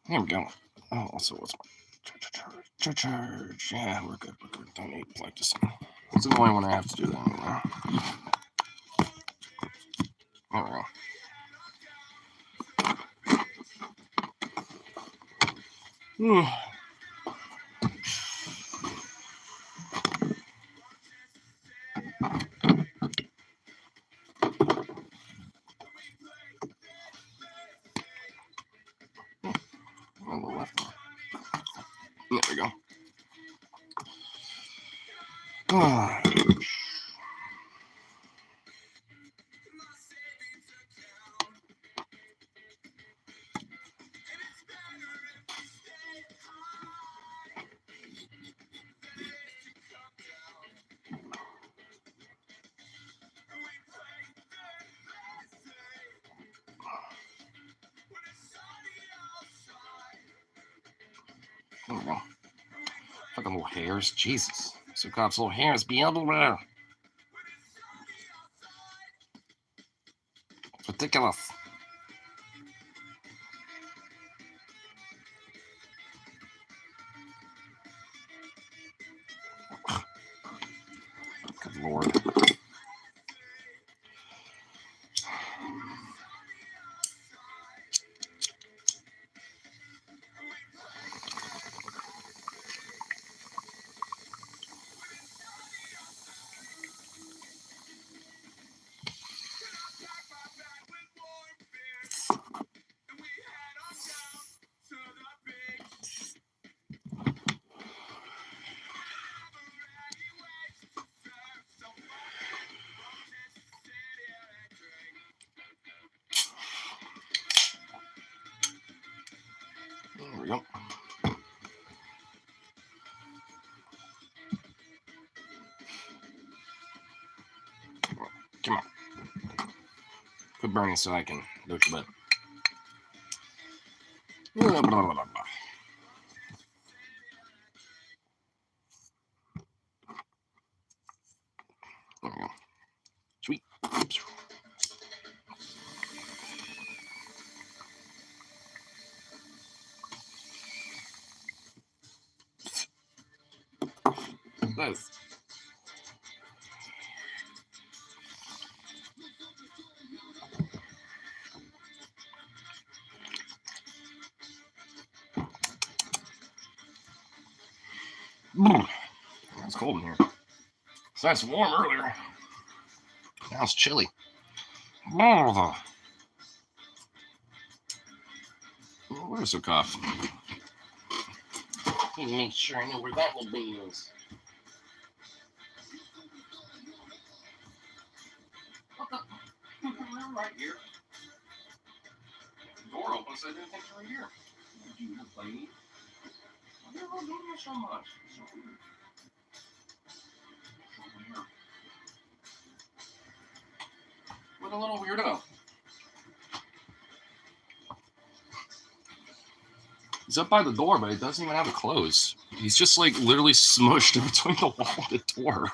Here we go. Oh, also, what's my charge? Yeah, we're good. Don't need to plug this in. It's annoying when I have to do that anymore. There we go. On the left. There we go. There we go. Fucking little hairs. Jesus. So cops little hairs be everywhere. It's ridiculous. Good lord. There we go. Come on. Quit burning so I can do it. But there we go. Sweet. Nice. It's cold in here. It's nice and warm earlier. Now it's chilly. Where's the cough? Need to make sure I know where that little bean is. What the? Right here. Door open, so I didn't think you were here. Did you play me? Why are you doing this so much? It's so weird. So weird. What a little weirdo. He's up by the door, but he doesn't even have it closed. He's just like literally smushed in between the wall and the door.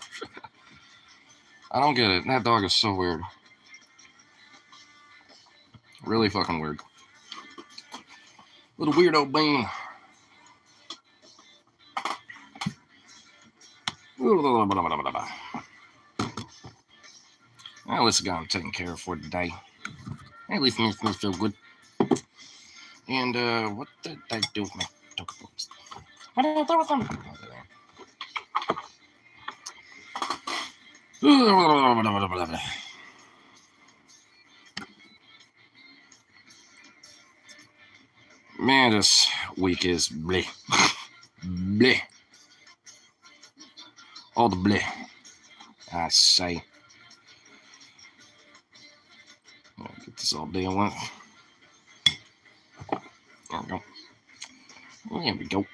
I don't get it. That dog is so weird. Really fucking weird. Little weirdo bean. At least I got him taken care of for today. At least makes me feel good. And what did I do with my token books? What did I do with them? Man, this week is bleh. Bleh. All the bleh. I say. I'll get this all deal with. There we go. There we go.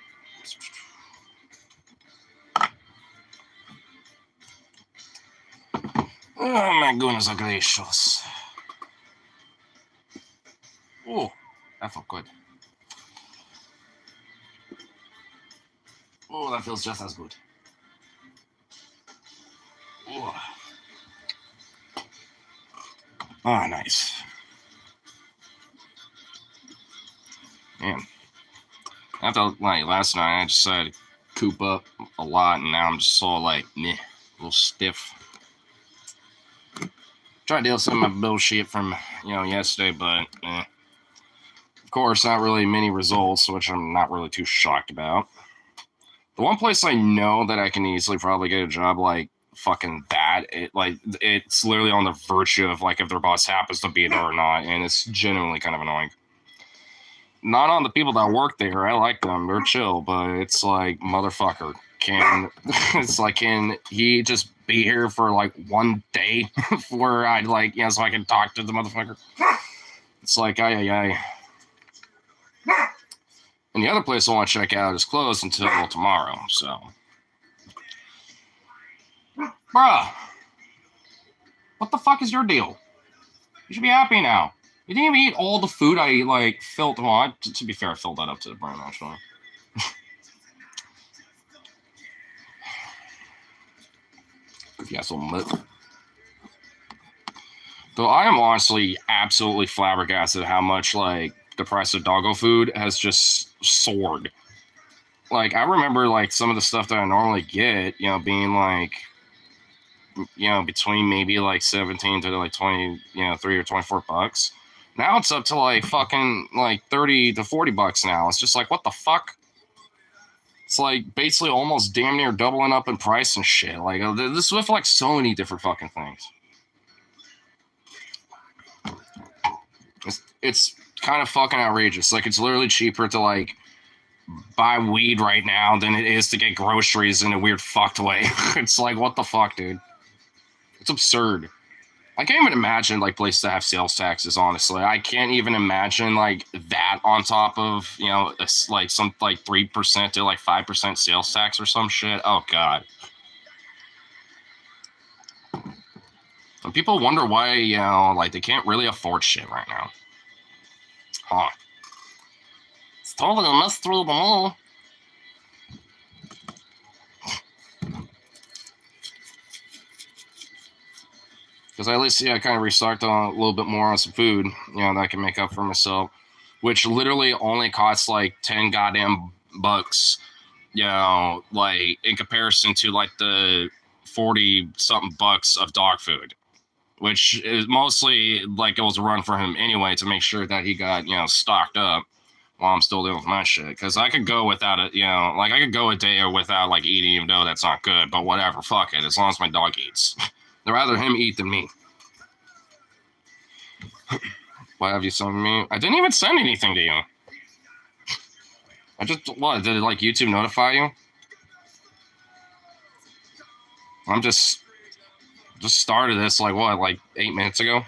Oh my goodness gracious. Oh, that felt good. Oh, that feels just as good. Oh, nice. Man, After like last night, I decided to coop up a lot, and now I'm just so like meh, a little stiff. Try to deal with some of my bullshit from yesterday, but of course, not really many results, which I'm not really too shocked about. The one place I know that I can easily probably get a job like fucking that, it's literally on the virtue of like if their boss happens to be there or not, and it's genuinely kind of annoying. Not on the people that work there. I like them; they're chill, but it's like motherfucker. Can he just be here for like one day where I'd like so I can talk to the motherfucker? It's like ay. And the other place I want to check out is closed until tomorrow, so. Bruh. What the fuck is your deal? You should be happy now. You didn't even eat all the food I, filled. Well, to be fair, I filled that up to the brim, actually. Yeah, so much. Though I am honestly absolutely flabbergasted how much, the price of doggo food has just soared. Like, I remember, some of the stuff that I normally get, being, between maybe, 17 to, 20, 3 or 24 bucks. Now it's up to, fucking, 30 to 40 bucks now. It's just what the fuck? It's, basically almost damn near doubling up in price and shit. This is with, so many different fucking things. It's kind of fucking outrageous. It's literally cheaper to, buy weed right now than it is to get groceries in a weird fucked way. It's what the fuck, dude? It's absurd. I can't even imagine places that have sales taxes, honestly. I can't even imagine that on top of some 3% to 5% sales tax or some shit. Oh god. And people wonder why they can't really afford shit right now. Huh. It's totally a mess through the mall. Because at least, I kind of restocked on a little bit more on some food, that I can make up for myself, which literally only costs 10 goddamn bucks, in comparison to the 40 something bucks of dog food, which is mostly it was a run for him anyway to make sure that he got, stocked up while I'm still dealing with my shit. Because I could go without it, I could go a day without eating, even though that's not good, but whatever, fuck it, as long as my dog eats. I'd rather him eat than me. Why have you sent me? I didn't even send anything to you. I just, what, did YouTube notify you? I'm just started this 8 minutes ago?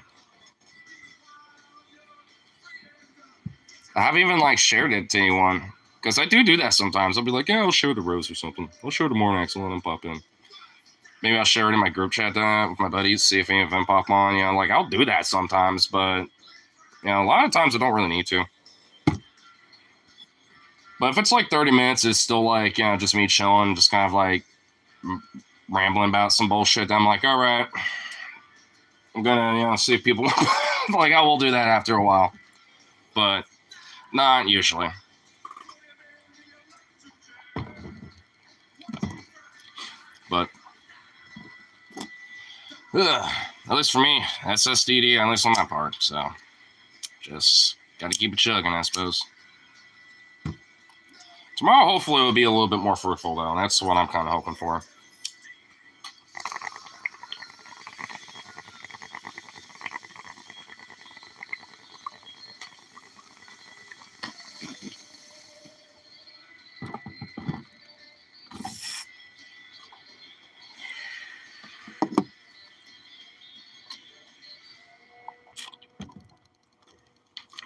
I haven't even shared it to anyone. Because I do that sometimes. I'll be like, yeah, I'll share the Rose or something. I'll share the Mornax and let them pop in. Maybe I'll share it in my group chat with my buddies, see if any of them pop on. I'll do that sometimes, but a lot of times I don't really need to. But if it's 30 minutes, it's still just me chilling, just kind of rambling about some bullshit. I'm like, all right, I'm gonna see if people I will do that after a while, but not usually. But at least for me, SSDD, at least on that part. So just gotta keep it chugging, I suppose. Tomorrow, hopefully, will be a little bit more fruitful, though. That's what I'm kind of hoping for.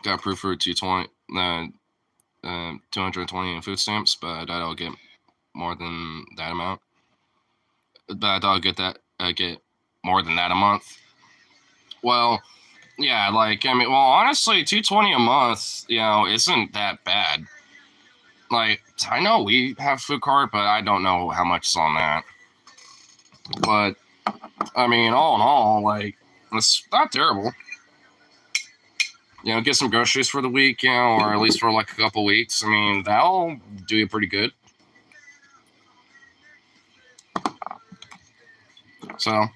Got approved for 220 in food stamps, but I doubt I'll get more than that amount. But I doubt I'll get more than that a month. Well, yeah, honestly, 220 a month, isn't that bad. I know we have food card, but I don't know how much is on that. But I mean, all in all, it's not terrible. get some groceries for the week, or at least for like a couple weeks. I mean, that'll do you pretty good. So,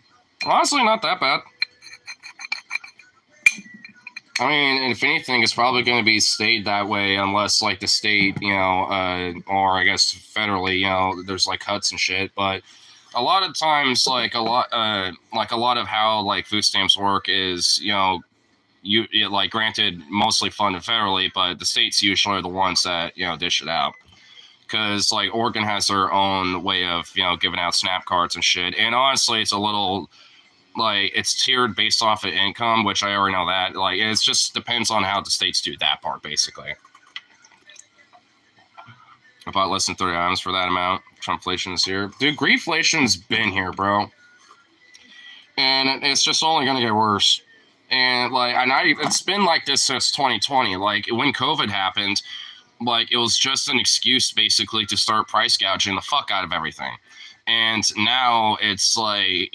honestly, not that bad. I mean, if anything, it's probably going to be stayed that way unless, like, the state, or I guess federally, there's like cuts and shit. But a lot of times, like a lot of how like food stamps work is, like granted, mostly funded federally, but the states usually are the ones that dish it out. Because like Oregon has their own way of giving out SNAP cards and shit, and honestly, it's a little like it's tiered based off of income, which I already know that. Like it just depends on how the states do that part, basically. About less than 30 items for that amount. Trumpflation is here, dude. Greedflation's been here, bro, and it's just only gonna get worse. And like, it's been like this since 2020. Like when COVID happened, like it was just an excuse basically to start price gouging the fuck out of everything. And now it's like,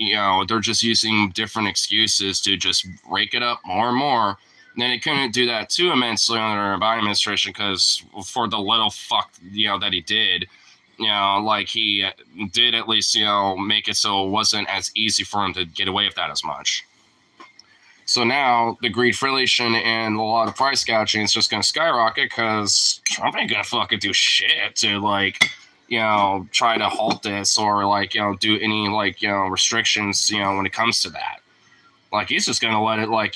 they're just using different excuses to just rake it up more and more. And then they couldn't do that too immensely under the Biden administration because for the little fuck, that he did, like he did at least, make it so it wasn't as easy for him to get away with that as much. So now the greedflation and a lot of price gouging is just going to skyrocket because Trump ain't going to fucking do shit to like, try to halt this or like, do any like, restrictions, when it comes to that. Like he's just going to let it like,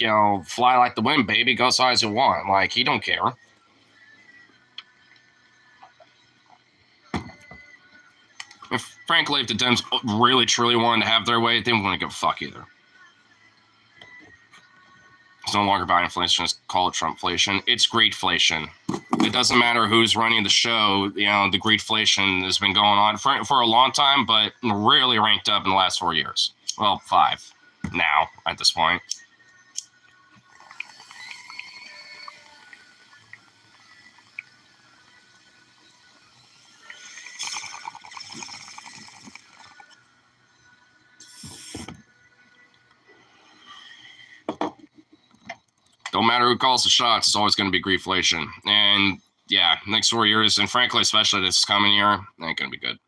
fly like the wind, baby, go as high as you want. Like he don't care. Frankly, if the Dems really truly wanted to have their way, they wouldn't give a fuck either. It's no longer about inflation, just call it Trumpflation. It's greedflation. It doesn't matter who's running the show, the greedflation has been going on for a long time, but really ranked up in the last 4 years. Well, 5 now at this point. Don't matter who calls the shots, it's always going to be greedflation. And yeah, next 4 years, and frankly, especially this coming year, ain't going to be good.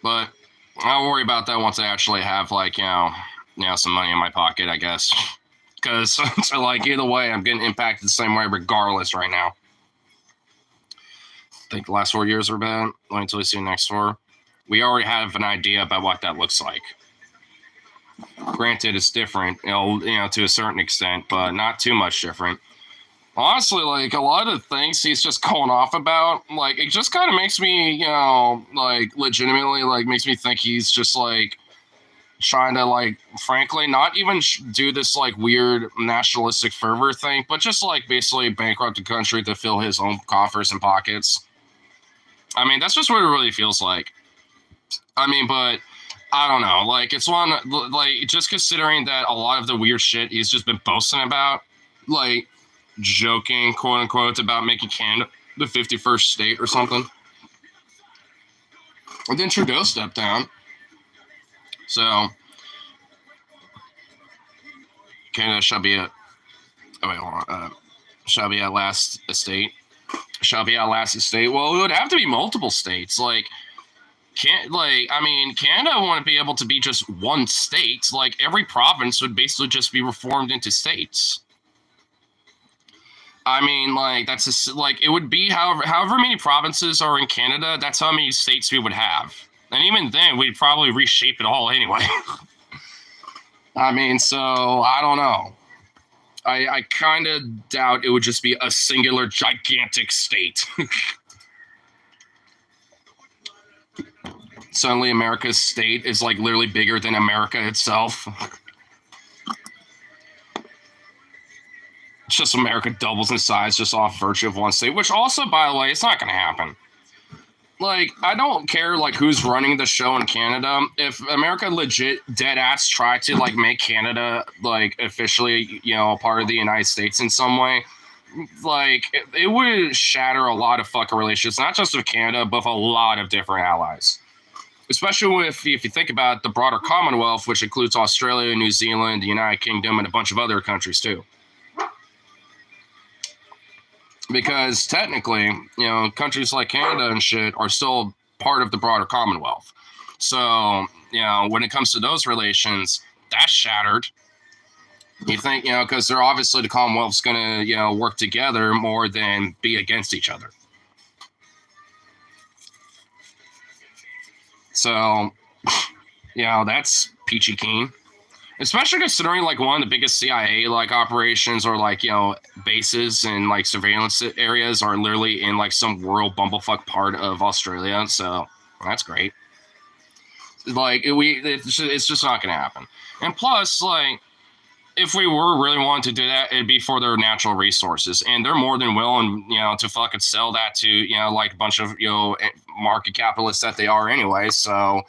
But I'll worry about that once I actually have like, some money in my pocket, I guess. Because like either way, I'm getting impacted the same way regardless right now. I think the last 4 years are bad. Wait until we see the next 4. We already have an idea about what that looks like. Granted, it's different, to a certain extent, but not too much different. Honestly, like a lot of the things he's just going off about, like it just kind of makes me, like legitimately, like makes me think he's just like trying to, like, frankly, not even do this like weird nationalistic fervor thing, but just like basically bankrupt the country to fill his own coffers and pockets. I mean, that's just what it really feels like. I mean, but I don't know. Like, it's one, like, just considering that a lot of the weird shit he's just been boasting about, like, joking, quote unquote, about making Canada the 51st state or something. And then Trudeau stepped down. So, Canada shall be at, oh, wait, hold on. Shall be at last estate. Shall be at last estate. Well, it would have to be multiple states. Like, Canada wouldn't be able to be just one state. Like, every province would basically just be reformed into states. I mean, like, that's just, like, it would be however many provinces are in Canada, that's how many states we would have. And even then, we'd probably reshape it all anyway. I mean, so, I don't know. I kind of doubt it would just be a singular gigantic state. Suddenly America's state is like literally bigger than America itself. It's just America doubles in size just off virtue of one state, which also, by the way, it's not going to happen. Like, I don't care, like, who's running the show in Canada. If America legit dead-ass tried to, like, make Canada, like, officially, a part of the United States in some way, like, it would shatter a lot of fucking relations, not just with Canada, but with a lot of different allies. Especially if you think about the broader Commonwealth, which includes Australia, New Zealand, the United Kingdom, and a bunch of other countries too. Because technically, countries like Canada and shit are still part of the broader Commonwealth. So, when it comes to those relations, that's shattered. You think, because they're obviously the Commonwealth's going to, work together more than be against each other. So, that's peachy keen. Especially considering like one of the biggest CIA like operations or like bases and like surveillance areas are literally in like some rural bumblefuck part of Australia. So that's great. Like it's just not gonna happen. And plus, like if we were really wanting to do that, it'd be for their natural resources, and they're more than willing, to fucking sell that to like a bunch of market capitalists that they are anyway. So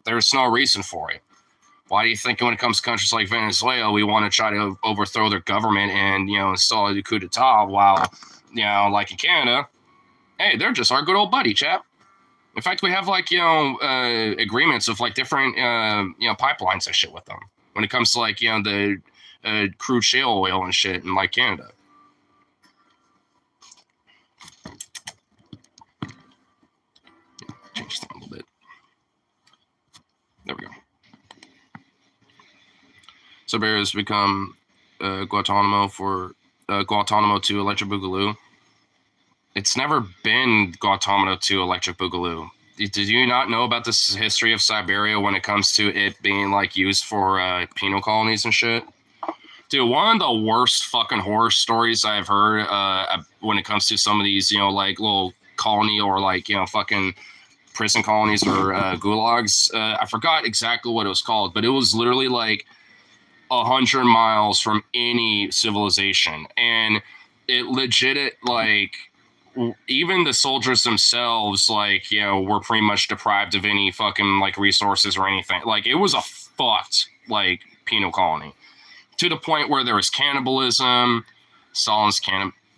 there's no reason for it. Why do you think when it comes to countries like Venezuela, we want to try to overthrow their government and, install a coup d'etat while, like in Canada, hey, they're just our good old buddy, chap. In fact, we have like, agreements of like different, pipelines and shit with them when it comes to like, the crude shale oil and shit in like Canada. Change that a little bit. There we go. Siberia has become Guantanamo to Electric Boogaloo. It's never been Guantanamo to Electric Boogaloo. Did you not know about this history of Siberia when it comes to it being like used for penal colonies and shit? Dude, one of the worst fucking horror stories I've heard when it comes to some of these, like little colony or like, fucking prison colonies or gulags. I forgot exactly what it was called, but it was literally like 100 miles from any civilization, and it legit like even the soldiers themselves like were pretty much deprived of any fucking like resources or anything. Like it was a fucked like penal colony to the point where there was cannibalism. Stalin's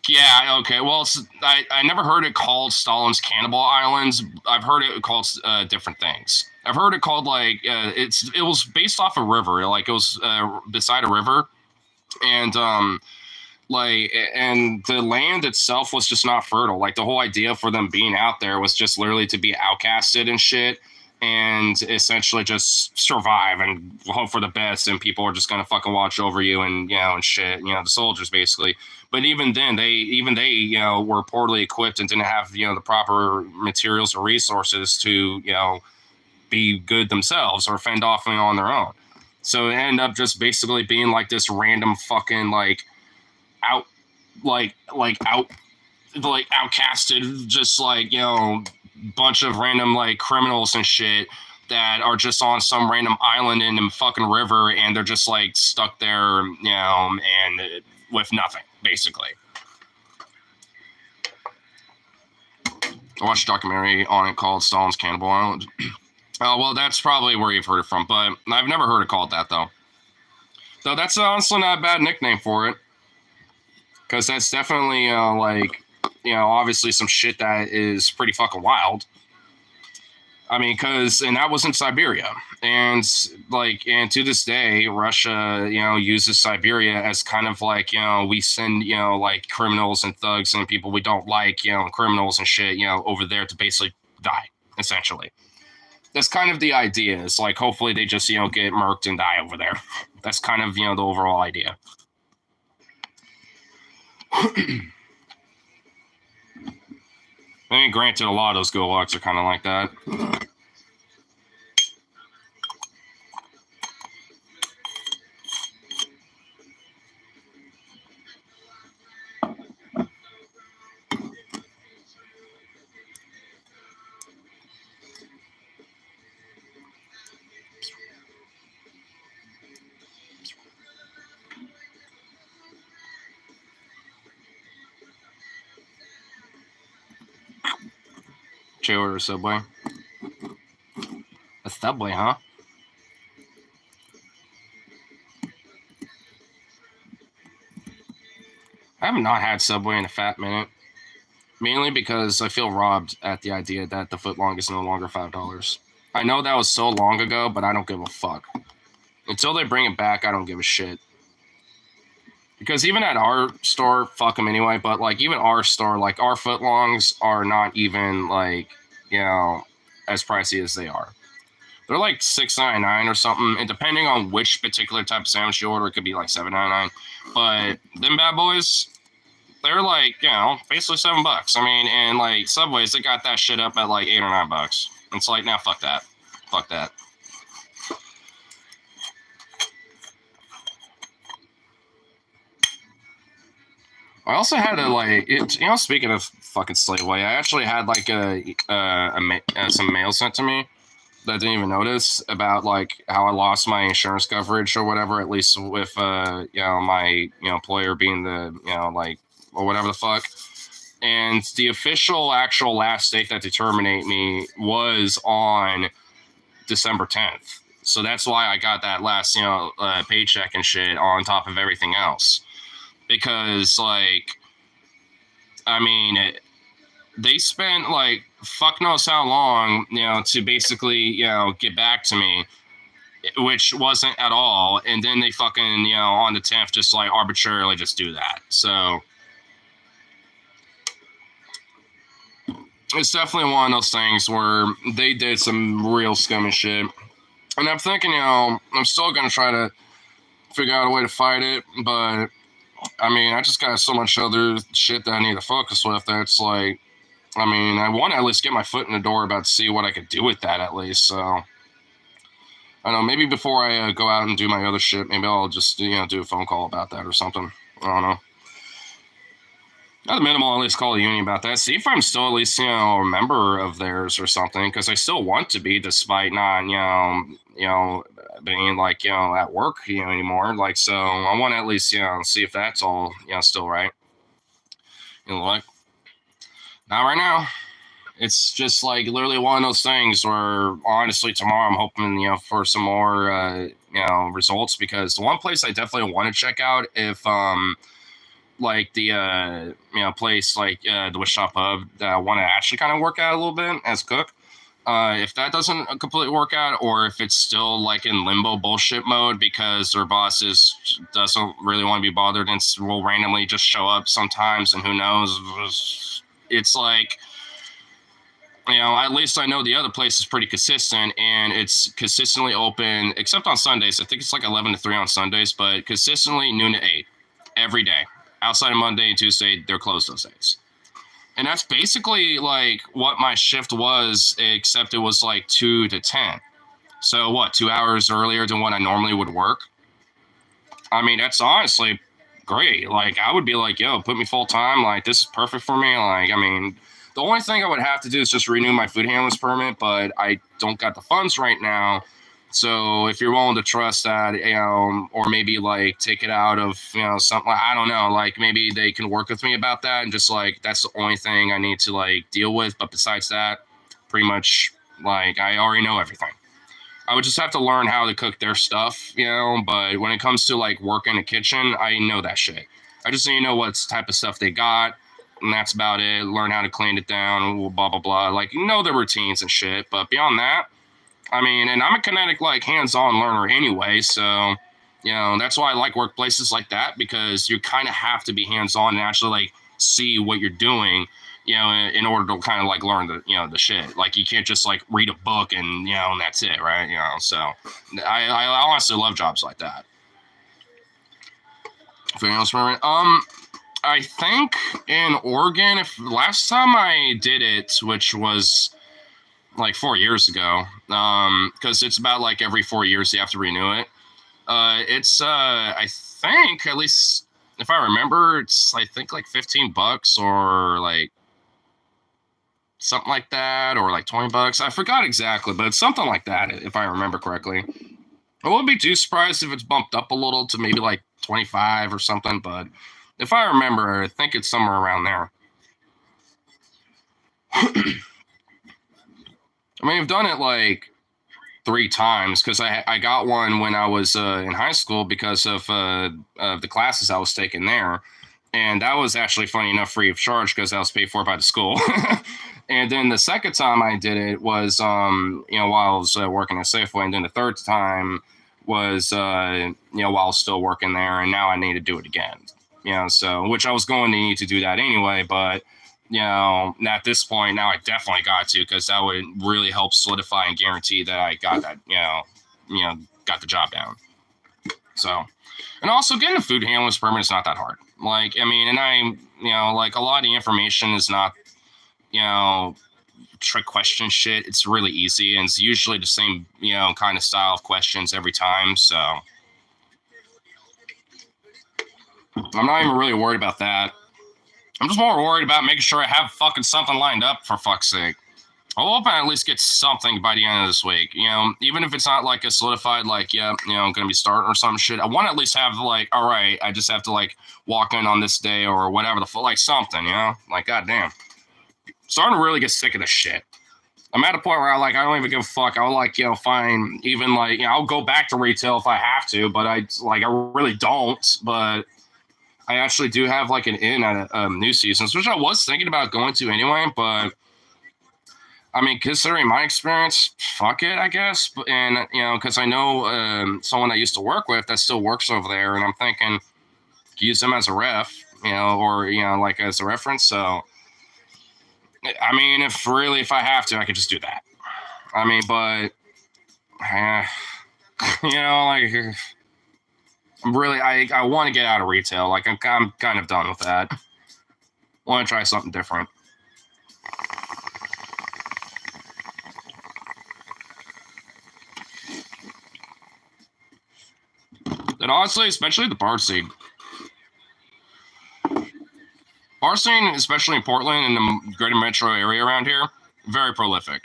yeah, okay, well I never heard it called Stalin's Cannibal Islands. I've heard it called different things. I've heard it called like it was based off a river, like it was beside a river, and and the land itself was just not fertile. Like the whole idea for them being out there was just literally to be outcasted and shit, and essentially just survive and hope for the best, and people are just gonna fucking watch over you and and shit, the soldiers basically. But even then, they were poorly equipped and didn't have the proper materials or resources to be good themselves or fend off on their own. So it ended up just basically being like this random fucking like outcasted, just like bunch of random like criminals and shit that are just on some random island in the fucking river, and they're just like stuck there, and with nothing basically. I watched a documentary on it called Stalin's Cannibal Island. Oh, well, that's probably where you've heard it from, but I've never heard it called that, though. Though that's honestly not a bad nickname for it. Because that's definitely, obviously some shit that is pretty fucking wild. I mean, and that was in Siberia. And, and to this day, Russia, uses Siberia as kind of like, we send, like criminals and thugs and people we don't like, criminals and shit, over there to basically die, essentially. That's kind of the idea. It's like hopefully they just get murked and die over there. That's kind of the overall idea. I mean, granted, a lot of those gulags are kind of like that. Order or Subway? A Subway, huh? I have not had Subway in a fat minute. Mainly because I feel robbed at the idea that the footlong is no longer $5. I know that was so long ago, but I don't give a fuck. Until they bring it back, I don't give a shit. Because even at our store, fuck them anyway. But like even our store, like our footlongs are not even like as pricey as they are. They're like $6.99 or something, and depending on which particular type of sandwich you order, it could be like $7.99. But them bad boys, they're like basically $7. I mean, and like Subways, they got that shit up at like $8 or $9. It's like, now fuck that, fuck that. I also had a speaking of fucking Slaveway, I actually had like some mail sent to me that I didn't even notice about like how I lost my insurance coverage or whatever, at least with my employer being the like or whatever the fuck. And the official actual last date that to terminate me was on December 10th. So that's why I got that last paycheck and shit on top of everything else. Because like, I mean, they spent like fuck knows how long, to basically, get back to me, which wasn't at all. And then they fucking, on the 10th, just like arbitrarily just do that. So it's definitely one of those things where they did some real scummy shit. And I'm thinking, I'm still going to try to figure out a way to fight it, but I mean, I just got so much other shit that I need to focus with that's like, I mean, I want to at least get my foot in the door about to see what I could do with that at least. So, I don't know, maybe before I go out and do my other shit, maybe I'll just, do a phone call about that or something. I don't know. At the minimum, I'll at least call the union about that. See if I'm still at least, a member of theirs or something, because I still want to be, despite not, being like, at work, anymore. Like, so I want to at least, see if that's all, still right. Like, not right now. It's just like literally one of those things where honestly tomorrow I'm hoping, for some more, results, because the one place I definitely want to check out if, like the place like the Wish Shop Pub that I want to actually kind of work out a little bit as cook. If that doesn't completely work out, or if it's still like in limbo bullshit mode because their bosses doesn't really want to be bothered and will randomly just show up sometimes, and who knows, it's like, at least I know the other place is pretty consistent and it's consistently open, except on Sundays. I think it's like 11 to 3 on Sundays, but consistently noon to 8 every day. Outside of Monday and Tuesday, they're closed those days. And that's basically like what my shift was, except it was like 2 to 10. So what, 2 hours earlier than when I normally would work? I mean, that's honestly great. Like, I would be like, yo, put me full time. Like, this is perfect for me. Like, I mean, the only thing I would have to do is just renew my food handler's permit, but I don't got the funds right now. So if you're willing to trust that, or maybe like take it out of, something, I don't know, like maybe they can work with me about that, and just like, that's the only thing I need to like deal with. But besides that, pretty much like I already know everything. I would just have to learn how to cook their stuff, but when it comes to like work in the kitchen, I know that shit. I just need to know what type of stuff they got, and that's about it. Learn how to clean it down, blah, blah, blah. Like, the routines and shit. But beyond that, I mean, and I'm a kinetic, like, hands-on learner anyway, so, that's why I like workplaces like that, because you kind of have to be hands-on and actually, like, see what you're doing, in order to kind of, like, learn the, the shit. Like, you can't just, like, read a book and, and that's it, right? So I honestly love jobs like that. Anything else, Mary? I think in Oregon, if last time I did it, which was like 4 years ago, because it's about like every 4 years you have to renew it. It's I think, at least if I remember, it's I think like $15 or like something like that, or like $20. I forgot exactly, but it's something like that if I remember correctly. I wouldn't be too surprised if it's bumped up a little to maybe like 25 or something, but if I remember, I think it's somewhere around there. I mean, I've done it like 3 times, because I got one when I was in high school because of the classes I was taking there. And that was actually funny enough free of charge because that was paid for by the school. And then the second time I did it was, while I was working at Safeway. And then the third time was, while I was still working there. And now I need to do it again. So which I was going to need to do that anyway. But, at this point, now I definitely got to, because that would really help solidify and guarantee that I got that, got the job down. So, and also getting a food handler's permit is not that hard. And I, like a lot of the information is not, trick question shit. It's really easy, and it's usually the same, kind of style of questions every time. So I'm not even really worried about that. I'm just more worried about making sure I have fucking something lined up, for fuck's sake. I hope I at least get something by the end of this week. Even if it's not like a solidified, like, I'm going to be starting or some shit. I want to at least have, like, all right, I just have to, like, walk in on this day or whatever like something, Like, goddamn. Starting to really get sick of this shit. I'm at a point where I don't even give a fuck. I'll, like, fine, even, like, I'll go back to retail if I have to, but I really don't. But I actually do have, like, an in at New Seasons, which I was thinking about going to anyway, but considering my experience, fuck it, I guess. And, because I know someone I used to work with that still works over there, and I'm thinking, use them as a ref, or, like as a reference. So, if I have to, I could just do that. But, I'm really, I want to get out of retail. Like, I'm kind of done with that. I want to try something different. And honestly, especially the bar scene. Bar scene, especially in Portland and the greater metro area around here, very prolific.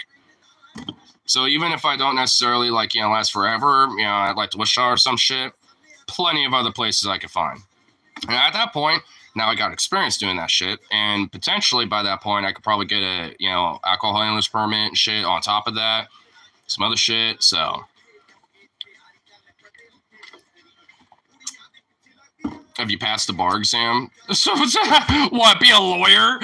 So even if I don't necessarily, like, last forever, I'd like to Wichita or some shit, plenty of other places I could find. And at that point, now I got experience doing that shit. And potentially by that point, I could probably get a, alcohol handler's permit and shit on top of that. Some other shit, so... Have you passed the bar exam? So what? Be a lawyer?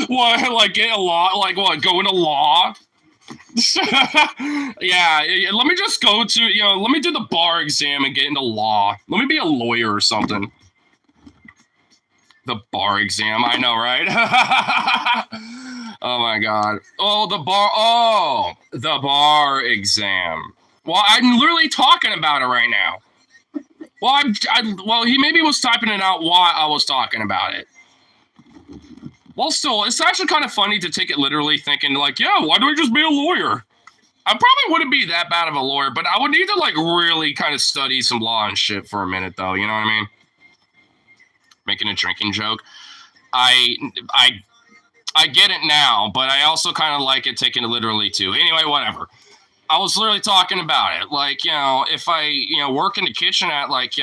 What? Like get a law? Like what? Go into law? Yeah. Let me just go to Let me do the bar exam and get into law. Let me be a lawyer or something. The bar exam. I know, right? Oh my god. Oh, the bar. Oh, the bar exam. Well, I'm literally talking about it right now. Well, he maybe was typing it out while I was talking about it. Well, still, it's actually kind of funny to take it literally, thinking like, yeah, why do I just be a lawyer? I probably wouldn't be that bad of a lawyer, but I would need to like really kind of study some law and shit for a minute, though. You know what I mean? Making a drinking joke. I get it now, but I also kind of like it taken it literally too. Anyway, whatever. I was literally talking about it. Like, if I, work in the kitchen at like,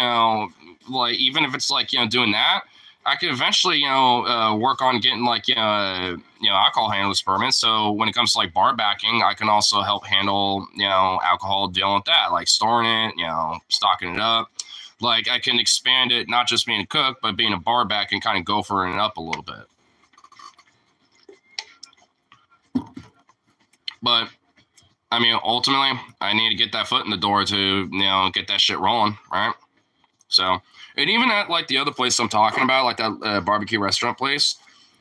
like even if it's like, doing that, I could eventually, work on getting like, alcohol handler's permits. So when it comes to like bar backing, I can also help handle, alcohol, dealing with that, like storing it, stocking it up. Like I can expand it, not just being a cook, but being a bar back and kind of gophering it up a little bit. But ultimately, I need to get that foot in the door to, get that shit rolling, right? So, and even at, like, the other place I'm talking about, like that barbecue restaurant place,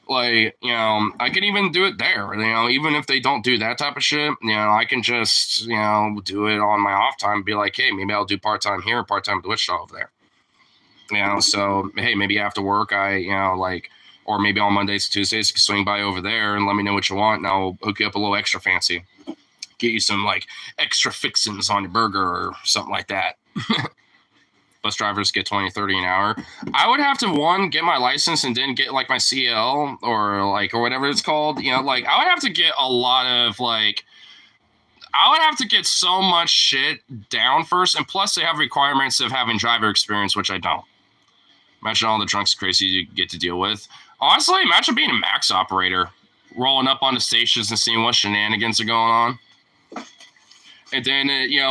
like, I can even do it there, even if they don't do that type of shit, I can just, do it on my off time, be like, hey, maybe I'll do part-time here, part-time at the Wichita over there. So, hey, maybe after work, or maybe on Mondays, Tuesdays, you can swing by over there and let me know what you want, and I'll hook you up a little extra fancy. Get you some like extra fixins on your burger or something like that. Bus drivers get 20, 30 an hour. I would have to get my license and then get like my CL or whatever it's called. I would have to get a lot of I would have to get so much shit down first. And plus they have requirements of having driver experience, which I don't. Imagine all the drunks crazy you get to deal with. Honestly, imagine being a Max operator, rolling up on the stations and seeing what shenanigans are going on. And then,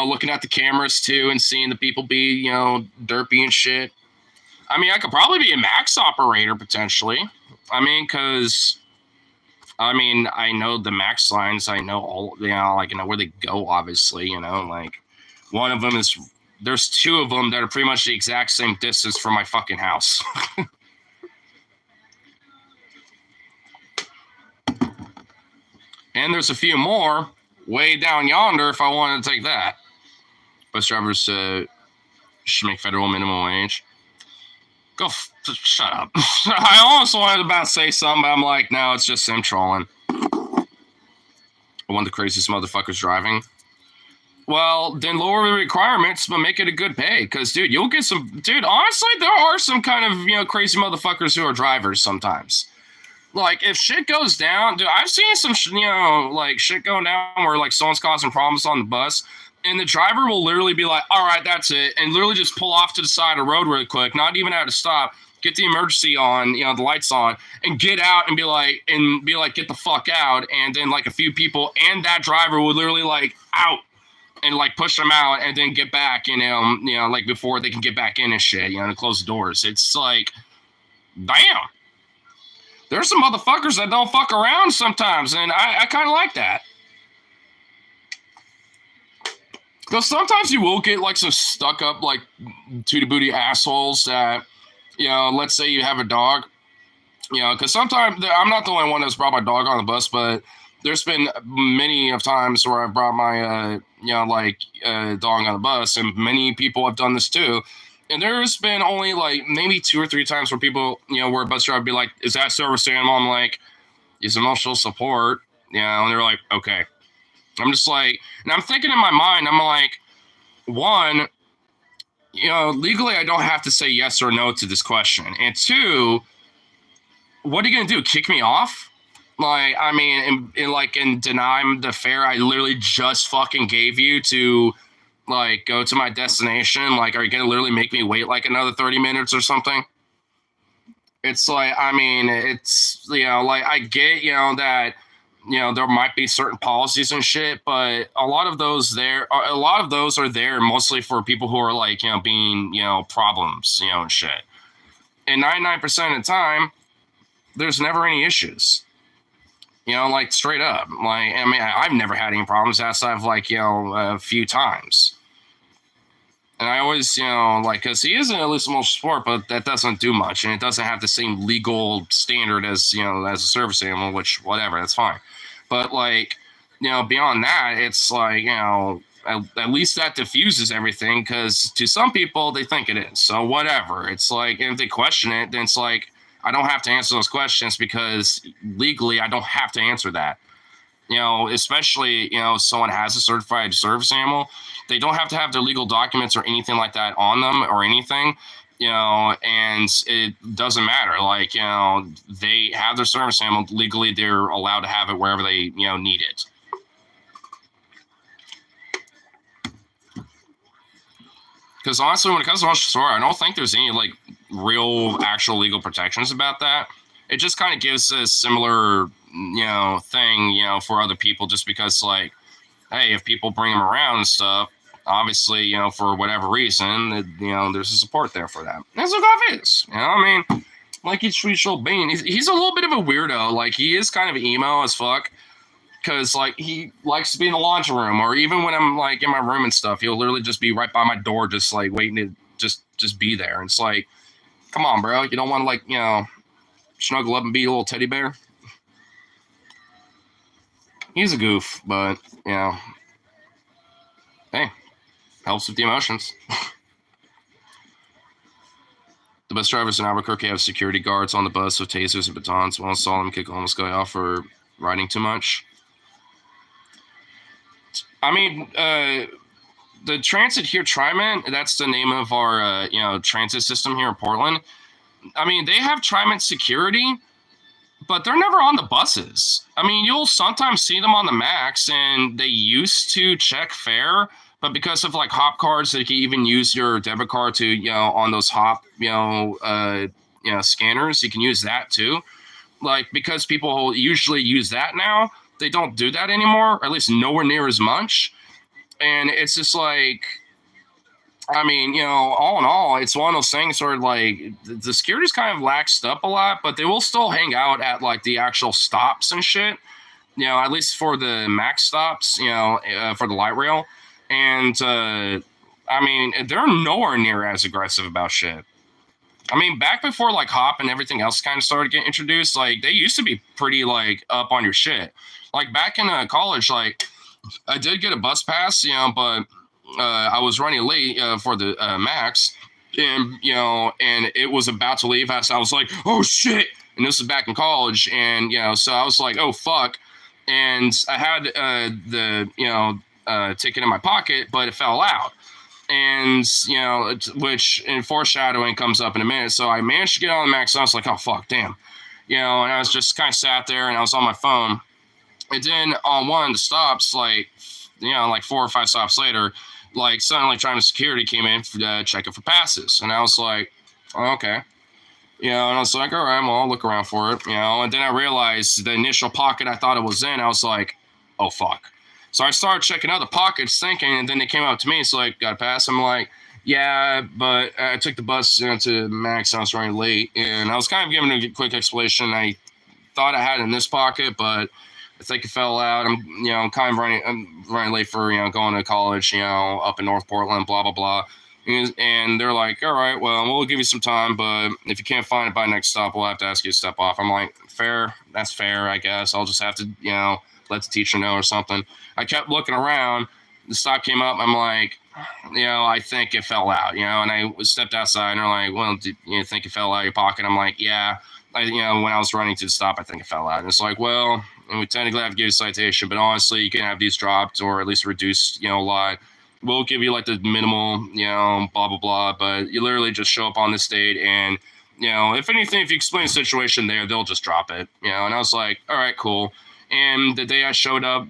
looking at the cameras, too, and seeing the people be, derpy and shit. I mean, I could probably be a max operator potentially. I mean, because I know the max lines. I know all, like, I know where they go. Obviously, like one of them is. There's two of them that are pretty much the exact same distance from my fucking house. And there's a few more way down yonder if I wanted to take that. Bus drivers should make federal minimum wage. Shut up. I almost wanted about to say something, but I'm like, no, it's just him trolling. One of the craziest motherfuckers driving. Well, then lower the requirements, but make it a good pay. Because, dude, you'll get some... Dude, honestly, there are some kind of, crazy motherfuckers who are drivers sometimes. Like, if shit goes down... Dude, I've seen some, shit going down where, like, someone's causing problems on the bus, and the driver will literally be like, all right, that's it, and literally just pull off to the side of the road really quick, not even at a stop, get the emergency on, the lights on, and get out and be like, get the fuck out, and then, like, a few people and that driver would literally, like, out, and, like, push them out, and then get back, like, before they can get back in and shit, and close the doors. It's like, damn. There's some motherfuckers that don't fuck around sometimes, and I kind of like that. Because sometimes you will get, like, some stuck-up, like, tooty-booty assholes that, let's say you have a dog. Because sometimes, I'm not the only one that's brought my dog on the bus, but there's been many of times where I've brought my, dog on the bus, and many people have done this too. And there's been only, like, maybe 2 or 3 times where people, where a bus driver would be like, is that service animal? I'm like, it's emotional support. And they're like, okay. I'm just like, and I'm thinking in my mind, I'm like, one, legally I don't have to say yes or no to this question. And 2, what are you going to do? Kick me off? Like, I mean, and deny the fare I literally just fucking gave you to, like, go to my destination? Like, are you going to literally make me wait, like, another 30 minutes or something? It's like, I mean, it's, like, I get, that, there might be certain policies and shit, but a lot of those are there mostly for people who are, like, being, problems, and shit. And 99% of the time, there's never any issues. Like, straight up. Like, I mean, I've never had any problems outside of, like, a few times. And I always, like, because he is an illicit sport, but that doesn't do much, and it doesn't have the same legal standard as, as a service animal, which, whatever, that's fine. But, like, beyond that, it's like, at least that diffuses everything, because to some people, they think it is. So whatever. It's like, if they question it, then it's like, I don't have to answer those questions because legally I don't have to answer that. Especially, someone has a certified service animal, they don't have to have their legal documents or anything like that on them or anything, and it doesn't matter. Like, they have their service animal legally, they're allowed to have it wherever they, need it. Because honestly, when it comes to emotional support, I don't think there's any, like, real actual legal protections about that. It just kind of gives a similar, thing, for other people, just because, like, hey, if people bring them around and stuff, obviously, for whatever reason, there's a support there for that. That's what Goff is. I mean, like, he's Treacle Bean. He's a little bit of a weirdo. Like, he is kind of emo as fuck. Because, like, he likes to be in the laundry room, or even when I'm, like, in my room and stuff, he'll literally just be right by my door, just, like, waiting to just be there. And it's like, come on, bro. You don't want to, like, snuggle up and be a little teddy bear? He's a goof, but, hey, helps with the emotions. The bus drivers in Albuquerque have security guards on the bus with tasers and batons. Once saw them kick a homeless guy off for riding too much. I mean, the Transit here, TriMet, that's the name of our, transit system here in Portland. I mean, they have TriMet security, but they're never on the buses. I mean, you'll sometimes see them on the Max, and they used to check fare, but because of, like, hop cards, they can even use your debit card to, on those hop, scanners, you can use that too. Like, because people usually use that now, they don't do that anymore, or at least nowhere near as much. And it's just like, I mean, all in all, it's one of those things where like the security's kind of laxed up a lot, but they will still hang out at like the actual stops and shit. At least for the max stops, for the light rail, and I mean, they're nowhere near as aggressive about shit. I mean, back before like Hop and everything else kind of started getting introduced, like they used to be pretty like up on your shit. Like back in college, like I did get a bus pass, but I was running late for the max, and and it was about to leave us. I was like, oh shit! And this was back in college, and so I was like, oh fuck, and I had the ticket in my pocket, but it fell out. And which in foreshadowing comes up in a minute. So I managed to get on the max. And I was like, oh fuck, damn, and I was just kind of sat there, and I was on my phone. And then on one of the stops, like, like 4 or 5 stops later, like suddenly China security came in checking for passes. And I was like, oh, okay. And I was like, all right, well, I'll look around for it, and then I realized the initial pocket I thought it was in, I was like, oh, fuck. So I started checking other pockets thinking, and then they came up to me. It's like, got a pass? I'm like, yeah, but I took the bus to Max, and I was running late. And I was kind of giving a quick explanation. I thought I had it in this pocket, but I think it fell out. I'm kind of I'm running late for, going to college, up in North Portland, blah, blah, blah. And they're like, all right, well, we'll give you some time, but if you can't find it by next stop, we'll have to ask you to step off. I'm like, fair. That's fair, I guess. I'll just have to, let the teacher know or something. I kept looking around. The stop came up. I'm like, I think it fell out, and I stepped outside and they're like, well, do you think it fell out of your pocket? I'm like, yeah. When I was running to the stop, I think it fell out. And it's like, well, and we technically have to give you a citation, but honestly, you can have these dropped or at least reduced, a lot. We'll give you like the minimal, blah, blah, blah. But you literally just show up on this date and, if anything, if you explain the situation there, they'll just drop it, And I was like, all right, cool. And the day I showed up,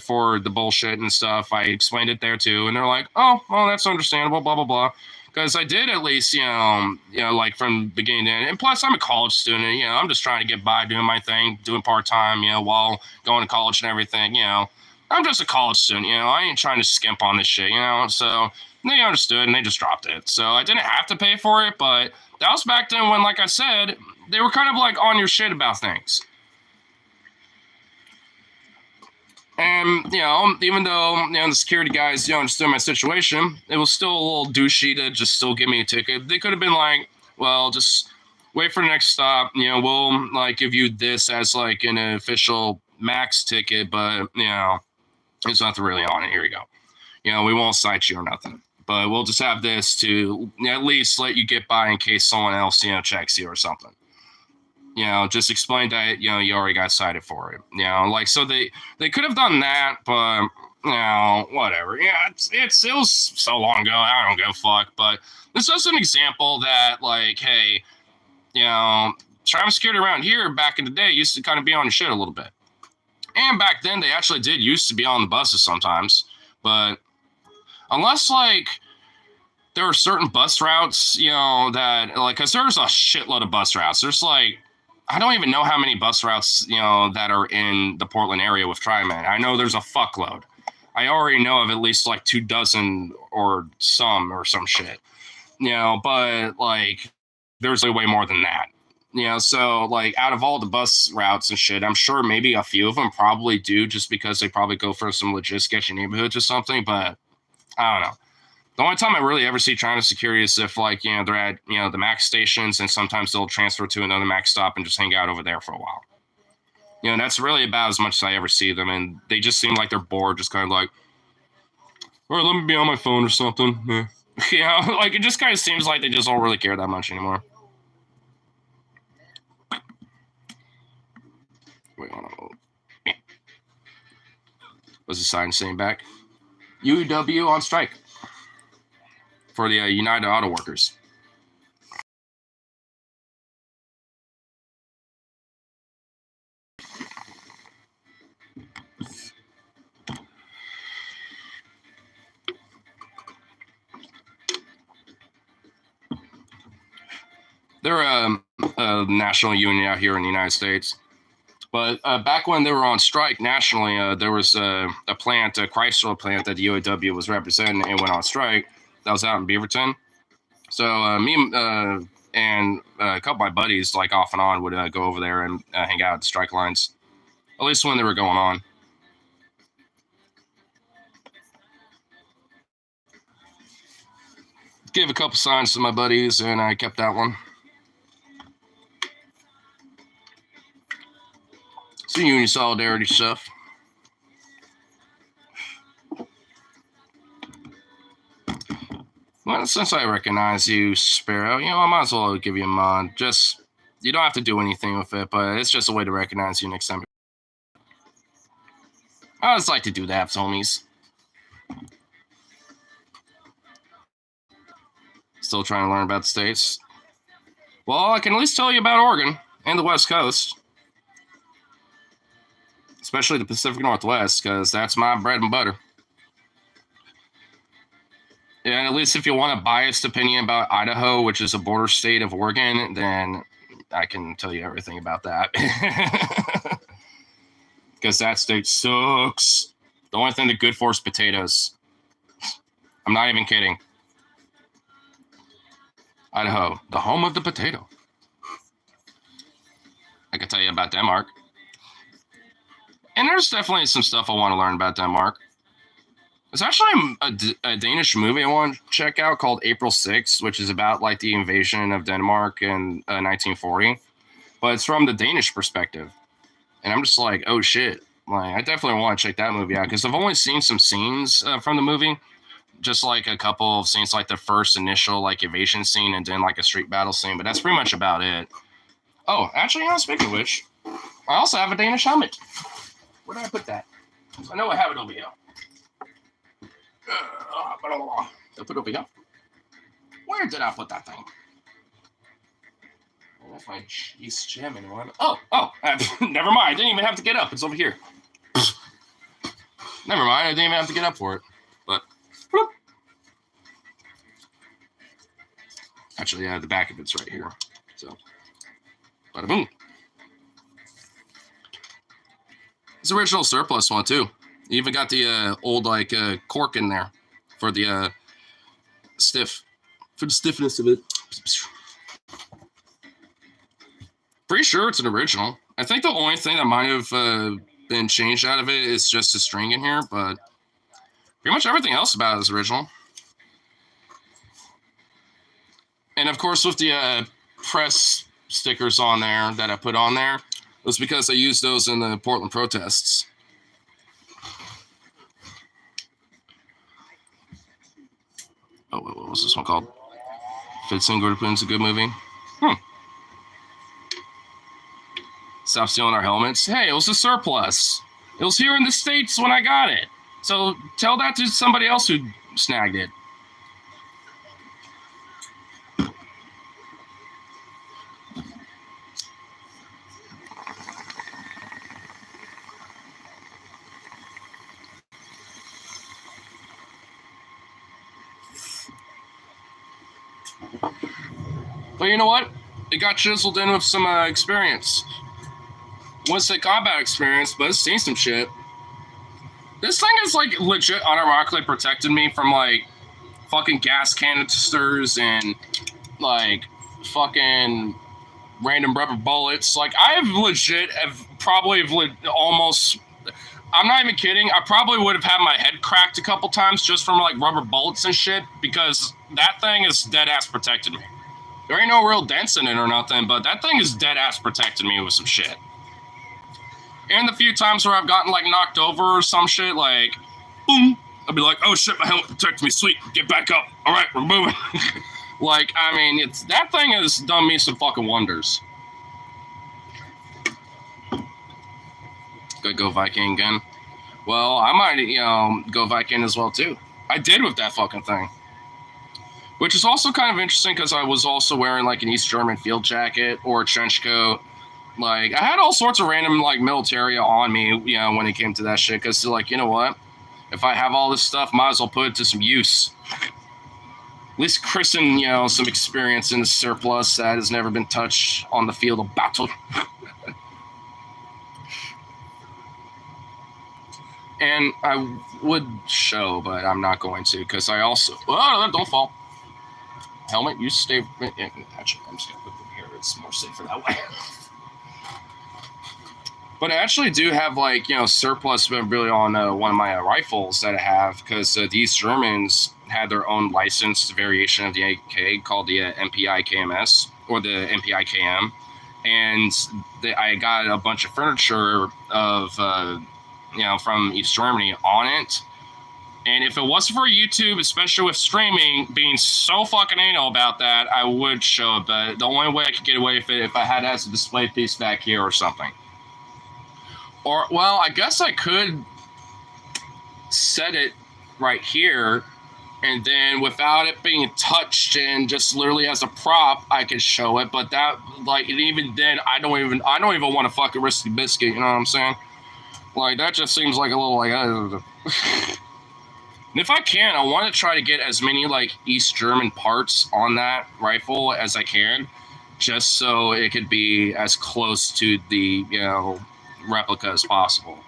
for the bullshit and stuff, I explained it there too. And they're like, oh, well, that's understandable, blah, blah, blah. Because I did at least, like from beginning to end. And plus, I'm a college student. I'm just trying to get by doing my thing, doing part-time, while going to college and everything, I'm just a college student, I ain't trying to skimp on this shit, So they understood and they just dropped it. So I didn't have to pay for it, but that was back then when, like I said, they were kind of like on your shit about things. And, even though, the security guys, understood my situation, it was still a little douchey to just still give me a ticket. They could have been like, well, just wait for the next stop. We'll, like, give you this as, like, an official max ticket, but, there's nothing really on it. Here you go. We won't cite you or nothing. But we'll just have this to at least let you get by in case someone else, checks you or something. Just explain that, you already got cited for it. Like, so they could have done that, but, whatever. Yeah, it was so long ago. I don't give a fuck. But it's just an example that, like, hey, traffic security around here back in the day used to kind of be on the shit a little bit. And back then, they actually did used to be on the buses sometimes. But unless, like, there are certain bus routes, that, like, because there's a shitload of bus routes. There's, like, I don't even know how many bus routes, that are in the Portland area with TriMet. I know there's a fuckload. I already know of at least, like, 24 or some shit. But, like, there's way more than that. So, like, out of all the bus routes and shit, I'm sure maybe a few of them probably do just because they probably go for some legit sketchy neighborhoods or something, but I don't know. The only time I really ever see China security is if, like, they're at, the max stations, and sometimes they'll transfer to another max stop and just hang out over there for a while. That's really about as much as I ever see them, and they just seem like they're bored, just kind of like, all right, let me be on my phone or something. Yeah. Like, it just kind of seems like they just don't really care that much anymore. Wait, hold on. What's the sign saying back? UW on strike for the United Auto Workers. They're a national union out here in the United States. But back when they were on strike nationally, there was a plant, a Chrysler plant that the UAW was representing and went on strike. That was out in Beaverton. So me and a couple of my buddies, like off and on, would go over there and hang out at the strike lines, at least when they were going on. Gave a couple signs to my buddies, and I kept that one. Some union solidarity stuff. Well, since I recognize you, Sparrow, I might as well give you a mod. Just, you don't have to do anything with it, but it's just a way to recognize you next time. I just like to do that, homies. Still trying to learn about the states. Well, I can at least tell you about Oregon and the West Coast. Especially the Pacific Northwest, because that's my bread and butter. And at least if you want a biased opinion about Idaho, which is a border state of Oregon, then I can tell you everything about that. Because that state sucks. The only thing they're good for is potatoes. I'm not even kidding. Idaho, the home of the potato. I can tell you about Denmark. And there's definitely some stuff I want to learn about Denmark. There's actually a Danish movie I want to check out called April 6th, which is about like the invasion of Denmark in 1940. But it's from the Danish perspective. And I'm just like, oh shit. Like, I definitely want to check that movie out because I've only seen some scenes from the movie. Just like a couple of scenes, like the first initial like invasion scene and then like a street battle scene. But that's pretty much about it. Oh, actually, speaking of which, I also have a Danish helmet. Where did I put that? I know I have it over here. Did I put it over here? Where did I put that thing? Oh, that's my cheese jamming one. Oh, never mind. I didn't even have to get up. It's over here. Never mind. I didn't even have to get up for it. But, whoop. Actually, the back of it's right here. So, bada boom. It's original surplus one too. You even got the old like cork in there for the stiffness of it. Pretty sure it's an original. I think the only thing that might have been changed out of it is just a string in here, but pretty much everything else about it is original. And of course, with the press stickers on there that I put on there, it was because I used those in the Portland protests. Oh, what was this one called? Fitz and Gordon's a good movie. Stop stealing our helmets. Hey, it was a surplus. It was here in the States when I got it. So tell that to somebody else who snagged it. But you know what? It got chiseled in with some experience. I wouldn't say combat experience, but it's seen some shit. This thing is like legit unironically protected me from like fucking gas canisters and like fucking random rubber bullets. Like I've legit almost. I'm not even kidding. I probably would have had my head cracked a couple times just from like rubber bullets and shit because that thing is dead ass protected me. There ain't no real dents in it or nothing, but that thing is dead ass protected me with some shit. And the few times where I've gotten like knocked over or some shit, like, boom, I'll be like, oh shit, my helmet protects me, sweet, get back up. All right, we're moving. Like, I mean, that thing has done me some fucking wonders. Gotta go Viking again. Well, I might, go Viking as well too. I did with that fucking thing. Which is also kind of interesting because I was also wearing like an East German field jacket or a trench coat. Like, I had all sorts of random like military on me, when it came to that shit. Because, like, you know what? If I have all this stuff, might as well put it to some use. At least christen, some experience in the surplus that has never been touched on the field of battle. And I would show, but I'm not going to because I also. Oh, don't fall. Helmet, you stay. Actually, I'm just gonna put them here. It's more safer that way. But I actually do have surplus memorabilia on one of my rifles that I have because the East Germans had their own licensed variation of the AK called the MPI KMS or the MPI KM, and I got a bunch of furniture of from East Germany on it. And if it wasn't for YouTube, especially with streaming being so fucking anal about that, I would show it. But the only way I could get away with it if I had as a display piece back here or something. Or, well, I guess I could set it right here, and then without it being touched and just literally as a prop, I could show it. But that, even then, I don't even want to fucking risk the biscuit. You know what I'm saying? Like, that just seems like a little and if I can, I want to try to get as many East German parts on that rifle as I can, just so it could be as close to the replica as possible.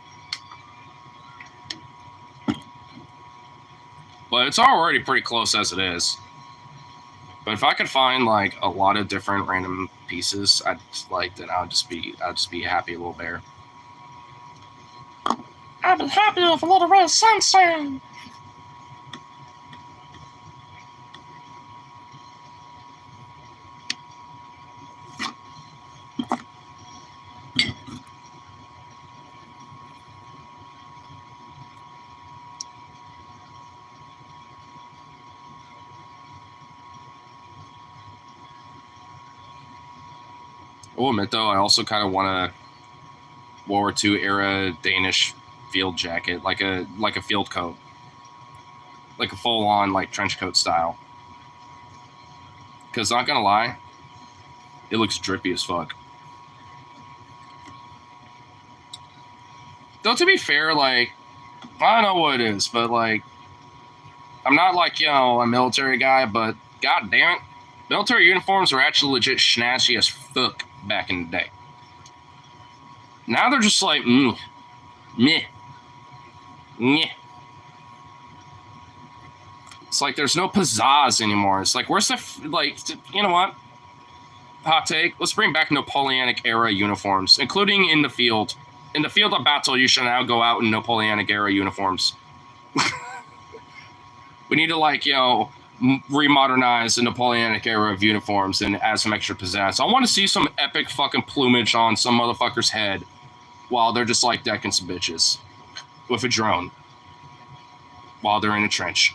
But it's already pretty close as it is. But if I could find a lot of different random pieces, then I'll just be happy, little bear. I'd be happy with a little red sunshine. I will admit, though, I also kind of want a World War II era Danish field jacket, like a field coat, like a full-on trench coat style. Because not gonna lie, it looks drippy as fuck. Though to be fair, I don't know what it is, but I'm not a military guy, but god damn it, military uniforms are actually legit snazzy as fuck back in the day. Now they're just meh. It's there's no pizzazz anymore. It's where's the, you know what? Hot take, let's bring back Napoleonic era uniforms, including in the field. In the field of battle, you should now go out in Napoleonic era uniforms. We need to remodernize the Napoleonic era of uniforms and add some extra pizzazz. I want to see some epic fucking plumage on some motherfucker's head while they're just decking some bitches with a drone while they're in a trench.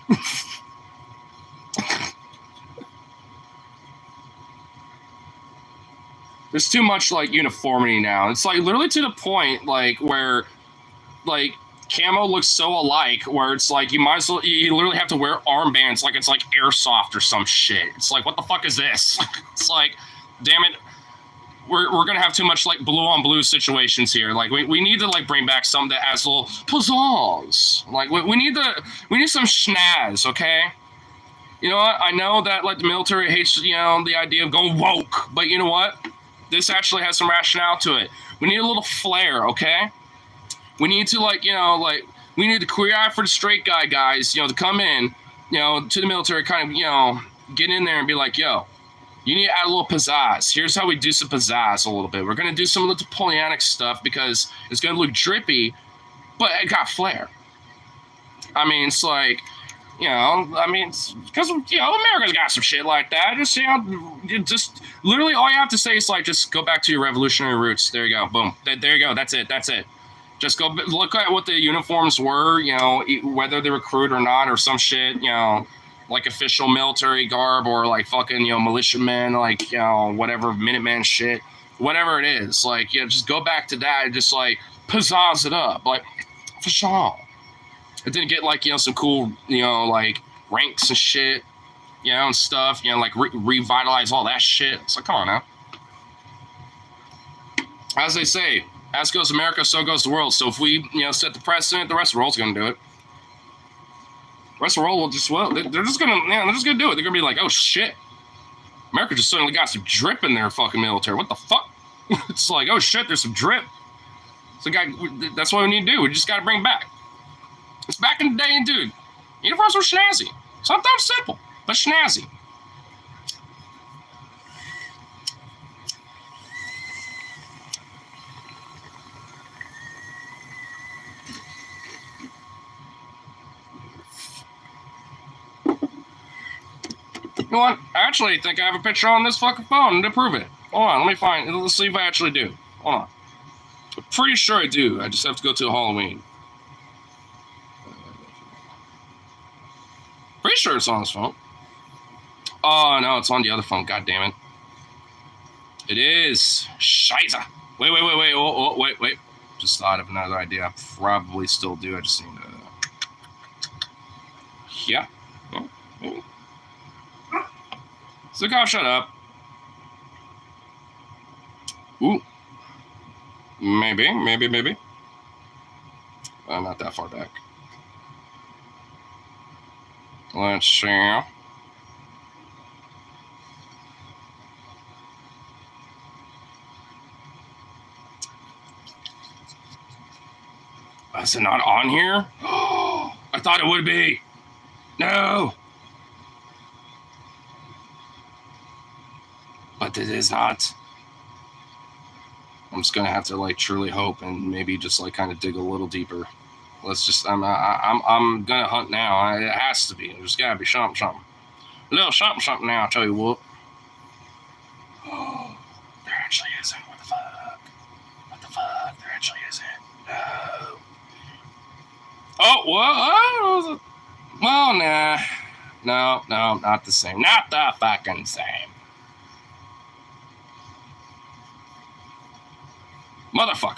There's too much uniformity now. It's literally to the point where camo looks so alike where it's you literally have to wear armbands it's airsoft or some shit. It's what the fuck is this? It's damn it, we're gonna have too much blue on blue situations here. We need to bring back some that has a little pizzazz. We need some schnazz, okay? You know what? I know that the military hates the idea of going woke, but you know what? This actually has some rationale to it. We need a little flair, okay? We need to we need the queer eye for the straight guy guys, to come in, to the military, kind of, get in there and be yo, you need to add a little pizzazz. Here's how we do some pizzazz a little bit. We're gonna do some of the Napoleonic stuff because it's gonna look drippy, but it got flair. I mean, it's because America's got some shit like that. Just literally all you have to say is just go back to your revolutionary roots. There you go, boom. There you go. That's it. Just go look at what the uniforms were. Whether they were crude or not, or some shit. Official military garb or fucking militiamen, whatever Minuteman shit, whatever it is. Just go back to that and just pizzazz it up, for sure. It didn't get some cool ranks and shit, and stuff, revitalize all that shit. It's come on now. As they say, as goes America, so goes the world. So if we set the precedent, the rest of the world's gonna do it. The rest of the world will they're just gonna do it. They're gonna be oh shit, America just suddenly got some drip in their fucking military. What the fuck? It's oh shit, there's some drip. So that's what we need to do. We just gotta bring it back. It's back in the day, dude. Uniforms were snazzy. Sometimes simple, but snazzy. You know what? I actually think I have a picture on this fucking phone to prove it. Hold on, let me find. Let's see if I actually do. Hold on. I'm pretty sure I do. I just have to go to Halloween. Pretty sure it's on this phone. Oh, no, it's on the other phone. God damn it. It is. Scheiße. Wait. Oh, wait. Just thought of another idea. I probably still do. I just need to... Yeah. Maybe. Zukov, shut up. Ooh. Maybe. Not that far back. Let's see. Is it not on here? I thought it would be. No. But it is not. I'm just gonna have to like truly hope and maybe just like kind of dig a little deeper. Let's just. I'm gonna hunt now. It has to be. There's gotta be something. A little something now. I'll tell you what. Oh, there actually isn't. What the fuck? There actually isn't. No. Oh, what? Well, nah. No, not the same. Not the fucking same. Motherfucker.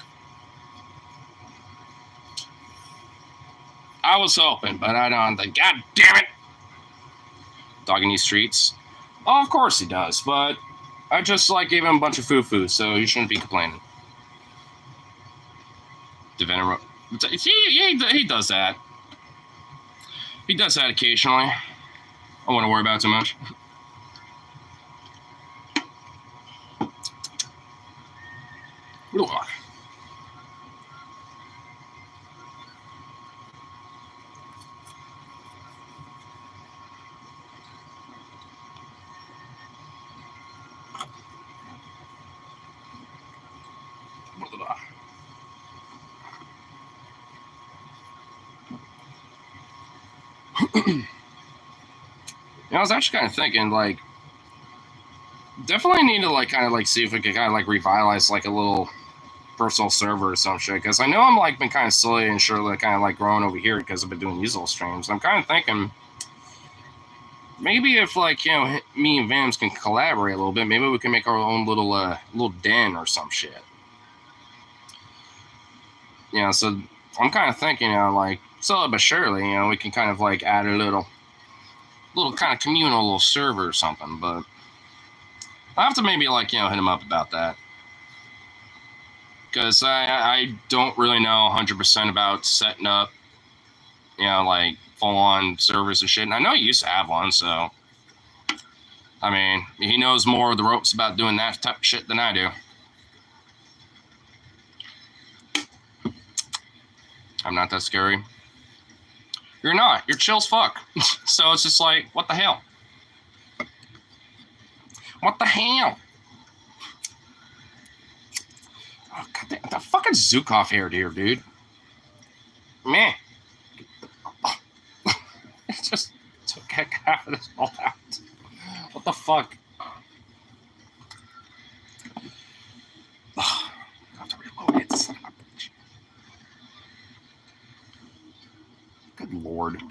I was hoping, but I don't think. God damn it. Dog in these streets? Oh, of course he does, but I just like gave him a bunch of foo-foo, so he shouldn't be complaining. Devenom. He does that. He does that occasionally. I wouldn't worry about it too much. I was actually kind of thinking, like, definitely need to, like, kind of, like, see if we could kind of, like, revitalize, like, a little personal server or some shit. Because I know I'm, like, been kind of silly and surely kind of, like, growing over here because I've been doing these little streams. I'm kind of thinking maybe if, like, you know, me and Vams can collaborate a little bit, maybe we can make our own little den or some shit. You know, so I'm kind of thinking, you know, like, slowly but surely, you know, we can kind of, like, add a little kind of communal little server or something, but I have to maybe, like, you know, hit him up about that. Because I don't really know 100% about setting up, you know, like, full-on servers and shit. And I know he used to have one, so, I mean, he knows more of the ropes about doing that type of shit than I do. I'm not that scary. You're not. You're chill as fuck. So it's just like, what the hell? What the hell? Oh, God damn, the fucking Zukov here, dude. Man. It's just took half of this all out. What the fuck? I have to reload it. Good lord.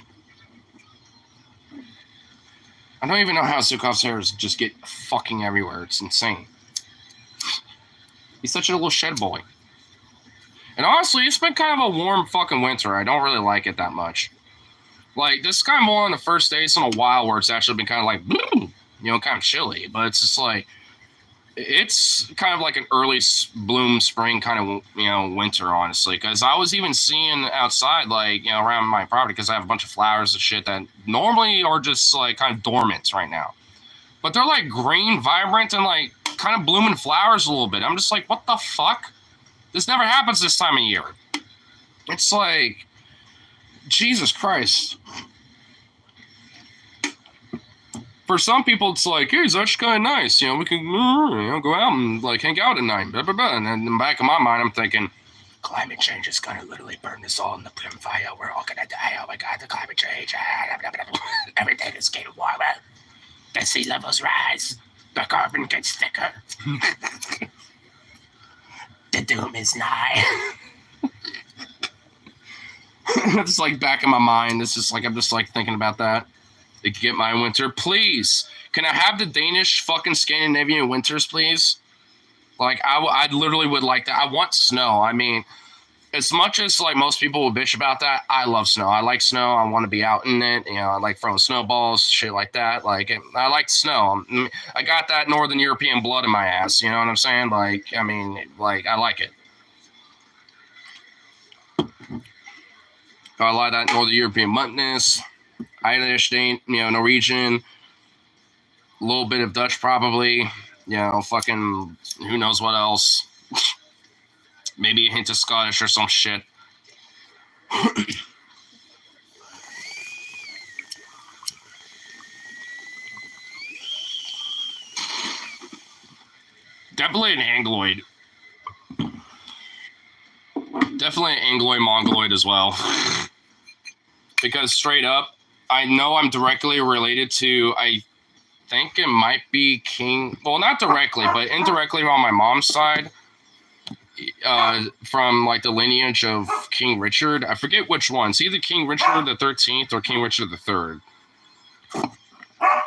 I don't even know how Zukov's hairs just get fucking everywhere. It's insane. He's such a little shed boy. And honestly, it's been kind of a warm fucking winter. I don't really like it that much. Like, this is kind of more on the first days in a while where it's actually been kind of like, you know, kind of chilly. But it's just like, it's kind of like an early bloom spring kind of, you know, winter, honestly. Because I was even seeing outside, like, you know, around my property, because I have a bunch of flowers and shit that normally are just, like, kind of dormant right now. But they're, like, green, vibrant, and, like, kind of blooming flowers a little bit. I'm just like, what the fuck? This never happens this time of year. It's like, Jesus Christ. For some people, it's like, hey, it's actually kind of nice. You know, we can go out and like hang out at night. Blah, blah, blah. And then in the back of my mind, I'm thinking, climate change is going to literally burn us all in the fire. We're all going to die. Oh my God, the climate change. Everything is getting warmer. The sea levels rise. The carbon gets thicker. The doom is nigh. It's like back in my mind. It's just like I'm just like thinking about that. They could get my winter, please. Can I have the Danish fucking Scandinavian winters, please? Like I literally would like that. I want snow. I mean, as much as like most people will bitch about that, I love snow. I like snow. I want to be out in it. You know, I like throwing snowballs, shit like that. Like I like snow. I got that Northern European blood in my ass. You know what I'm saying? Like I mean, like I like it. I like that Northern European muttness. Irish, Norwegian, a little bit of Dutch probably, fucking who knows what else. Maybe a hint of Scottish or some shit. Definitely an Angloid. Definitely an Angloid-Mongoloid as well. Because straight up, I know I'm directly related to, I think it might be King, well, not directly, but indirectly on my mom's side, from like the lineage of King Richard. I forget which one. It's either King Richard the 13th or King Richard the 3rd.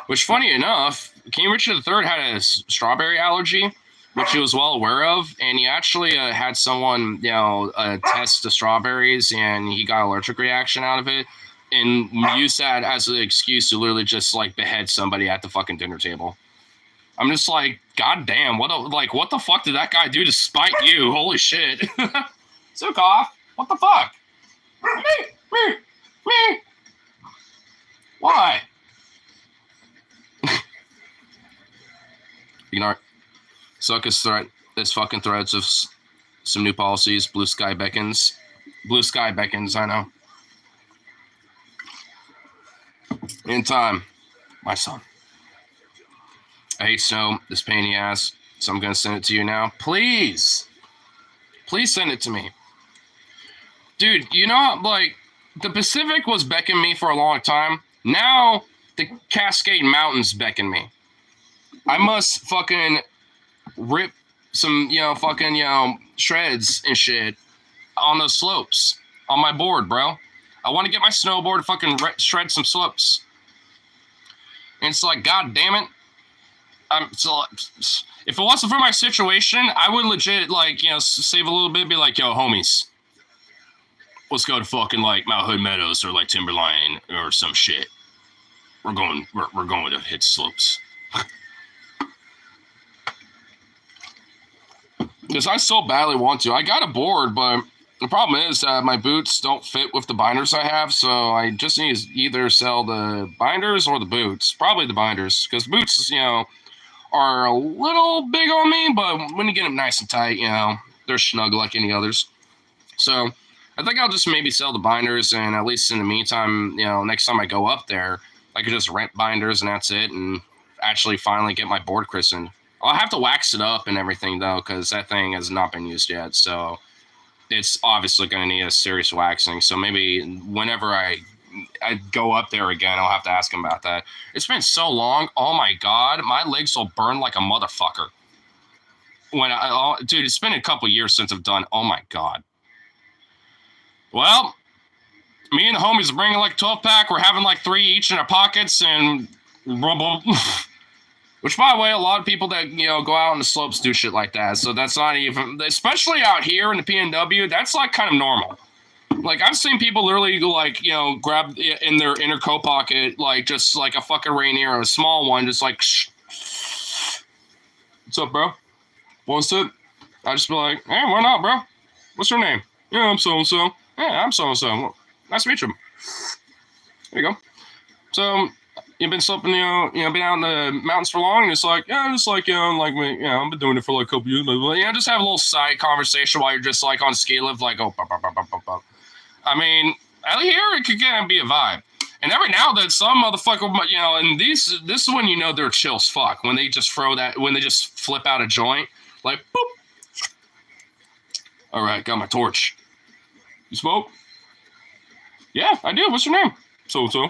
Which, funny enough, King Richard the 3rd had a strawberry allergy, which he was well aware of, and he actually had someone, test the strawberries, and he got an allergic reaction out of it. And use that as an excuse to literally just like behead somebody at the fucking dinner table. I'm just like, God damn, what the fuck did that guy do to spite you? Holy shit. Zukov, what the fuck? Me. Why? Ignore. Suckus threat. This fucking threads of some new policies. Blue sky beckons. Blue sky beckons, I know. In time, my son. I hate snow, this pain in the ass, so I'm going to send it to you now. Please. Please send it to me. Dude, like, the Pacific was beckoning me for a long time. Now, the Cascade Mountains beckon me. I must fucking rip some, shreds and shit on those slopes on my board, bro. I want to get my snowboard and fucking shred some slopes. And it's like, God damn it. If it wasn't for my situation, I would legit, save a little bit, be like, yo, homies, let's go to fucking, Mount Hood Meadows or, Timberline or some shit. We're going to hit slopes. Because I so badly want to. I got a board, but the problem is that my boots don't fit with the binders I have, so I just need to either sell the binders or the boots. Probably the binders, because boots, are a little big on me, but when you get them nice and tight, they're snug like any others. So I think I'll just maybe sell the binders, and at least in the meantime, next time I go up there, I could just rent binders and that's it, and actually finally get my board christened. I'll have to wax it up and everything, though, because that thing has not been used yet, so it's obviously going to need a serious waxing. So maybe whenever I go up there again, I'll have to ask him about that. It's been so long. Oh my God, my legs will burn like a motherfucker. Dude, it's been a couple years since I've done. Oh my God. Well, me and the homies are bringing like a 12-pack. We're having like 3 each in our pockets and which, by the way, a lot of people that, go out on the slopes do shit like that. So that's not even, especially out here in the PNW, that's like kind of normal. Like, I've seen people literally, grab in their inner coat pocket, just like a fucking Rainier or a small one, just like, shh. What's up, bro? What's it? I just be like, hey, why not, bro? What's your name? Yeah, I'm so-and-so. Yeah, I'm so-and-so. Well, nice to meet you. There you go. So, you've been sloping, been out in the mountains for long, and it's like, yeah, just like, I've been doing it for like a couple years, but just have a little side conversation while you're just like on ski lift, like, oh, I mean, out here it could kind of be a vibe. And every now and then, some motherfucker, you know, and this is when you know they're chill as fuck, when they just when they just flip out a joint, like, boop. All right, got my torch. You smoke? Yeah, I do. What's your name? So-so.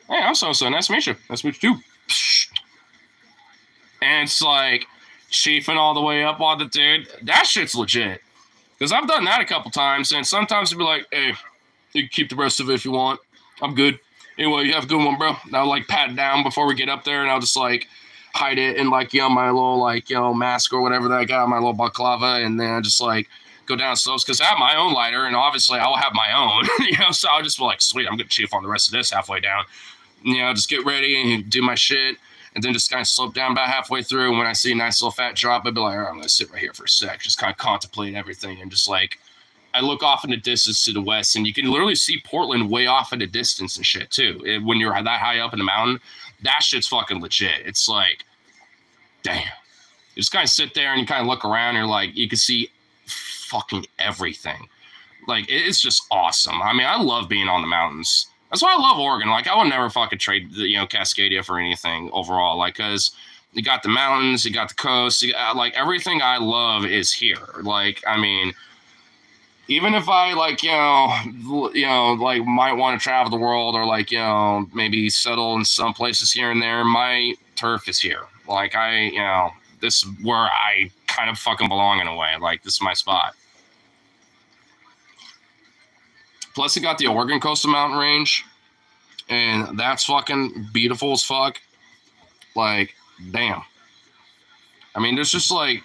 Hey, I'm so-so. Nice to meet you. Nice to meet you too. And it's like, chiefing all the way up on the dude. That shit's legit. Because I've done that a couple times, and sometimes it'd be like, hey, you can keep the rest of it if you want. I'm good. Anyway, you have a good one, bro. And I'll like pat it down before we get up there, and I'll just like hide it in like, you know, my little like, you know, mask or whatever that I got, my little baklava, and then I just like go down slow because I have my own lighter, and obviously I'll have my own, you know, so I'll just be like, sweet, I'm gonna chief on the rest of this halfway down. You know, just get ready and do my shit, and then just kind of slope down about halfway through. And when I see a nice little fat drop, I'd be like, all right, I'm gonna sit right here for a sec, just kind of contemplate everything, and just like I look off in the distance to the west, and you can literally see Portland way off in the distance and shit too. When you're that high up in the mountain, that shit's fucking legit. It's like, damn. You just kind of sit there and you kind of look around, and you're like, you can see fucking everything. Like, it's just awesome. I mean, I love being on the mountains. That's why I love Oregon. Like, I would never fucking trade, you know, Cascadia for anything overall. Like, because you got the mountains, you got the coast, like everything I love is here. Like, I mean, even if I like, you know, like might want to travel the world or like, you know, maybe settle in some places here and there, my turf is here. Like you know, this is where I kind of fucking belong in a way. Like this is my spot. Plus, you got the Oregon Coastal Mountain Range, and that's fucking beautiful as fuck. Like, damn. I mean, there's just like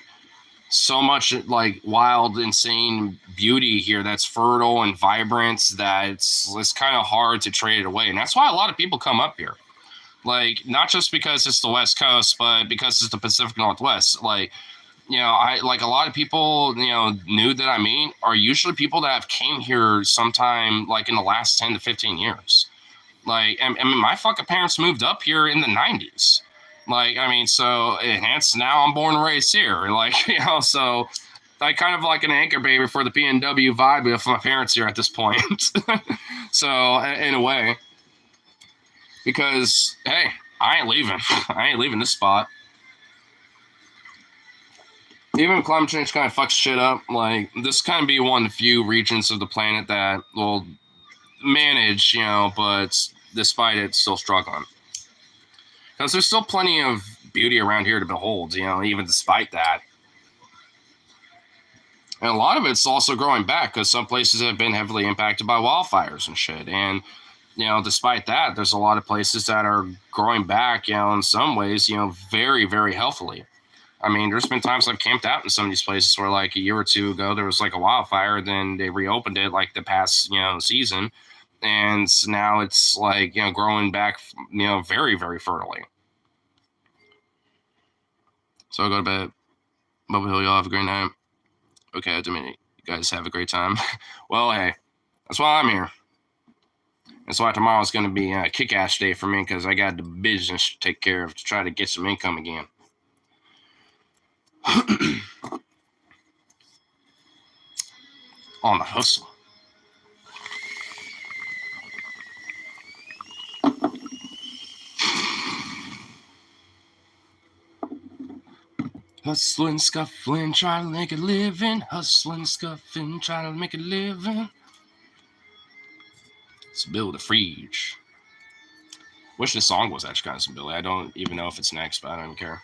so much like wild, insane beauty here that's fertile and vibrant that it's kind of hard to trade it away. And that's why a lot of people come up here. Like, not just because it's the West Coast, but because it's the Pacific Northwest. Like, you know, I like a lot of people, you know, new that I meet are usually people that have came here sometime like in the last 10 to 15 years. Like, I mean, my fucking parents moved up here in the 90s. Like, I mean, so hence now I'm born and raised here. Like, you know, so I kind of like an anchor baby for the PNW vibe with my parents here at this point. So in a way, because hey, I ain't leaving. I ain't leaving this spot. Even climate change kind of fucks shit up. Like, this kind of be one of the few regions of the planet that will manage, you know, but despite it, still struggling. Because there's still plenty of beauty around here to behold, you know, even despite that. And a lot of it's also growing back because some places have been heavily impacted by wildfires and shit. And, you know, despite that, there's a lot of places that are growing back, you know, in some ways, you know, very, very healthily. I mean, there's been times I've camped out in some of these places where like a year or two ago, there was like a wildfire, then they reopened it like the past, you know, season. And now it's like, you know, growing back, you know, very, very fertily. So I'll go to bed. Bubba Hill, y'all have a great night. Okay, I mean, you guys have a great time. Well, hey, that's why I'm here. That's why tomorrow's going to be a kick-ass day for me because I got the business to take care of to try to get some income again. On the hustle. Hustling, scuffling, trying to make a living. Hustling, scuffling, trying to make a living. Let's build a fridge. Wish this song was actually kind of some Billy. I don't even know if it's next, but I don't even care.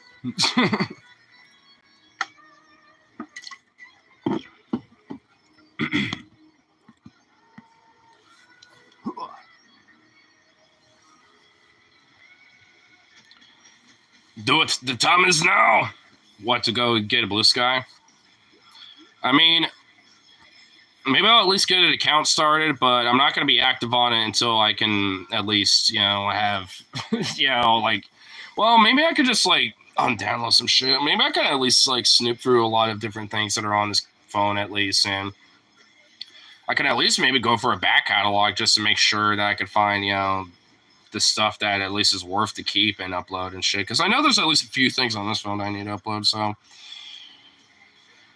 Do it. The time is now. What, to go get a blue sky? I mean, maybe I'll at least get an account started, but I'm not going to be active on it until I can at least, you know, have, you know, like, well, maybe I could just, like, undownload some shit. Maybe I could at least, like, snoop through a lot of different things that are on this phone at least, and I could at least maybe go for a back catalog just to make sure that I could find, you know, the stuff that at least is worth to keep and upload and shit. Because I know there's at least a few things on this phone I need to upload, so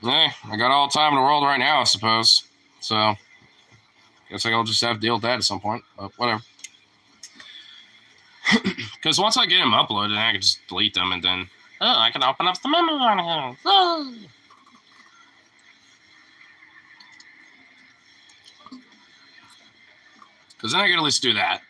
I got all the time in the world right now, I suppose. So guess I'll just have to deal with that at some point. But whatever. Because once I get them uploaded, I can just delete them, and then I can open up the memory on here. Because then I can at least do that.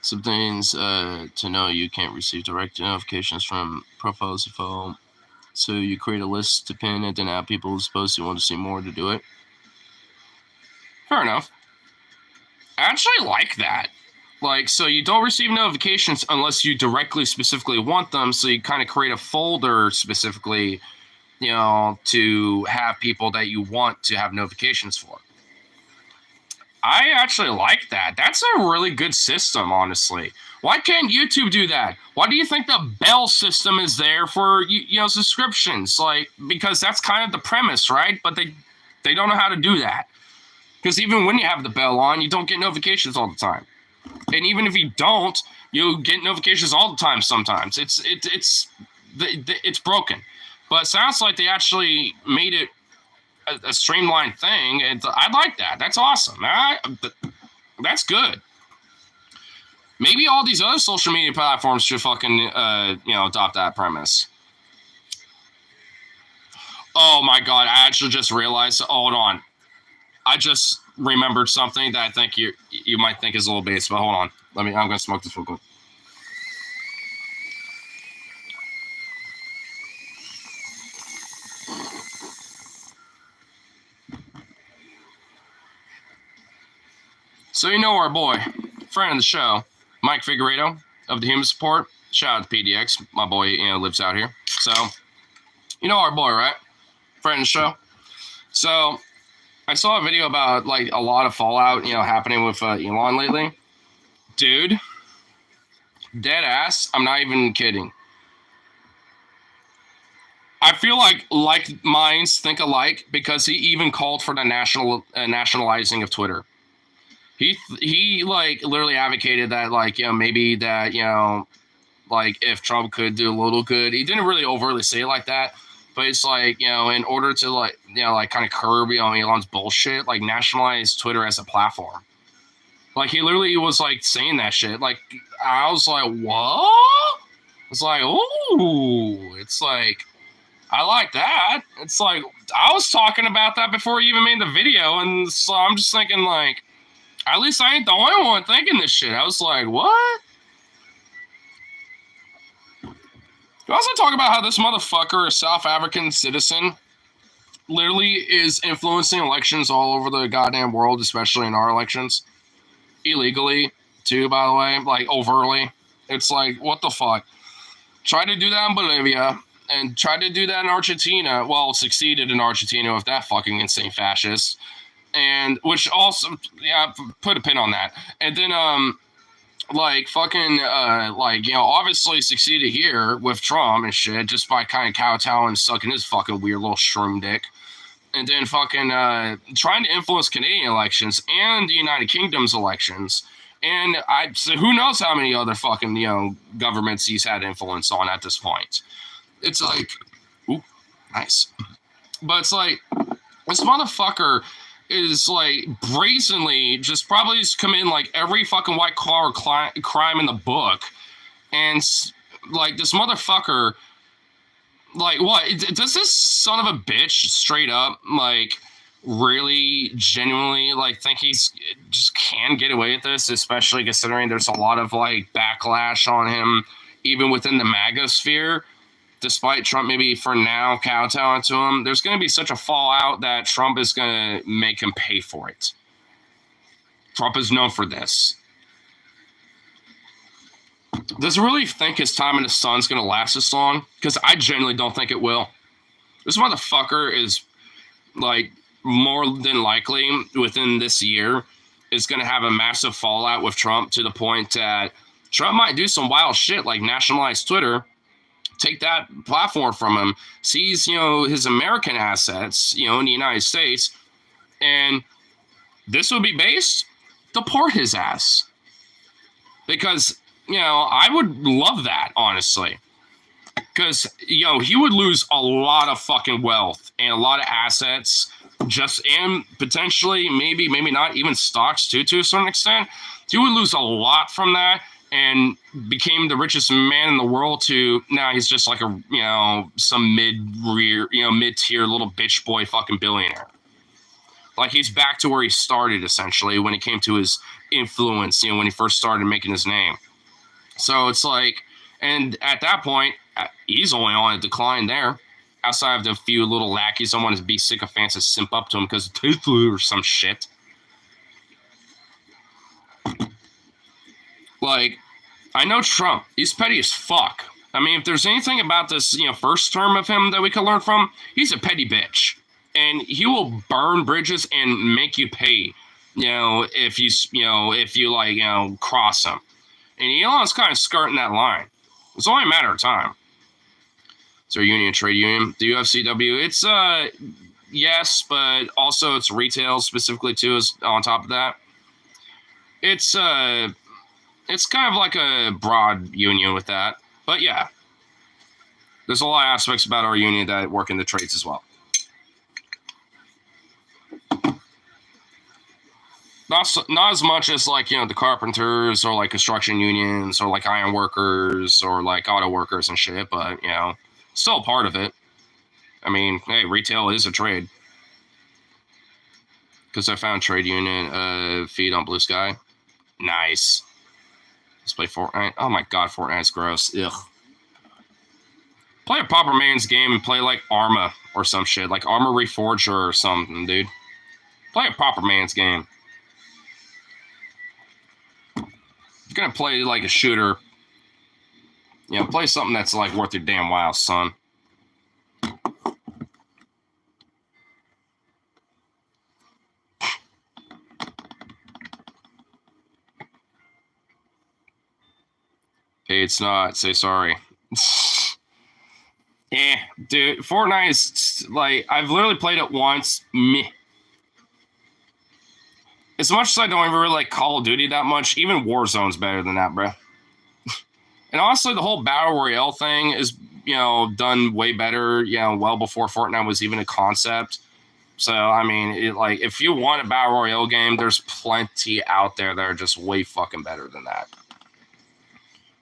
Some things to know: you can't receive direct notifications from profiles of phone, so you create a list to pin and then add people who's supposed to want to see more to do it. Fair enough. I actually like that. Like, so you don't receive notifications unless you directly specifically want them, so you kind of create a folder specifically, you know, to have people that you want to have notifications for. I actually like that. That's a really good system, honestly. Why can't YouTube do that? Why do you think the bell system is there for, you know, subscriptions? Like, because that's kind of the premise, right? But they don't know how to do that. Because even when you have the bell on, you don't get notifications all the time. And even if you don't, you get notifications all the time sometimes. It's broken. But it sounds like they actually made it a streamlined thing, and I like that. That's awesome. That's good. Maybe all these other social media platforms should fucking you know, adopt that premise. Oh my god! I actually just realized. Hold on, I just remembered something that I think you might think is a little base, but hold on. I'm gonna smoke this real quick. So you know our boy, friend of the show, Mike Figueredo of the Human Support. Shout out to PDX. My boy, you know, lives out here. So you know our boy, right? Friend of the show. So I saw a video about like a lot of fallout, you know, happening with Elon lately. Dude, dead ass. I'm not even kidding. I feel like minds think alike because he even called for the nationalizing of Twitter. He like literally advocated that, like, you know, maybe that, you know, like if Trump could do a little good. He didn't really overtly say it like that, but it's like, you know, in order to like, you know, like kind of curb, you know, Elon's bullshit, like nationalize Twitter as a platform. Like he literally was like saying that shit. Like I was like, what? It's like, ooh, it's like, I like that. It's like I was talking about that before you even made the video, and so I'm just thinking like, at least I ain't the only one thinking this shit. I was like, what? You also talk about how this motherfucker, a South African citizen, literally is influencing elections all over the goddamn world, especially in our elections. Illegally, too, by the way, like overtly. It's like, what the fuck? Tried to do that in Bolivia and tried to do that in Argentina. Well, succeeded in Argentina with that fucking insane fascist. And which also, yeah, put a pin on that. And then, like fucking, like, you know, obviously succeeded here with Trump and shit just by kind of kowtowing and sucking his fucking weird little shroom dick. And then fucking trying to influence Canadian elections and the United Kingdom's elections. And so who knows how many other fucking, you know, governments he's had influence on at this point. It's like, ooh, nice. But it's like, this motherfucker is like brazenly just probably just committing like every fucking white collar crime in the book. And like this motherfucker, like what, does this son of a bitch straight up like really genuinely like think he's just can get away with this, especially considering there's a lot of like backlash on him even within the MAGA sphere? Despite Trump maybe for now kowtowing to him, there's going to be such a fallout that Trump is going to make him pay for it. Trump is known for this. Does he really think his time in the sun's going to last this long? Because I genuinely don't think it will. This motherfucker is like more than likely within this year is going to have a massive fallout with Trump to the point that Trump might do some wild shit like nationalize Twitter, take that platform from him, seize, his American assets, in the United States, and this would be based, deport his ass. Because, I would love that, honestly. Because, he would lose a lot of fucking wealth and a lot of assets, and potentially, maybe not even stocks too, to a certain extent. He would lose a lot from that and became the richest man in the world to now he's just like some mid-tier little bitch boy fucking billionaire. Like he's back to where he started essentially when it came to his influence, when he first started making his name. So it's like, and at that point, he's only on a decline there. Outside of the few little lackeys, someone to be sycophants and simp up to him because of Tesla or some shit. Like, I know Trump. He's petty as fuck. I mean, if there's anything about this, first term of him that we can learn from, he's a petty bitch. And he will burn bridges and make you pay, if you cross him. And Elon's kind of skirting that line. It's only a matter of time. So union, trade union, the UFCW, it's, yes, but also it's retail specifically too, is on top of that. It's kind of like a broad union with that. But yeah, there's a lot of aspects about our union that work in the trades as well. Not as much as like, the carpenters or like construction unions or like iron workers or like auto workers and shit, but, still a part of it. I mean, hey, retail is a trade. Because I found trade union feed on Blue Sky. Nice. Let's play Fortnite. Oh my god, Fortnite's gross. Ugh. Play a proper man's game and play like Arma or some shit. Like Arma Reforger or something, dude. Play a proper man's game. If you're gonna play like a shooter, play something that's like worth your damn while, son. Hey, it's not. Say sorry. Dude, Fortnite is like, I've literally played it once. Meh. As much as I don't even really like Call of Duty that much, even Warzone's better than that, bro. And honestly, the whole Battle Royale thing is, done way better, well before Fortnite was even a concept. So, I mean, if you want a Battle Royale game, there's plenty out there that are just way fucking better than that.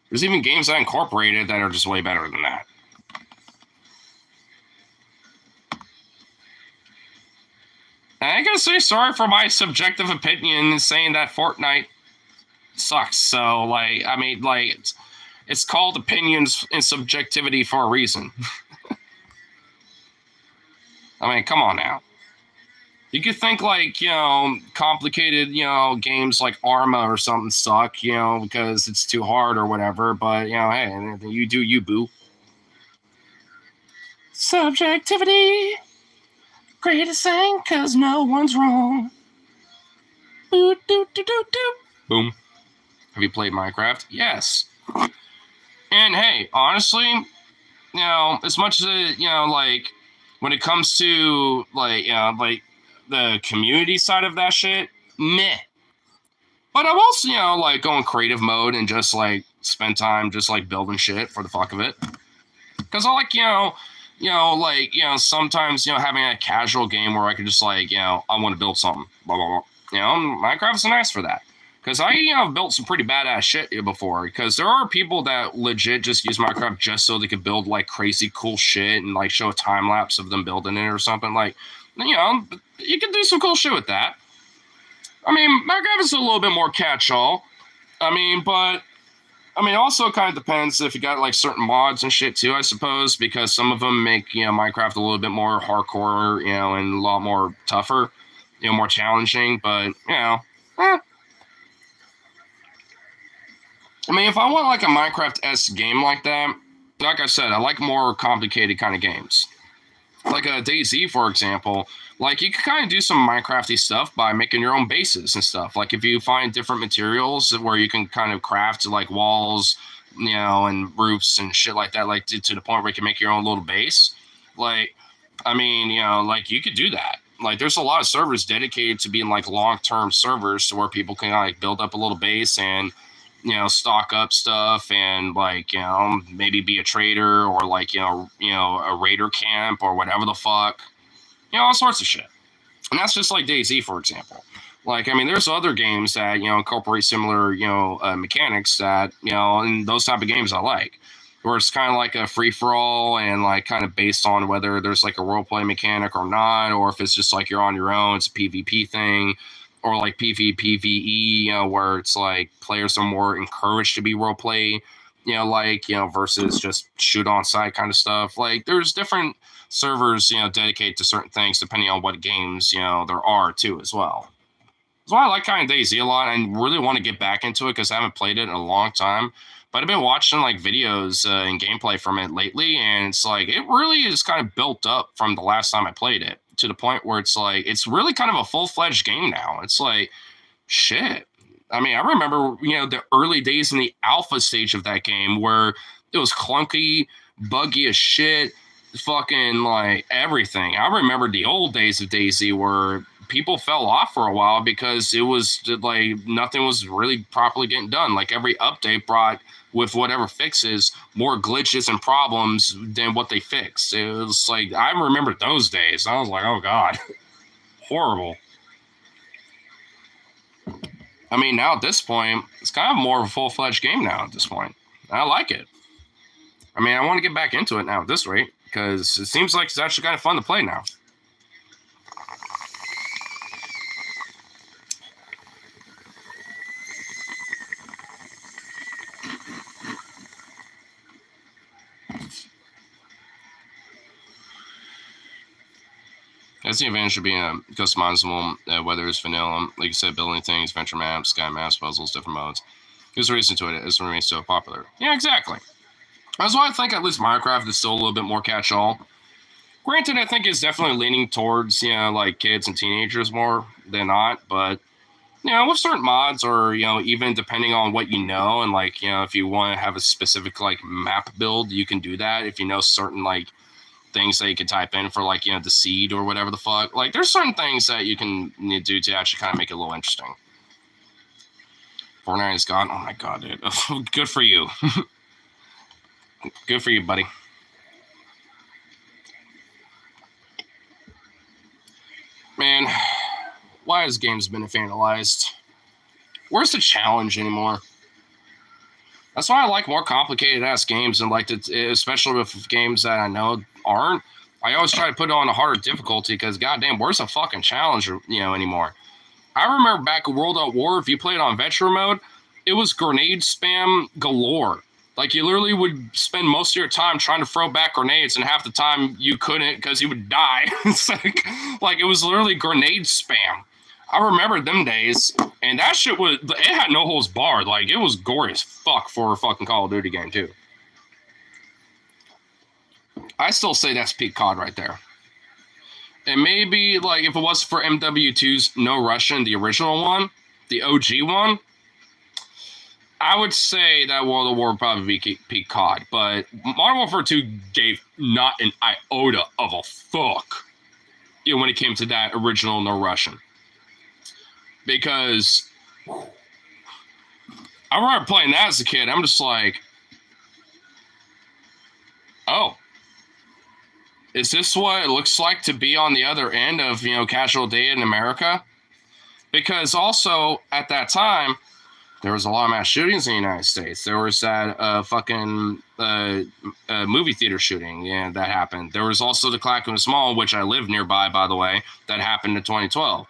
There's even games that incorporated that are just way better than that. And I gotta say sorry for my subjective opinion in saying that Fortnite sucks. So, it's called opinions and subjectivity for a reason. I mean, come on now. You could think complicated, games like Arma or something suck, because it's too hard or whatever. But, hey, you do you, boo. Subjectivity. Greatest thing, cause no one's wrong. Boo, doo, doo, doo, doo. Boom. Have you played Minecraft? Yes. And hey, honestly, as much as when it comes to the community side of that shit, meh. But I'm also, going creative mode and just spend time just building shit for the fuck of it. Cause I like, sometimes, having a casual game where I can just I want to build something, blah, blah, blah. Minecraft's nice for that. Because I built some pretty badass shit before. Because there are people that legit just use Minecraft just so they could build crazy cool shit and show a time lapse of them building it or something. You can do some cool shit with that. I mean, Minecraft is a little bit more catch-all. Also kind of depends if you got certain mods and shit too, I suppose, because some of them make Minecraft a little bit more hardcore, and a lot more tougher, more challenging. But if I want a Minecraft-esque game like that, like I said, I like more complicated kind of games. like a DayZ, for example, like you can kind of do some Minecrafty stuff by making your own bases and stuff. Like if you find different materials where you can kind of craft like walls, you know, and roofs and shit like that, like to the point where you can make your own little base. Like, I mean, you know, like you could do that. Like there's a lot of servers dedicated to being like long-term servers to where people can like build up a little base and, you know, stock up stuff and like, you know, maybe be a trader or like, you know, a raider camp or whatever the fuck, you know, all sorts of shit. And that's just like DayZ, for example. Like, I mean, there's other games that, you know, incorporate similar, you know, mechanics that, you know, and those type of games I like, where it's kind of like a free for all and like kind of based on whether there's like a role play mechanic or not, or if it's just like you're on your own, it's a PvP thing, or like PvPvE, you know, where it's like players are more encouraged to be role play, you know, like, you know, versus just shoot on sight kind of stuff. Like there's different servers, you know, dedicated to certain things depending on what games, you know, there are too as well. That's why I like kind of DayZ a lot. I really want to get back into it because I haven't played it in a long time. But I've been watching like videos and gameplay from it lately, and it's like it really is kind of built up from the last time I played it to the point where it's like it's really kind of a full-fledged game now. It's like shit. I mean, I remember, you know, the early days in the alpha stage of that game where it was clunky, buggy as shit, fucking like everything. I remember the old days of DayZ where people fell off for a while because it was like nothing was really properly getting done. Like every update brought with whatever fixes more glitches and problems than what they fixed. It was like I remember those days. I was like, oh god, horrible. I mean, now at this point, it's kind of more of a full-fledged game now at this point. I like it. I mean, I want to get back into it now at this rate because it seems like it's actually kind of fun to play now. That's the advantage of being a customizable, whether it's vanilla, like you said, building things, adventure maps, sky maps, puzzles, different modes. There's a reason to it. It's remains so popular. Yeah, exactly. That's why I think at least Minecraft is still a little bit more catch-all. Granted, I think it's definitely leaning towards, you know, like kids and teenagers more than not, but you know, with certain mods or, you know, even depending on what you know and like, you know, if you want to have a specific like map build, you can do that if you know certain like things that you can type in for like, you know, the seed or whatever the fuck. Like there's certain things that you can do to actually kind of make it a little interesting. Fortnite is gone. Oh my god, dude. Good for you. Good for you, buddy. Man, why has games been vandalized? Where's the challenge anymore? That's why I like more complicated ass games and like especially with games that I know aren't. I always try to put it on a harder difficulty because goddamn, where's the fucking challenge, you know, anymore? I remember back in World at War, if you played on veteran mode, it was grenade spam galore. Like you literally would spend most of your time trying to throw back grenades, and half the time you couldn't because you would die. It's like it was literally grenade spam. I remember them days, and that shit it had no holds barred. Like, it was gory as fuck for a fucking Call of Duty game, too. I still say that's peak COD right there. And maybe, like, if it was for MW2's No Russian, the original one, the OG one, I would say that World of War would probably be peak COD. But Modern Warfare 2 gave not an iota of a fuck, you know, when it came to that original No Russian. Because I remember playing that as a kid. I'm just like, oh, is this what it looks like to be on the other end of, you know, casual day in America? Because also at that time, there was a lot of mass shootings in the United States. There was that fucking movie theater shooting, yeah, that happened. There was also the Clackamas Mall, which I live nearby, by the way, that happened in 2012.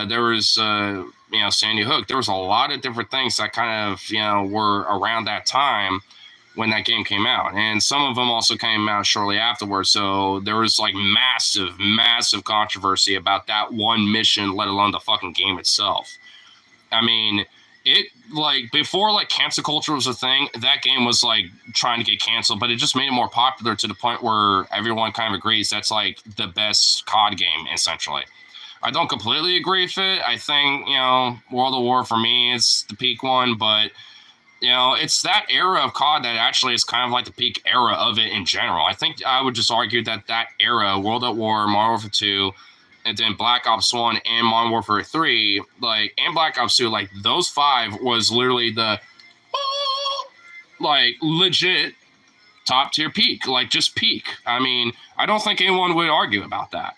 There was, you know, Sandy Hook. There was a lot of different things that kind of, you know, were around that time when that game came out. And some of them also came out shortly afterwards. So there was like massive, massive controversy about that one mission, let alone the fucking game itself. I mean, it like before like cancel culture was a thing, that game was like trying to get canceled, but it just made it more popular to the point where everyone kind of agrees that's like the best COD game essentially. I don't completely agree with it. I think, World of War for me is the peak one, but it's that era of COD that actually is kind of like the peak era of it in general. I think I would just argue that era, World at War, Modern Warfare 2, and then Black Ops 1 and Modern Warfare 3, and Black Ops 2, those 5 was literally the, legit top tier peak, just peak. I mean, I don't think anyone would argue about that.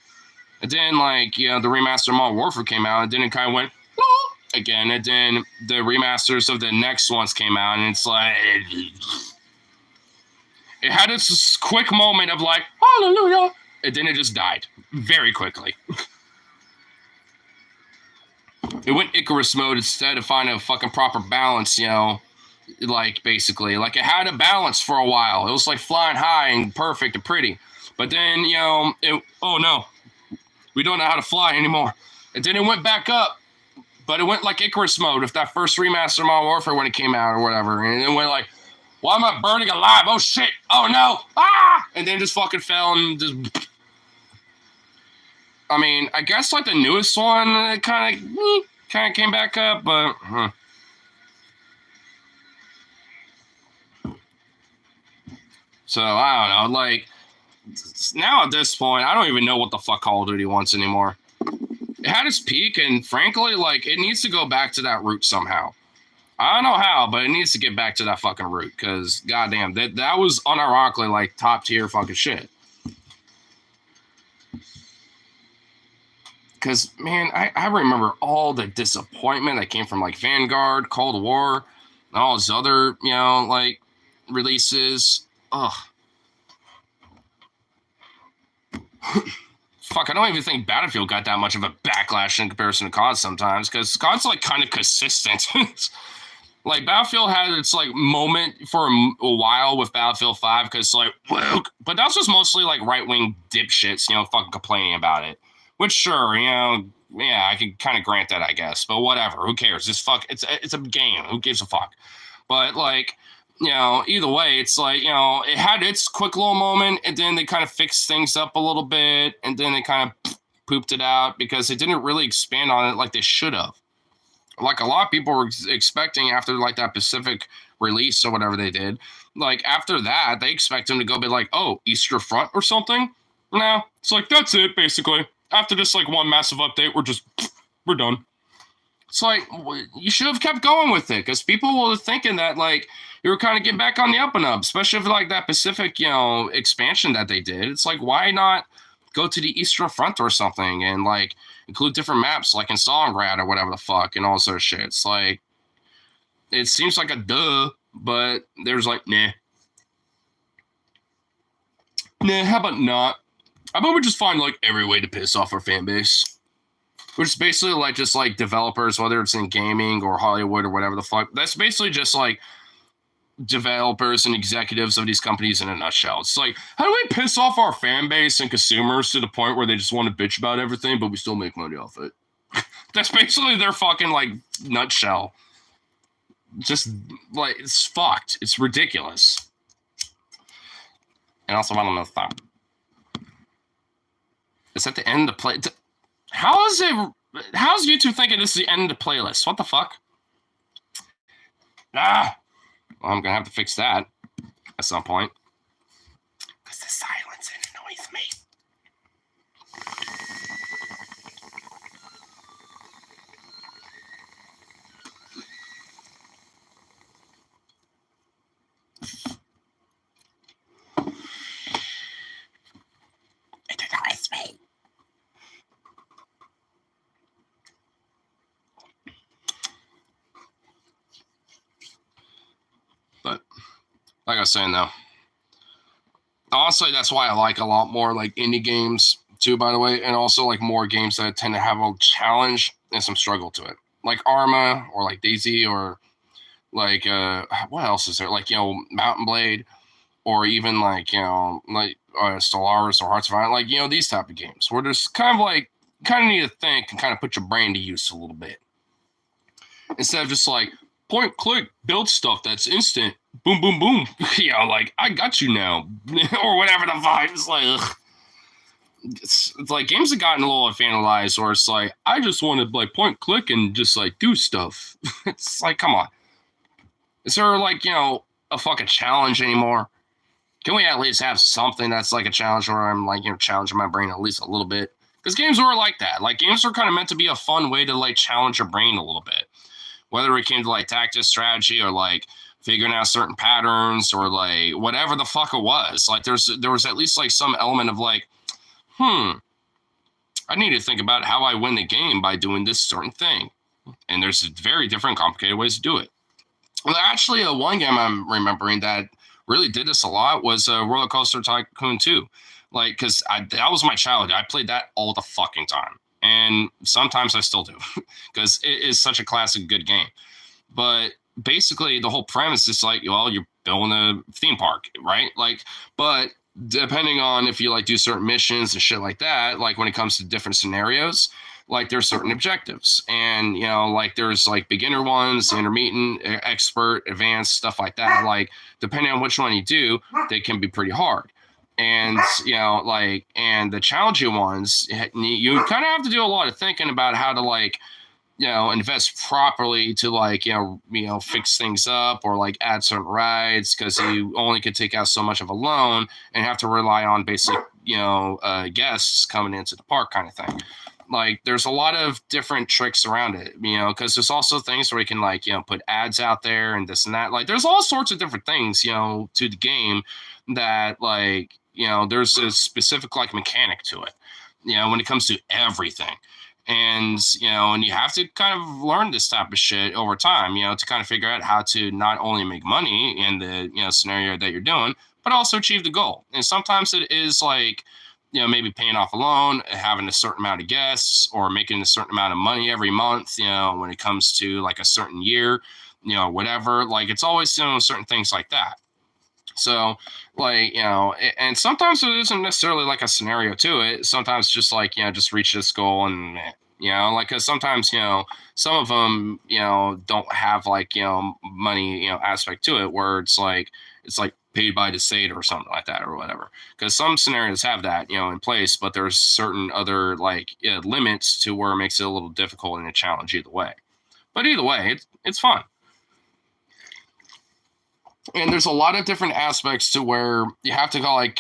And then, the remaster of Modern Warfare came out, and then it kind of went, again, and then the remasters of the next ones came out, and it's like it had its quick moment of hallelujah, and then it just died very quickly. It went Icarus mode instead of finding a fucking proper balance, basically. It had a balance for a while. It was flying high and perfect and pretty. But then, oh no, we don't know how to fly anymore. And then it went back up. But it went Icarus mode with that first remaster of Modern Warfare when it came out or whatever. And it went why am I burning alive? Oh shit. Oh no. Ah! And then just fucking fell and just... I mean, I guess the newest one kind of came back up, but... So, I don't know. Now at this point, I don't even know what the fuck Call of Duty wants anymore. It had its peak, and frankly, it needs to go back to that root somehow. I don't know how, but it needs to get back to that fucking root, because, goddamn, that was unironically, top-tier fucking shit. Because, man, I remember all the disappointment that came from, Vanguard, Cold War, and all those other, releases. Ugh. Fuck, I don't even think Battlefield got that much of a backlash in comparison to COD sometimes, because COD's kind of consistent. Battlefield had its moment for a while with Battlefield 5, because but that was just mostly right-wing dipshits, fucking complaining about it. Which sure, yeah, I can kind of grant that, I guess. But whatever, who cares? It's a game. Who gives a fuck? But either way, it's it had its quick little moment, and then they kind of fixed things up a little bit, and then they kind of pooped it out because they didn't really expand on it like they should have. A lot of people were expecting after that Pacific release or whatever they did, after that, they expect them to go be oh, Easter Front or something. No, it's that's it, basically. After this one massive update, we're done. It's you should have kept going with it, because people were thinking that you were kind of getting back on the up and up, especially if that Pacific, expansion that they did. It's why not go to the Eastern Front or something and include different maps in Stalingrad or whatever the fuck and all this sort of shit. It's it seems like a duh, but there's nah. Nah, how about not? How about we just find every way to piss off our fan base? Which is basically just developers, whether it's in gaming or Hollywood or whatever the fuck. That's basically just developers and executives of these companies in a nutshell. It's how do we piss off our fan base and consumers to the point where they just want to bitch about everything, but we still make money off it? That's basically their fucking nutshell. Just it's fucked. It's ridiculous. And also, I don't know if that. It's at the end of the play. How's YouTube thinking this is the end of the playlist? What the fuck? Well, I'm gonna have to fix that at some point. Because the silence annoys me. It annoys me. But like I was saying, though, honestly, that's why I like a lot more indie games too, by the way, and also more games that tend to have a challenge and some struggle to it, like Arma or DayZ or what else is there? Mountain Blade, or even Stellaris or Hearts of Iron, these type of games where there's kind of need to think and kind of put your brain to use a little bit. instead of just like point, click, build stuff that's instant, boom, boom, boom. Like I got you now, or whatever the vibe is like. Ugh. It's like games have gotten a little infantilized, or it's like I just want to like point, click, and just like do stuff. It's like, come on, is there like a fucking challenge anymore? Can we at least have something that's like a challenge where I'm like challenging my brain at least a little bit? Because games were like that. Like games are kind of meant to be a fun way to like challenge your brain a little bit, whether it came to like tactics, strategy, or like figuring out certain patterns, or like whatever the fuck it was. Like there was at least like some element of like, I need to think about how I win the game by doing this certain thing. And there's very different, complicated ways to do it. Well, actually, one game I'm remembering that really did this a lot was Roller Coaster Tycoon 2. Like, because that was my childhood. I played that all the fucking time. And sometimes I still do, because it is such a classic, good game. But basically, the whole premise is like, well, you're building a theme park, right? Like, but depending on if you like do certain missions and shit like that, like when it comes to different scenarios, like there's certain objectives, and like there's like beginner ones, intermediate, expert, advanced, stuff like that. Like depending on which one you do, they can be pretty hard. And like, and the challenging ones, you kind of have to do a lot of thinking about how to like invest properly to like fix things up, or like add certain rides, because you only could take out so much of a loan and have to rely on basic guests coming into the park, kind of thing. Like there's a lot of different tricks around it, because there's also things where you can like put ads out there and this and that. Like there's all sorts of different things to the game that like there's a specific like mechanic to it when it comes to everything. And and you have to kind of learn this type of shit over time to kind of figure out how to not only make money in the scenario that you're doing, but also achieve the goal. And sometimes it is like maybe paying off a loan, having a certain amount of guests, or making a certain amount of money every month when it comes to like a certain year, whatever. Like it's always certain things like that. So like and sometimes it isn't necessarily like a scenario to it. Sometimes just like just reach this goal, and like, because sometimes some of them don't have like money aspect to it, where it's like paid by the state or something like that, or whatever. Because some scenarios have that in place, but there's certain other like limits to where it makes it a little difficult and a challenge either way. But either way, it's fun. And there's a lot of different aspects to where you have to like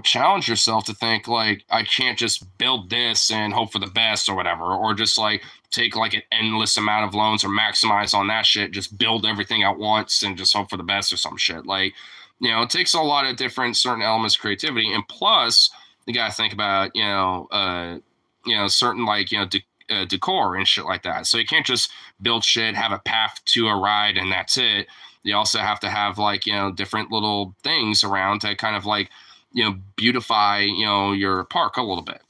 challenge yourself to think like, I can't just build this and hope for the best or whatever, or just like take like an endless amount of loans or maximize on that shit, just build everything at once and just hope for the best or some shit. Like it takes a lot of different certain elements of creativity, and plus you got to think about certain like decor and shit like that. So you can't just build shit, have a path to a ride, and that's it. You also have to have like different little things around to kind of like beautify your park a little bit,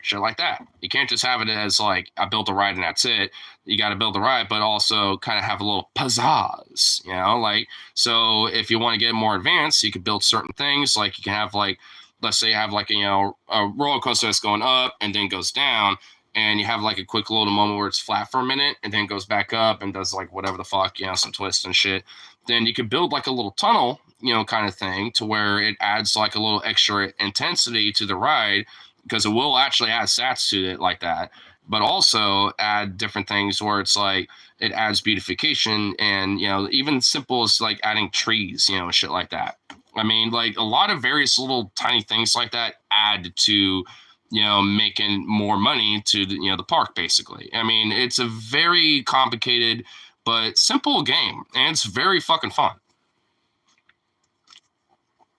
shit like that. You can't just have it as like, I built a ride and that's it. You got to build a ride, but also kind of have a little pizzazz, like, so if you want to get more advanced, you could build certain things. Like you can have like, let's say you have like a roller coaster that's going up and then goes down, and you have like a quick little moment where it's flat for a minute and then goes back up and does like whatever the fuck, some twists and shit. Then you could build like a little tunnel, kind of thing, to where it adds like a little extra intensity to the ride, because it will actually add stats to it like that, but also add different things where it's like it adds beautification, and even simple as like adding trees, shit like that. I mean, like a lot of various little tiny things like that add to making more money to the park, basically. I mean, it's a very complicated but simple game, and it's very fucking fun.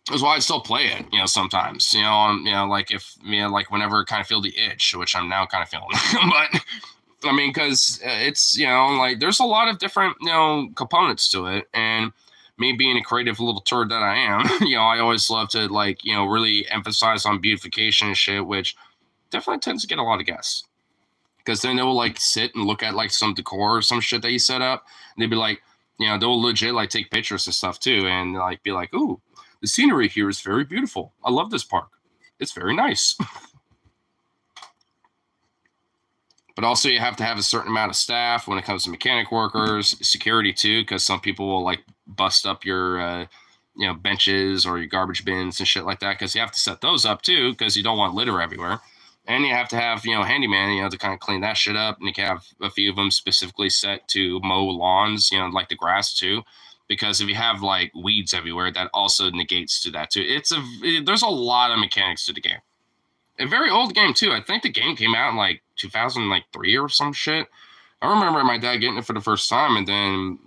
That's why I still play it, sometimes, like if, like whenever I kind of feel the itch, which I'm now kind of feeling. But I mean, because it's, like there's a lot of different, components to it. And me being a creative little turd that I am, I always love to like, really emphasize on beautification and shit, which definitely tends to get a lot of guests. Because then they will like sit and look at like some decor or some shit that you set up. And they'd be like, they'll legit like take pictures and stuff too. And like be like, ooh, the scenery here is very beautiful. I love this park. It's very nice. But also, you have to have a certain amount of staff when it comes to mechanic workers, security too, because some people will like bust up your, benches or your garbage bins and shit like that. Because you have to set those up too, because you don't want litter everywhere. And you have to have, handyman, to kind of clean that shit up. And you can have a few of them specifically set to mow lawns, like the grass too. Because if you have like weeds everywhere, that also negates to that too. There's a lot of mechanics to the game. A very old game too. I think the game came out in like 2003 or some shit. I remember my dad getting it for the first time, and then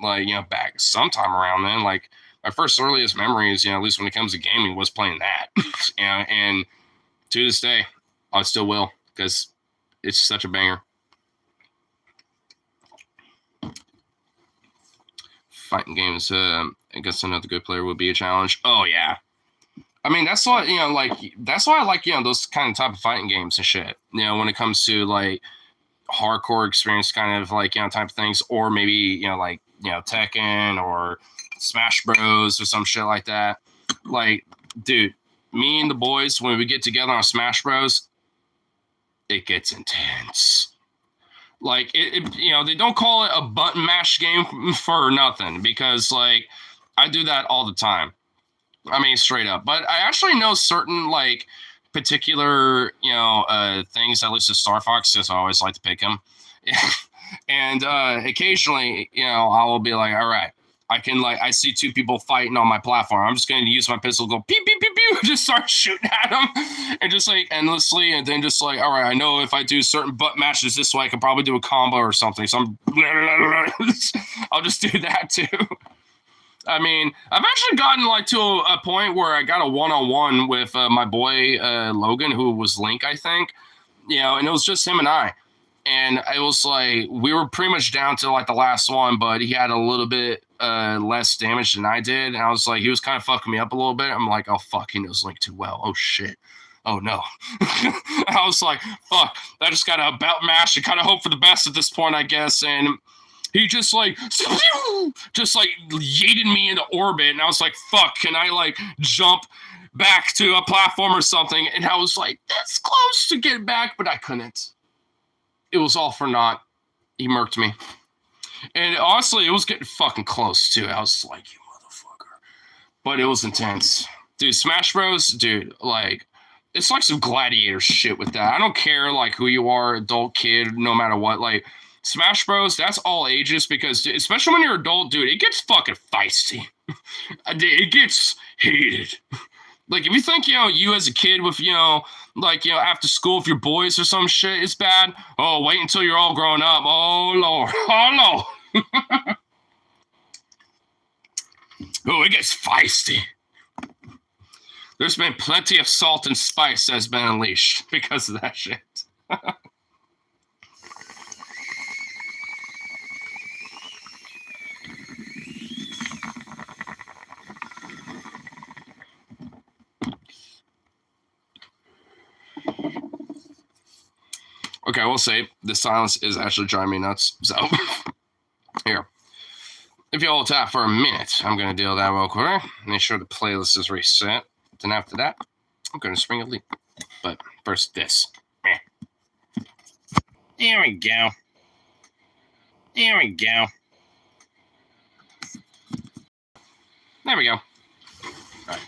back sometime around then, like my first earliest memories, at least when it comes to gaming, was playing that. And to this day, I still will because it's such a banger. Fighting games, I guess another good player would be a challenge. Oh yeah. I mean, that's why that's why I like those kind of type of fighting games and shit. When it comes to like hardcore experience kind of like type of things, or maybe Tekken or Smash Bros or some shit like that. Like, dude, me and the boys when we get together on Smash Bros, it gets intense. Like they don't call it a button mash game for nothing, because like I do that all the time. I mean, straight up. But I actually know certain like particular things. At least with Star Fox, because I always like to pick him. And occasionally, I will be like, all right, I see two people fighting on my platform. I'm just going to use my pistol, go pew pew pew pew, just start shooting at them, and just like endlessly, and then just like, all right, I know if I do certain butt matches this way, I can probably do a combo or something. So I'll just do that too. I mean, I've actually gotten like to a point where I got a one-on-one with my boy Logan, who was Link, I think. And it was just him and I. And it was like we were pretty much down to like the last one, but he had a little bit less damage than I did. And I was like, he was kind of fucking me up a little bit. I'm like, oh fuck, he knows Link too well. Oh shit. Oh no. I was like, fuck, I just gotta about mash and kind of hope for the best at this point, I guess. And he just like yeeted me into orbit, and I was like, fuck, can I like jump back to a platform or something? And I was like, that's close to get back, but I couldn't. It was all for naught. He murked me. And honestly, it was getting fucking close too. I was like, you motherfucker. But it was intense. Dude, Smash Bros, dude, like, it's like some gladiator shit with that. I don't care like who you are, adult, kid, no matter what. Like, Smash Bros, that's all ages, because especially when you're adult, dude, it gets fucking feisty. It gets heated. Like, if you think, you as a kid with, after school with your boys or some shit, it's bad. Oh, wait until you're all grown up. Oh, Lord. Oh, no. Oh, it gets feisty. There's been plenty of salt and spice that's been unleashed because of that shit. Okay, I will say the silence is actually driving me nuts. So, here. If you all tap for a minute, I'm going to deal that real quick. Make sure the playlist is reset. Then after that, I'm going to spring a leap. But first, this. There we go. There we go. There we go. All right.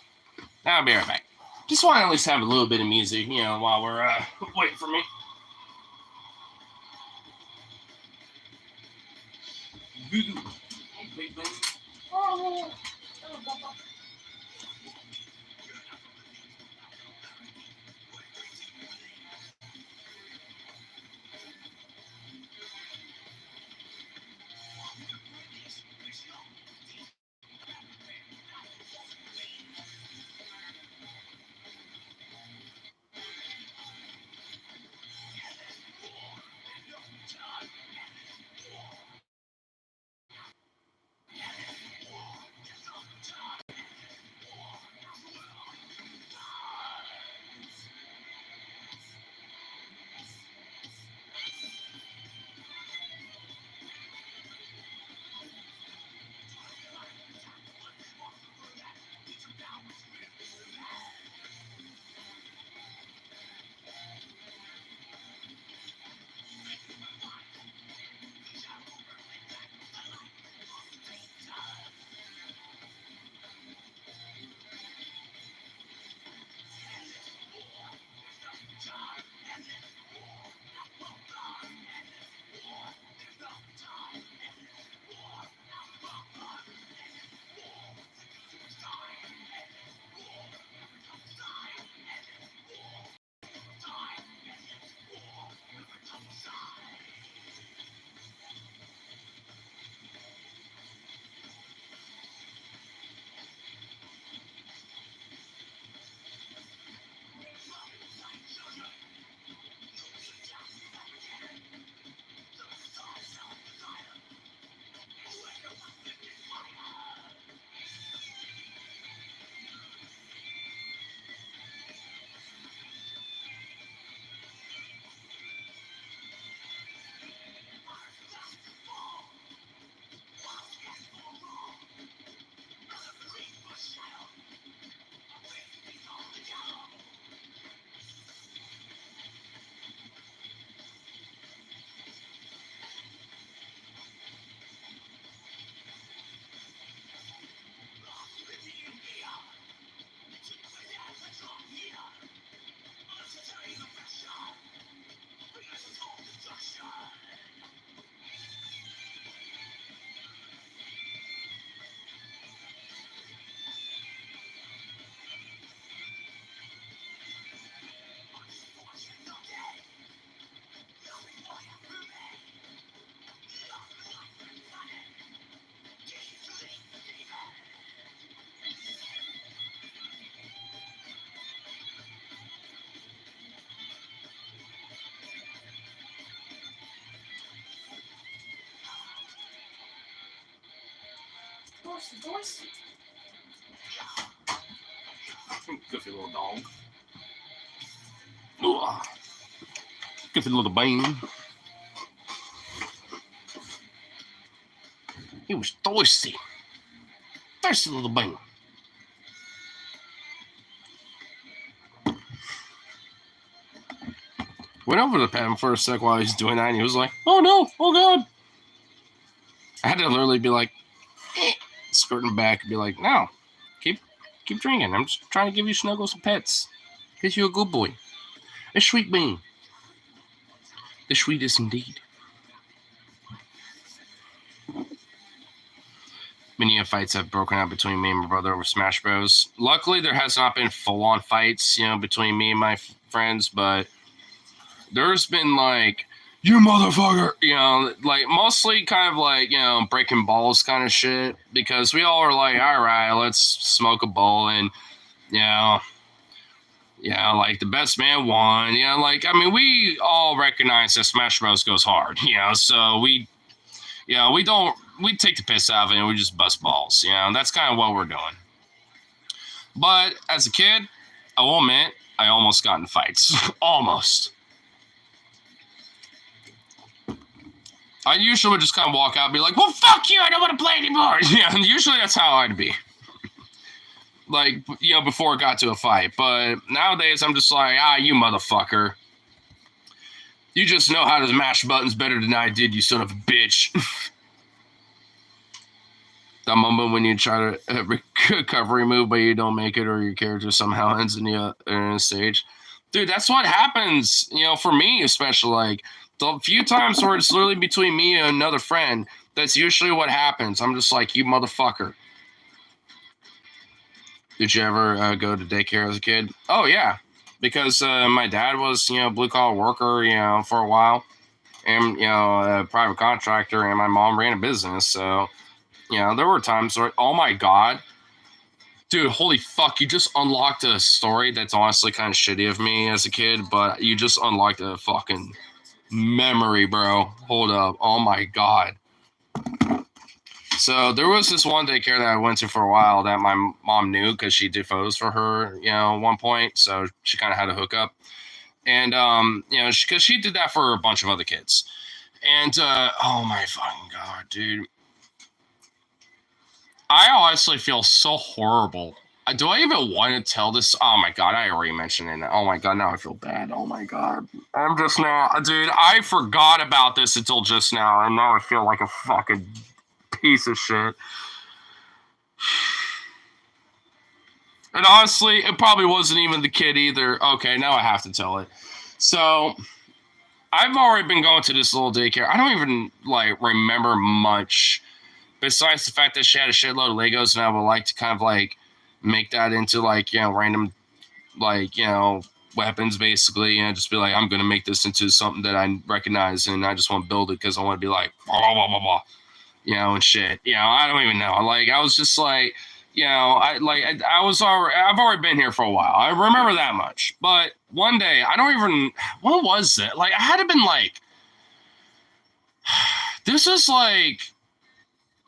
I'll be right back. Just want to at least have a little bit of music, while we're waiting for me. Goofy little dog. Ugh. Goofy little bean. He was thirsty. Thirsty little bean. Went over to pet him for a sec while he's doing that, and he was like, "Oh no, oh god." I had to literally be like, skirting back and be like, "No, keep drinking. I'm just trying to give you snuggles and pets. Because you're a good boy. A sweet bean. The sweetest indeed." Many fights have broken out between me and my brother over Smash Bros. Luckily, there has not been full-on fights, between me and my friends, but there's been like, "You motherfucker," like mostly kind of like, breaking balls kind of shit, because we all are like, all right, let's smoke a bowl, and, like the best man won. We all recognize that Smash Bros goes hard, so we take the piss out of it and we just bust balls, that's kind of what we're doing. But as a kid, I will admit, I almost got in fights. Almost. I usually would just kind of walk out and be like, "Well, fuck you, I don't want to play anymore." And usually that's how I'd be. Like, before it got to a fight. But nowadays, I'm just like, you motherfucker. You just know how to mash buttons better than I did, you son of a bitch. That moment when you try to recovery move, but you don't make it, or your character somehow ends in the stage. Dude, that's what happens, for me especially. Like, the few times where it's literally between me and another friend, that's usually what happens. I'm just like, you motherfucker. Did you ever go to daycare as a kid? Oh, yeah. Because my dad was, blue-collar worker, for a while. And, a private contractor, and my mom ran a business. So, there were times where, oh, my God. Dude, holy fuck, you just unlocked a story that's honestly kind of shitty of me as a kid, but you just unlocked a fucking memory, bro. Hold up. Oh my god. So there was this one daycare that I went to for a while that my mom knew because she did photos for her, at one point. So she kind of had a hookup. And, because she did that for a bunch of other kids. And, oh my fucking god, dude. I honestly feel so horrible. Do I even want to tell this? Oh my god, I already mentioned it. Oh my god, now I feel bad. Oh my god. I'm just now, dude, I forgot about this until just now, and now I feel like a fucking piece of shit. And honestly, it probably wasn't even the kid either. Okay, now I have to tell it. So, I've already been going to this little daycare. I don't even, remember much, besides the fact that she had a shitload of Legos, and I would like to kind of, make that into random weapons, basically, and just be like, I'm gonna make this into something that I recognize, and I just want to build it because I want to be like blah, blah, blah, blah, and shit. I don't even know. I was just like, I've already been here for a while. I remember that much. But one day, I don't even, what was it? I had to been this is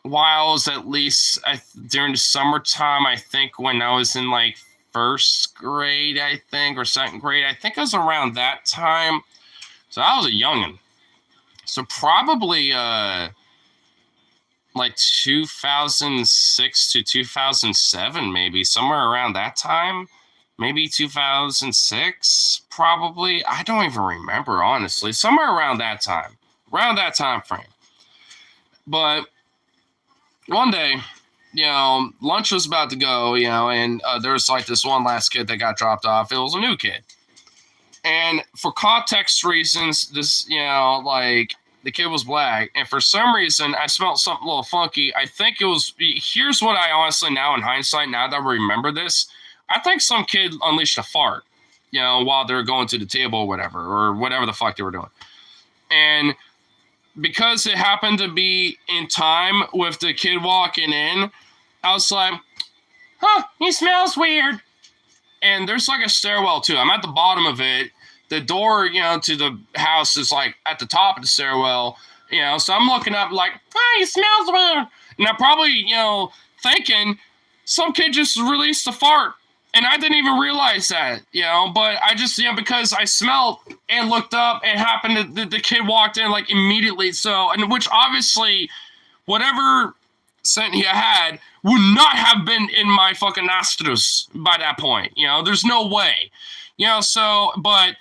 while I was at least during the summertime, I think, when I was in first grade, I think, or second grade. I think it was around that time. So I was a youngin'. So probably 2006 to 2007, maybe, somewhere around that time. Maybe 2006, probably. I don't even remember, honestly. Somewhere around that time frame. But one day, lunch was about to go, and there was this one last kid that got dropped off. It was a new kid. And for context reasons, this, the kid was black. And for some reason, I smelled something a little funky. I think it was, here's what I honestly, now in hindsight, now that I remember this, I think some kid unleashed a fart, while they were going to the table or whatever the fuck they were doing. And because it happened to be in time with the kid walking in, I was like, he smells weird. And there's a stairwell too. I'm at the bottom of it. The door, to the house is at the top of the stairwell, so I'm looking up he smells weird. And I probably, thinking some kid just released a fart. And I didn't even realize that, but I just, because I smelled and looked up and happened to, the kid walked in like immediately. So, and which obviously, whatever scent he had would not have been in my fucking nostrils by that point. There's no way, so, but,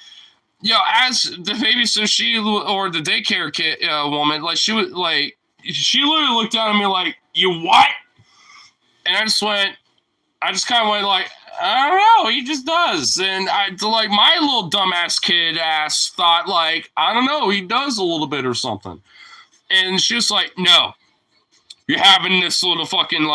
as the babysitter, or the daycare kid, woman, like she literally looked down at me like, you what? And I just kind of went like, I don't know, he just does. And my little dumbass kid ass thought like, I don't know, he does a little bit or something. And she was like, no, you're having this little fucking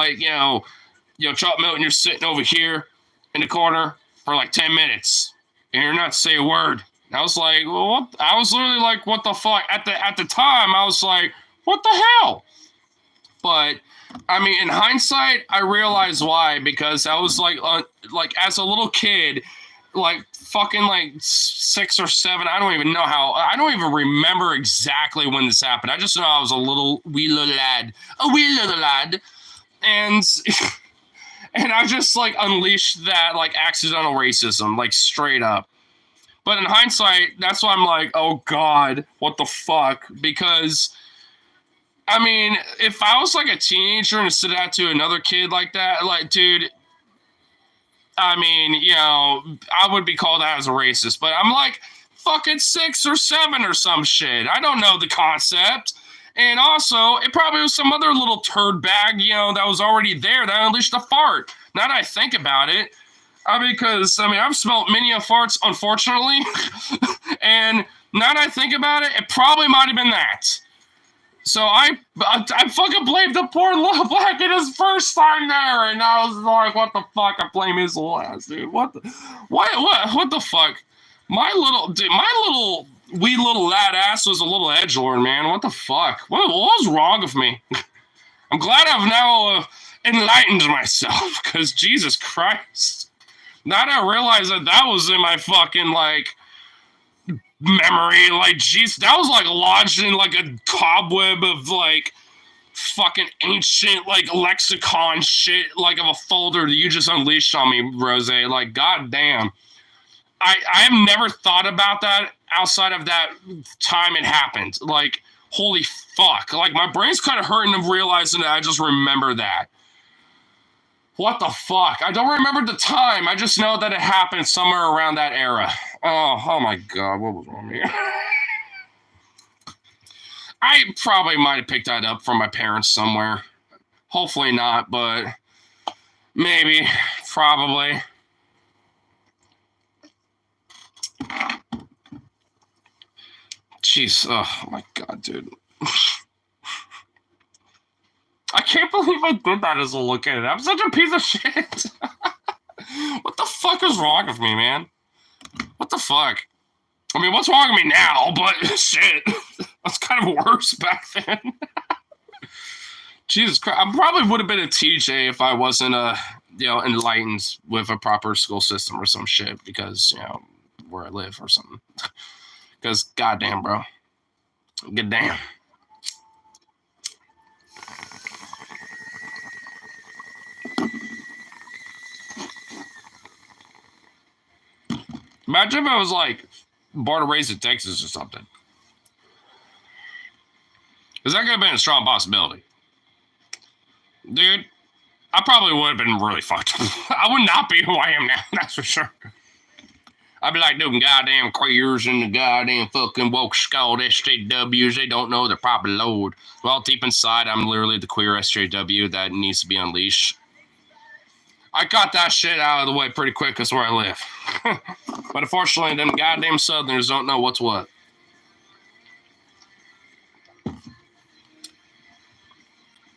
chopped milk and you're sitting over here in the corner for like 10 minutes and you're not say a word. And I was like, well, what? I was literally like, what the fuck? At the time, I was like, what the hell? But I mean, in hindsight, I realize why, because I was like as a little kid, like fucking like 6 or 7. I don't even know how. I don't even remember exactly when this happened. I just know I was a wee little lad, and and I just like unleashed that like accidental racism, like straight up. But in hindsight, that's why I'm like, oh God, what the fuck? Because I mean, if I was like a teenager and said that to another kid like that, like, dude, I mean, I would be called out as a racist, but I'm like fucking 6 or 7 or some shit. I don't know the concept. And also, it probably was some other little turd bag, that was already there that unleashed a fart. Now that I think about it, because I've smelled many a farts, unfortunately. And now that I think about it, it probably might have been that. So I fucking blamed the poor little black kid his first time there, and I was like, what the fuck? I blame his little ass, dude. What the fuck? My little wee little lad ass was a little edgelord, man. What the fuck? What was wrong with me? I'm glad I've now enlightened myself, because Jesus Christ. Now that I realize that was in my fucking, like, memory, like, jeez, that was like lodged in like a cobweb of like fucking ancient like lexicon shit, like of a folder that you just unleashed on me, Rose. Like, goddamn, I have never thought about that outside of that time it happened. Like, holy fuck, like my brain's kind of hurting of realizing that I just remember that. What the fuck? I don't remember the time. I just know that it happened somewhere around that era. Oh my God, what was wrong here? I probably might have picked that up from my parents somewhere. Hopefully not, but maybe, probably. Jeez, oh my God, dude. I can't believe I did that as a little kid. I'm such a piece of shit. What the fuck is wrong with me, man? What the fuck? I mean, what's wrong with me now? But shit, that's kind of worse back then. Jesus Christ, I probably would have been a TJ if I wasn't enlightened with a proper school system or some shit, because where I live or something. Because goddamn, bro, good damn. Imagine if I was like born and raised in Texas or something. Because that could have been a strong possibility. Dude, I probably would have been really fucked. I would not be who I am now, that's for sure. I'd be like them goddamn queers and the goddamn fucking woke skulled SJWs. They don't know the proper load. Well, deep inside, I'm literally the queer SJW that needs to be unleashed. I got that shit out of the way pretty quick because where I live. But unfortunately, them goddamn Southerners don't know what's what.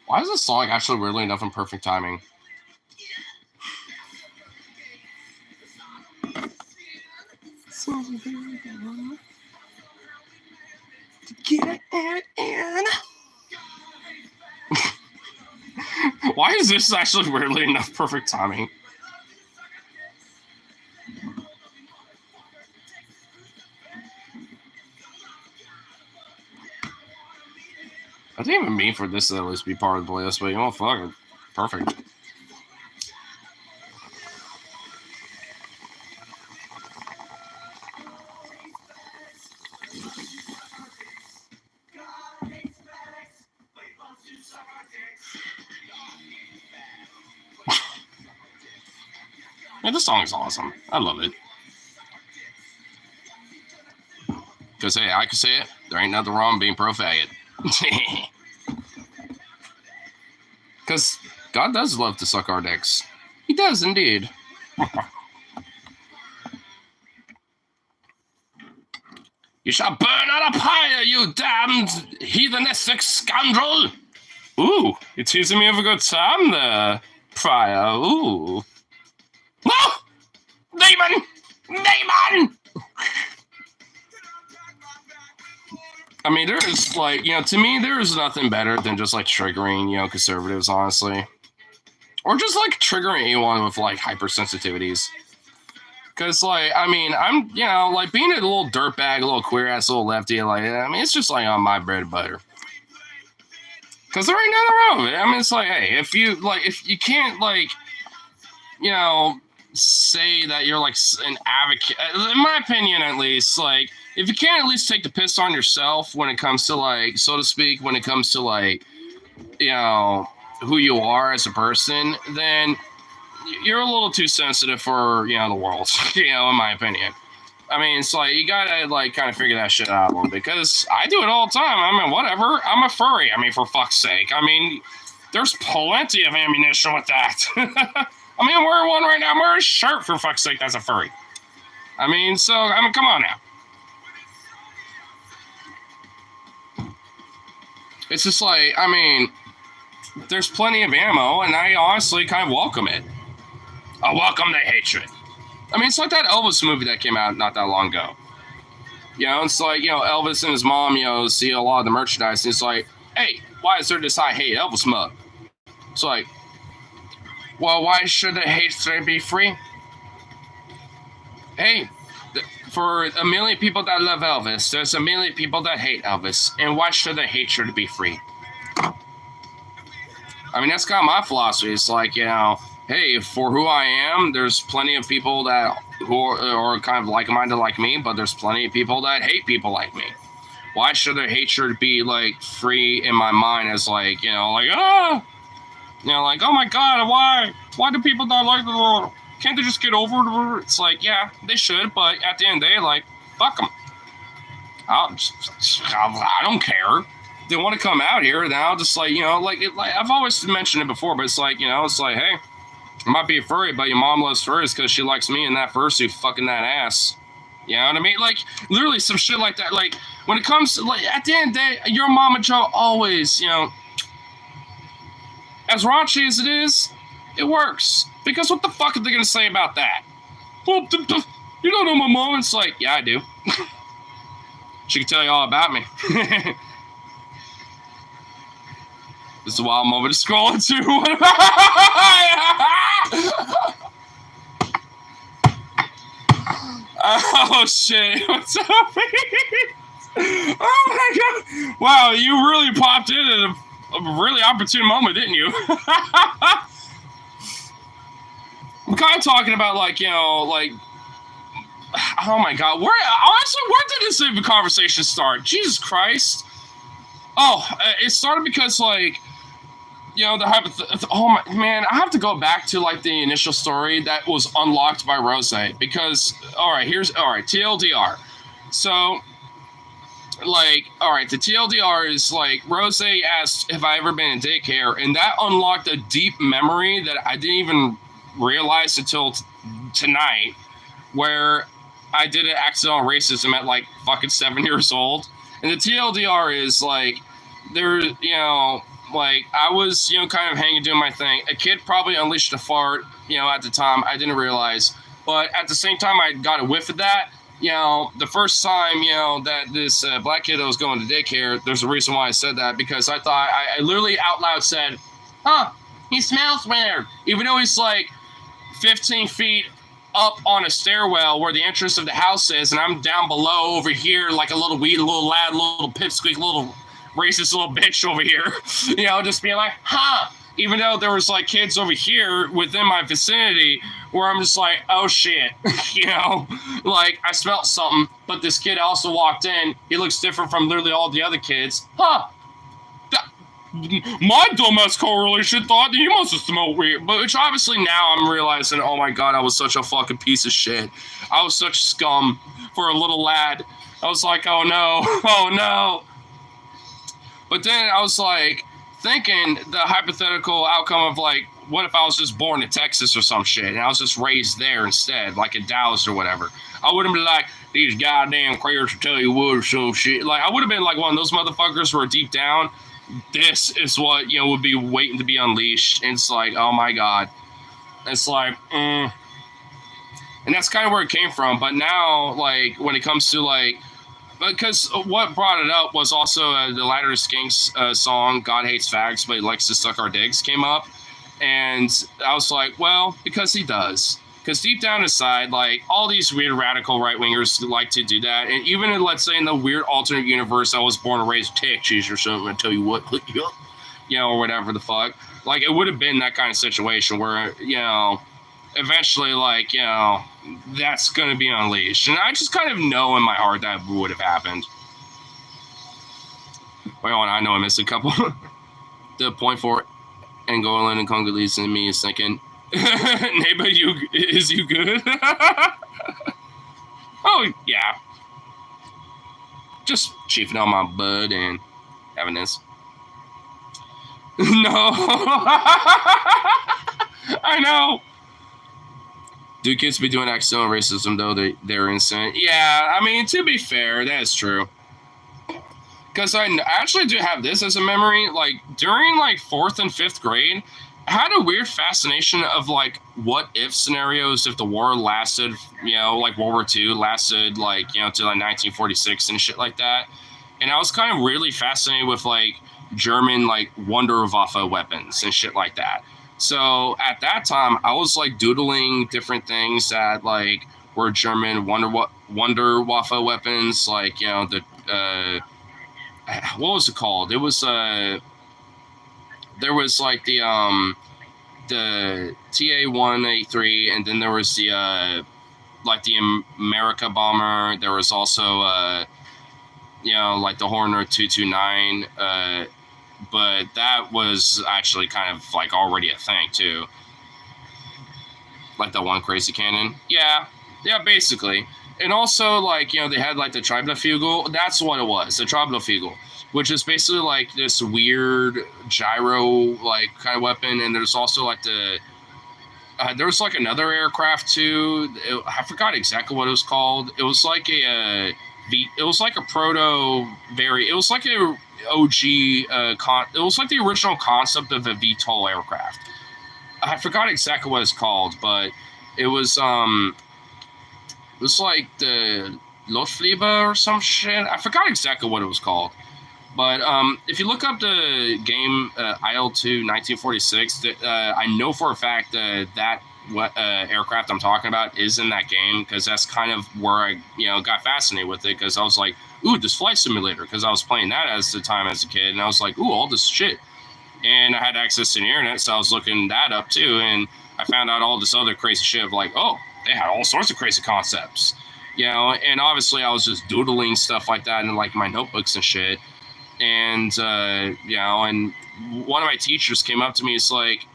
Why is this song actually weirdly enough in perfect timing? Get it in. Why is this actually weirdly enough perfect timing? I didn't even mean for this to at least be part of the playlist, but fuck it. Perfect. Man, this song is awesome. I love it. Because, hey, I can say it. There ain't nothing wrong being pro-faggot. Because God does love to suck our dicks. He does, indeed. You shall burn on a pyre, you damned heathenistic scoundrel! Ooh, you're teasing me of a good time there, Prior. Ooh. No! Demon! Demon! I mean, there is, like, you know, to me, there is nothing better than just, like, triggering, you know, conservatives, honestly. Or just, like, triggering anyone with, like, hypersensitivities. Because, like, I mean, I'm, you know, like, being a little dirtbag, a little queer-ass little lefty, like, I mean, it's just, like, on my bread and butter. Because there ain't nothing wrong with it. I mean, it's like, hey, if you can't, like, you know, say that you're, like, an advocate, in my opinion, at least, like, if you can't at least take the piss on yourself when it comes to, like, so to speak, when it comes to, like, you know, who you are as a person, then you're a little too sensitive for, you know, the world, you know, in my opinion. I mean, it's like, you gotta, like, kind of figure that shit out a little bit, because I do it all the time. I mean, whatever. I'm a furry. I mean, for fuck's sake. I mean, there's plenty of ammunition with that. I mean, I'm wearing one right now. I'm wearing a shirt, for fuck's sake, that's a furry. I mean, so, I mean, come on now. It's just like, I mean, there's plenty of ammo, and I honestly kind of welcome it. I welcome the hatred. I mean, it's like that Elvis movie that came out not that long ago. You know, it's like, you know, Elvis and his mom, you know, see a lot of the merchandise, and it's like, hey, why is there this I hate Elvis mug? It's like, well, why should the hatred be free? Hey, for a million people that love Elvis, there's a million people that hate Elvis, and why should the hatred be free? I mean, that's kind of my philosophy. It's like, you know, hey, for who I am, there's plenty of people that who are kind of like-minded like me, but there's plenty of people that hate people like me. Why should the hatred be, like, free in my mind as, like, you know, like, you know, like, oh my God, why do people not like the world? Can't they just get over it? It's like, yeah, they should, but at the end of the day, like, fuck them. I don't care. They want to come out here, then I'll just, like, you know, like I've always mentioned it before, but it's like, you know, it's like, hey, I might be a furry, but your mom loves furries because she likes me and that fursuit fucking that ass. You know what I mean? Like, literally some shit like that. Like, when it comes to, like, at the end of the day, your Mama Joe always, you know, as raunchy as it is, it works. Because what the fuck are they going to say about that? Well, you don't know my mom. It's like, yeah, I do. She can tell you all about me. This is a wild moment to scroll into. Oh, shit. What's up? Oh, my God. Wow, you really popped in at a really opportune moment, didn't you? I'm kind of talking about, like, you know, like, oh my God, honestly, where did this even conversation start? Jesus Christ. Oh, it started because, like, you know, oh my, man, I have to go back to, like, the initial story that was unlocked by Rose, because, all right, TLDR. So, like, all right, the TLDR is, like, Rose asked if I ever been in daycare, and that unlocked a deep memory that I didn't even realize until tonight, where I did an accidental racism at, like, fucking 7 years old. And the TLDR is, like, there, you know, like, I was, you know, kind of hanging, doing my thing. A kid probably unleashed a fart, you know, at the time. I didn't realize. But at the same time, I got a whiff of that. You know, the first time, you know, that this black kid that was going to daycare, there's a reason why I said that, because I thought, I literally out loud said, huh, he smells weird. Even though he's, like, 15 feet up on a stairwell where the entrance of the house is, and I'm down below over here like a little little lad, little pipsqueak, little racist little bitch over here, you know, just being like, huh, Even though there was like kids over here within my vicinity where I'm just like, oh shit, like I smelled something, but this kid also walked in. He looks different from literally all the other kids. Huh. My dumbass correlation thought that you must have smelled weird. But which obviously now I'm realizing, oh my god, I was such a fucking piece of shit. I was such scum for a little lad. I was like, oh no, oh no. But then I was like, thinking the hypothetical outcome of like, what if I was just born in Texas or some shit and I was just raised there instead, like in Dallas or whatever. I wouldn't be like, these goddamn queers will tell you what or some shit. Like, I would have been like one of those motherfuckers where deep down, this is what, would be waiting to be unleashed. And it's like, oh my god. It's like, And that's kind of where it came from. But now, like, when it comes to like, because what brought it up was also the Ladder Skinks song, God Hates Fags, but he likes to suck our dicks, came up. And I was like, well, because he does. Because deep down inside, like, all these weird radical right-wingers like to do that. And even in, let's say, in the weird alternate universe, I was born and raised Texas or something, I tell you what, or whatever the fuck. Like, it would have been that kind of situation where, eventually, like, that's going to be unleashed. And I just kind of know in my heart that would have happened. Wait on, I know I missed a couple. The point for Angolan and Congolese in me is thinking, neighbor, is you good? Oh, yeah. Just chiefing on my bud and having this. No. I know. Do kids be doing accidental racism, though they're innocent? Yeah, I mean, to be fair, that is true. Because I actually do have this as a memory. Like, during, like, 4th and 5th grade, I had a weird fascination of, like, what-if scenarios if the war lasted, like World War II lasted, like, till, like, 1946 and shit like that. And I was kind of really fascinated with, like, German, like, Wunderwaffe weapons and shit like that. So at that time, I was like doodling different things that like were German Wunderwaffe weapons, like the what was it called? It was there was like the TA-183, and then there was the like the America bomber. There was also like the Horner 229. But that was actually kind of like already a thing too. Like the one crazy cannon. Yeah, basically. And also like, they had like the Treibelflugel. That's what it was, the Treibelflugel, which is basically like this weird gyro like kind of weapon. And there's also like there was like another aircraft too. I forgot exactly what it was called. It was like it was like a it was like a OG it was like the original concept of a VTOL aircraft. I forgot exactly what it's called, but it was like the Luftliebe or some shit. I forgot exactly what it was called. But if you look up the game IL-2 1946, I know for a fact that aircraft I'm talking about is in that game, because that's kind of where I got fascinated with it, because I was like, ooh, this flight simulator, because I was playing that as a kid, and I was like, ooh, all this shit. And I had access to the internet, so I was looking that up too, and I found out all this other crazy shit of like, oh, they had all sorts of crazy concepts, and obviously I was just doodling stuff like that in like my notebooks and shit. And and one of my teachers came up to me, it's like,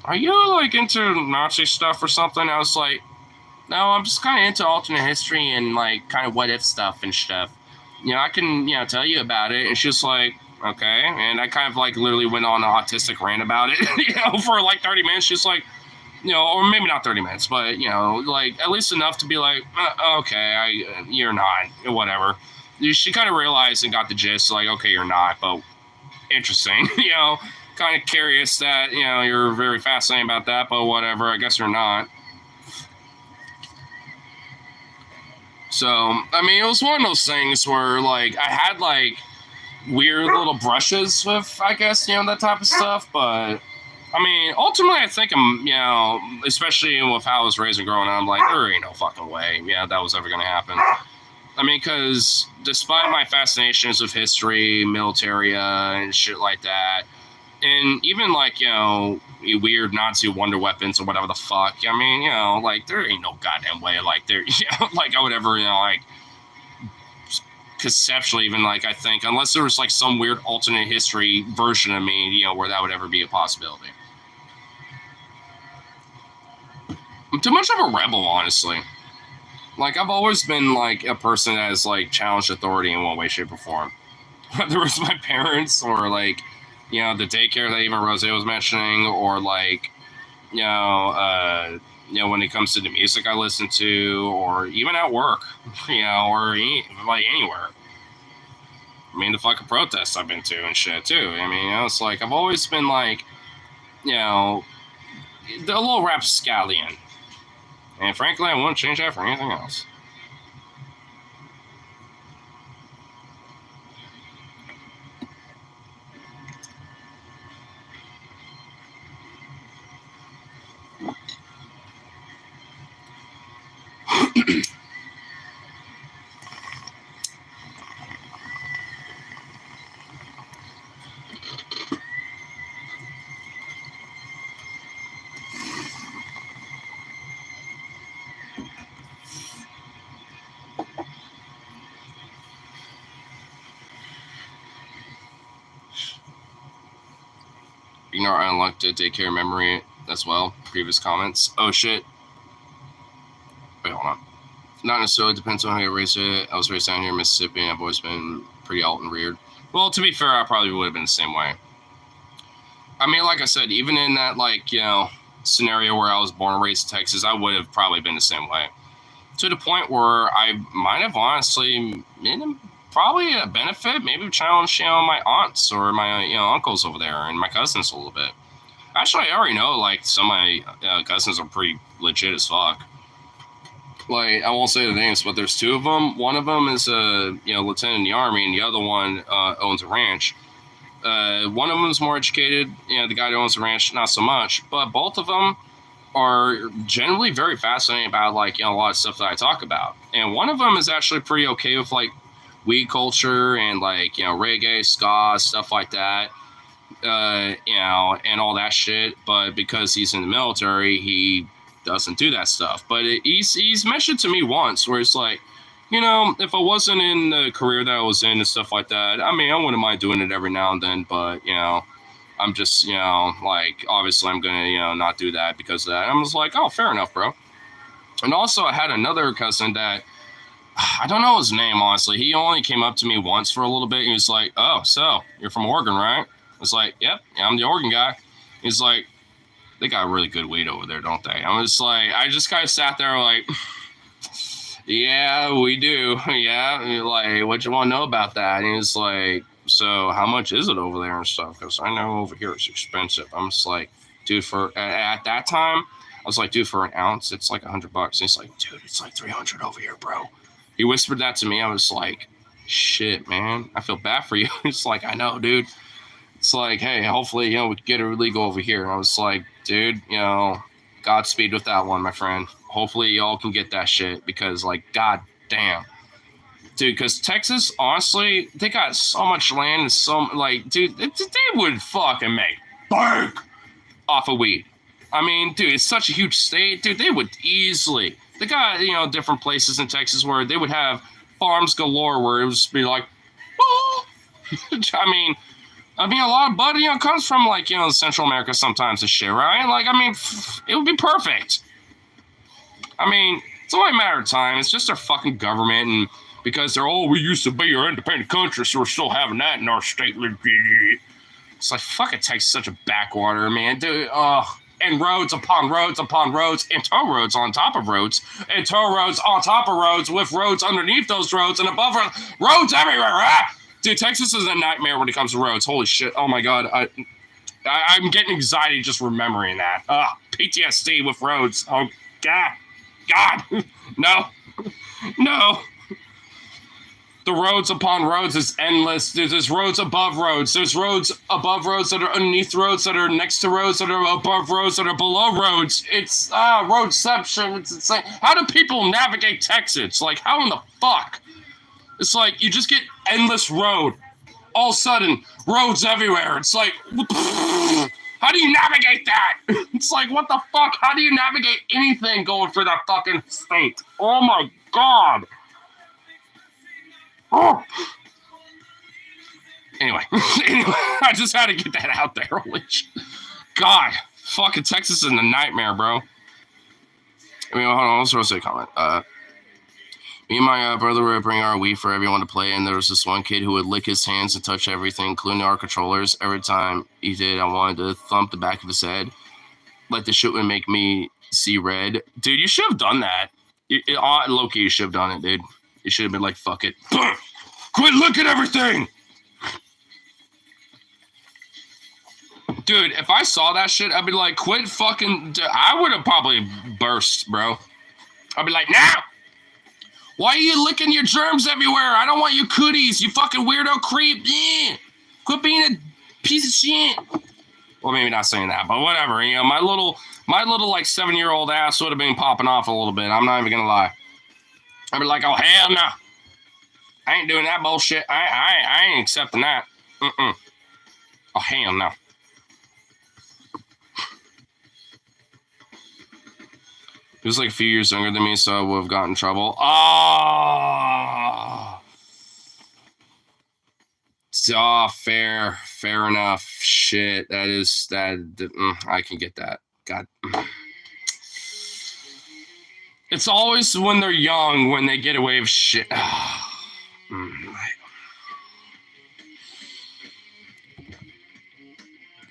are you like into Nazi stuff or something? I was like, no, I'm just kind of into alternate history and like kind of what if stuff and stuff. I can tell you about it. And she's like, okay. And I kind of like literally went on an autistic rant about it, for like 30 minutes. She's like, or maybe not 30 minutes, but like at least enough to be like, okay, you're not, whatever. She kind of realized and got the gist, like, okay, you're not, but interesting, kind of curious that, you're very fascinated about that, but whatever, I guess you're not. So, I mean, it was one of those things where, like, I had, like, weird little brushes with, I guess, that type of stuff, but, I mean, ultimately, I think I'm, especially with how I was raised and growing up, I'm like, there ain't no fucking way, that was ever going to happen. I mean, because despite my fascinations with history, military, and shit like that, And even like, you know, weird Nazi wonder weapons or whatever the fuck. I mean, you know, like there ain't no goddamn way like there, you know, like I would ever, you know, like conceptually even like I think unless there was like some weird alternate history version of me, you know, where that would ever be a possibility. I'm too much of a rebel, honestly. Like I've always been like a person that has like challenged authority in one way, shape, or form. Whether it was my parents or like, you know, the daycare that even Rose was mentioning, or like, you know, when it comes to the music I listen to, or even at work, you know, or like anywhere. I mean, the fucking protests I've been to and shit too. I mean, you know, it's like I've always been like, you know, a little rapscallion. And frankly, I wouldn't change that for anything else. Ignore unlocked daycare memory as well. Previous comments. Oh shit. Wait, hold on. Not necessarily depends on how you raised it. I was raised down here in Mississippi and I've always been pretty alt and reared. Well, to be fair, I probably would have been the same way. I mean, like I said, even in that like, you know, scenario where I was born and raised in Texas, I would have probably been the same way. To the point where I might have honestly been probably a benefit, maybe challenge, you know, my aunts or my, you know, uncles over there and my cousins a little bit. Actually, I already know like some of my cousins are pretty legit as fuck. Like I won't say the names, but there's two of them. One of them is a you know lieutenant in the army, and the other one owns a ranch. One of them is more educated. You know, the guy that owns the ranch, not so much. But both of them are generally very fascinating about like you know a lot of stuff that I talk about. And one of them is actually pretty okay with like weed culture and like you know reggae, ska, stuff like that. You know, and all that shit. But because he's in the military, he doesn't do that stuff. But he's mentioned to me once where it's like, you know, if I wasn't in the career that I was in and stuff like that, I mean, I wouldn't mind doing it every now and then. But you know, I'm just, you know, like obviously I'm gonna, you know, not do that because of that. I'm just like, oh, fair enough, bro. And also, I had another cousin that I don't know his name honestly. He only came up to me once for a little bit. He was like, "Oh, so you're from Oregon, right?" I was like, "Yep, yeah, I'm the Oregon guy." He's like, "They got really good weed over there, don't they?" I was like, I just kind of sat there like, "Yeah, we do. Yeah, like, what you want to know about that?" And he's like, "So how much is it over there and stuff?" Because I know over here it's expensive. I'm just like, dude, for at that time, I was like, dude, for an ounce, it's like $100. And he's like, dude, it's like 300 over here, bro. He whispered that to me. I was like, shit, man, I feel bad for you. He's like, I know, dude. It's like, hey, hopefully, you know, we can get it legal over here. And I was like, dude, you know, Godspeed with that one, my friend. Hopefully, y'all can get that shit because, like, god damn. Dude, because Texas, honestly, they got so much land and so, like, dude, they would fucking make bank off of weed. I mean, dude, it's such a huge state. Dude, they would easily. They got, you know, different places in Texas where they would have farms galore where it would just be like, oh. I mean, a lot of bud, you know, comes from like, you know, Central America sometimes and shit, right? Like, I mean, it would be perfect. I mean, it's only a matter of time. It's just their fucking government, and because they're, oh, we used to be an independent country, so we're still having that in our state. It's like, fucking Texas such a backwater, man. Dude, and roads upon roads upon roads, and tow roads on top of roads, and tow roads on top of roads, with roads underneath those roads, and above roads everywhere. Ah! Dude, Texas is a nightmare when it comes to roads. Holy shit. Oh my god. I'm getting anxiety just remembering that. PTSD with roads. Oh, God. God. No. No. The roads upon roads is endless. There's roads above roads. There's roads above roads that are underneath roads that are next to roads that are above roads that are below roads. It's roadception. It's insane. How do people navigate Texas? Like, how in the fuck? It's like you just get endless road all of a sudden, roads everywhere. It's like, how do you navigate that? It's like, what the fuck? How do you navigate anything going through that fucking state? Oh my god. Oh. Anyway, I just had to get that out there. Holy shit. God, fucking Texas is a nightmare, bro. I mean, hold on, I was supposed to say a comment. Me and my brother would bring our Wii for everyone to play, and there was this one kid who would lick his hands and touch everything, including our controllers. Every time he did, I wanted to thump the back of his head. Like the shit would make me see red. Dude, you should have done that. Low-key, you should have done it, dude. You should have been like, fuck it. Quit licking everything! Dude, if I saw that shit, I'd be like, quit fucking... I would have probably burst, bro. I'd be like, now! Why are you licking your germs everywhere? I don't want your cooties, you fucking weirdo creep. Yeah. Quit being a piece of shit. Well, maybe not saying that, but whatever. You know, my little like 7-year-old ass would have been popping off a little bit. I'm not even gonna lie. I'd be like, oh hell no, I ain't doing that bullshit. I ain't accepting that. Oh hell no. He was like a few years younger than me, so I would have gotten in trouble. Oh, fair enough. Shit, that is that. I can get that. God, it's always when they're young when they get away with shit.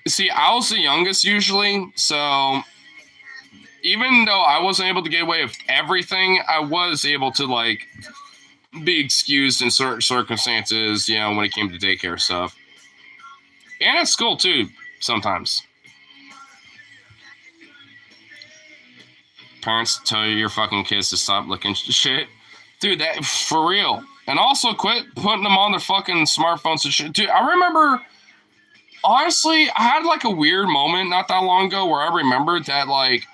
See, I was the youngest usually, so. Even though I wasn't able to get away with everything, I was able to, like, be excused in certain circumstances, you know, when it came to daycare stuff. And at school, too, sometimes. Parents tell your fucking kids to stop licking shit. Dude, that, for real. And also quit putting them on their fucking smartphones and shit. Dude, I remember, honestly, I had, like, a weird moment not that long ago where I remembered that, like,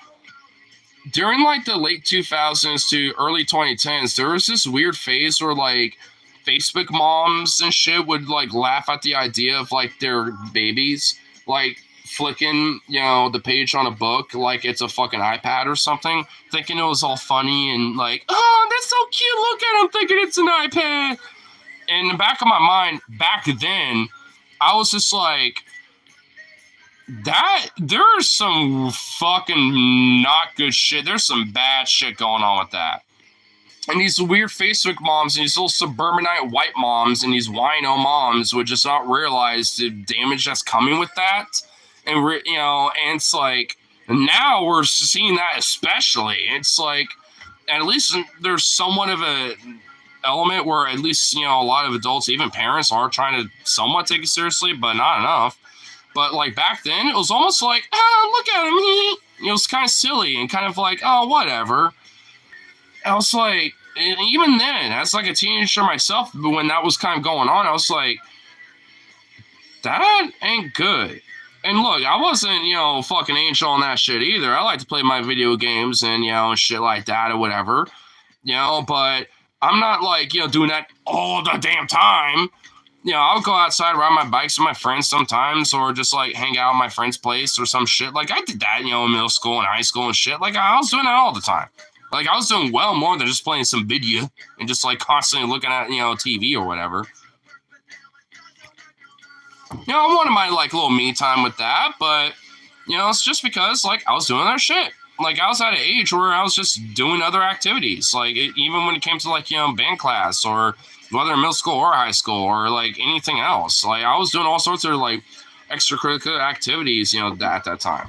during like the late 2000s to early 2010s, there was this weird phase where like Facebook moms and shit would like laugh at the idea of like their babies like flicking, you know, the page on a book like it's a fucking iPad or something, thinking it was all funny and like, oh, that's so cute. Look at him thinking it's an iPad. In the back of my mind, back then, I was just like, that there's some fucking not good shit. There's some bad shit going on with that. And these weird Facebook moms and these little suburbanite white moms and these wino moms would just not realize the damage that's coming with that. And you know, and it's like now we're seeing that especially. It's like at least there's somewhat of a element where at least, you know, a lot of adults, even parents, are trying to somewhat take it seriously, but not enough. But, like, back then, it was almost like, oh, look at him. It was kind of silly and kind of like, oh, whatever. I was like, even then, as, like, a teenager myself, when that was kind of going on, I was like, that ain't good. And look, I wasn't, you know, fucking angel on that shit either. I like to play my video games and, you know, shit like that or whatever. You know, but I'm not, like, you know, doing that all the damn time. You know, I'll go outside, ride my bikes with my friends sometimes, or just, like, hang out at my friend's place or some shit. Like, I did that, you know, in middle school and high school and shit. Like, I was doing that all the time. Like, I was doing well more than just playing some video and just, like, constantly looking at, you know, TV or whatever. You know, I wanted my, like, little me time with that, but, you know, it's just because, like, I was doing other shit. Like, I was at an age where I was just doing other activities. Like, even when it came to, like, you know, band class or whether in middle school or high school or like anything else. Like I was doing all sorts of like extracurricular activities, you know, at that time.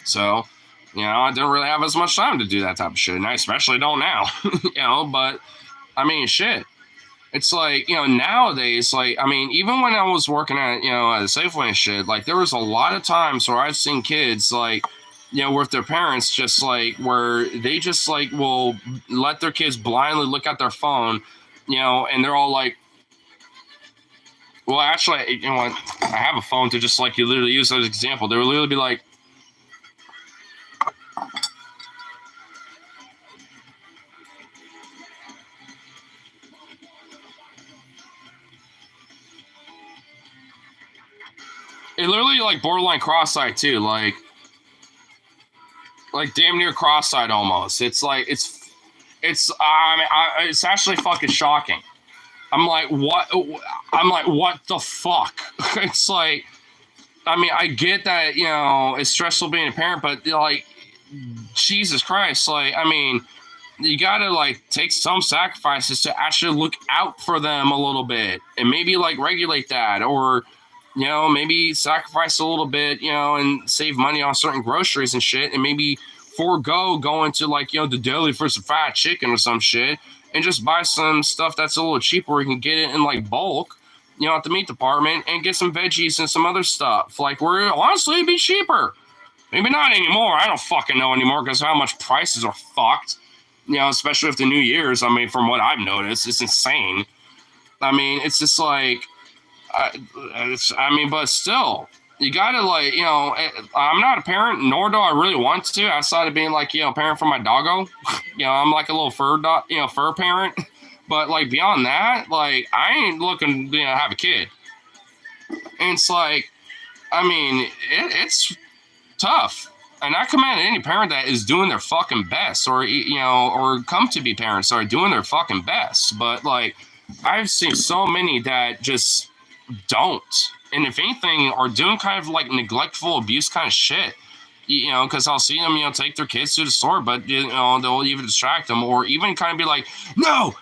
So, you know, I didn't really have as much time to do that type of shit. And I especially don't now, you know, but I mean, shit. It's like, you know, nowadays, like, I mean, even when I was working at, you know, at a Safeway and shit, like there was a lot of times where I've seen kids like, you know, with their parents just like where they just like will let their kids blindly look at their phone, you know, and they're all like, well, actually, you know what? I have a phone to just like you literally use as an example. They would literally be like, it literally like borderline cross-eyed too, like damn near cross-eyed almost. It's like it's actually fucking shocking. I'm like, what? I'm like, what the fuck? It's like, I mean, I get that, you know, it's stressful being a parent, but like, Jesus Christ, like, I mean, you gotta like take some sacrifices to actually look out for them a little bit and maybe like regulate that, or, you know, maybe sacrifice a little bit, you know, and save money on certain groceries and shit, and maybe forego going to like, you know, the deli for some fried chicken or some shit, and just buy some stuff that's a little cheaper where you can get it in like bulk, you know, at the meat department, and get some veggies and some other stuff. Like, where honestly it'd be cheaper. Maybe not anymore. I don't fucking know anymore because how much prices are fucked. You know, especially with the New Year's. I mean, from what I've noticed, it's insane. I mean, it's just like, I mean, but still, you gotta like, you know, I'm not a parent, nor do I really want to, outside of being like, you know, parent for my doggo. You know, I'm like a little fur parent. But like beyond that, like I ain't looking, you know, have a kid. And it's like, I mean, it's tough. And I commend any parent that is doing their fucking best, or, you know, or come to be parents are doing their fucking best. But like, I've seen so many that just don't. And if anything, are doing kind of like neglectful abuse kind of shit. You know, because I'll see them, you know, take their kids to the store, but, you know, they'll even distract them, or even kind of be like, no,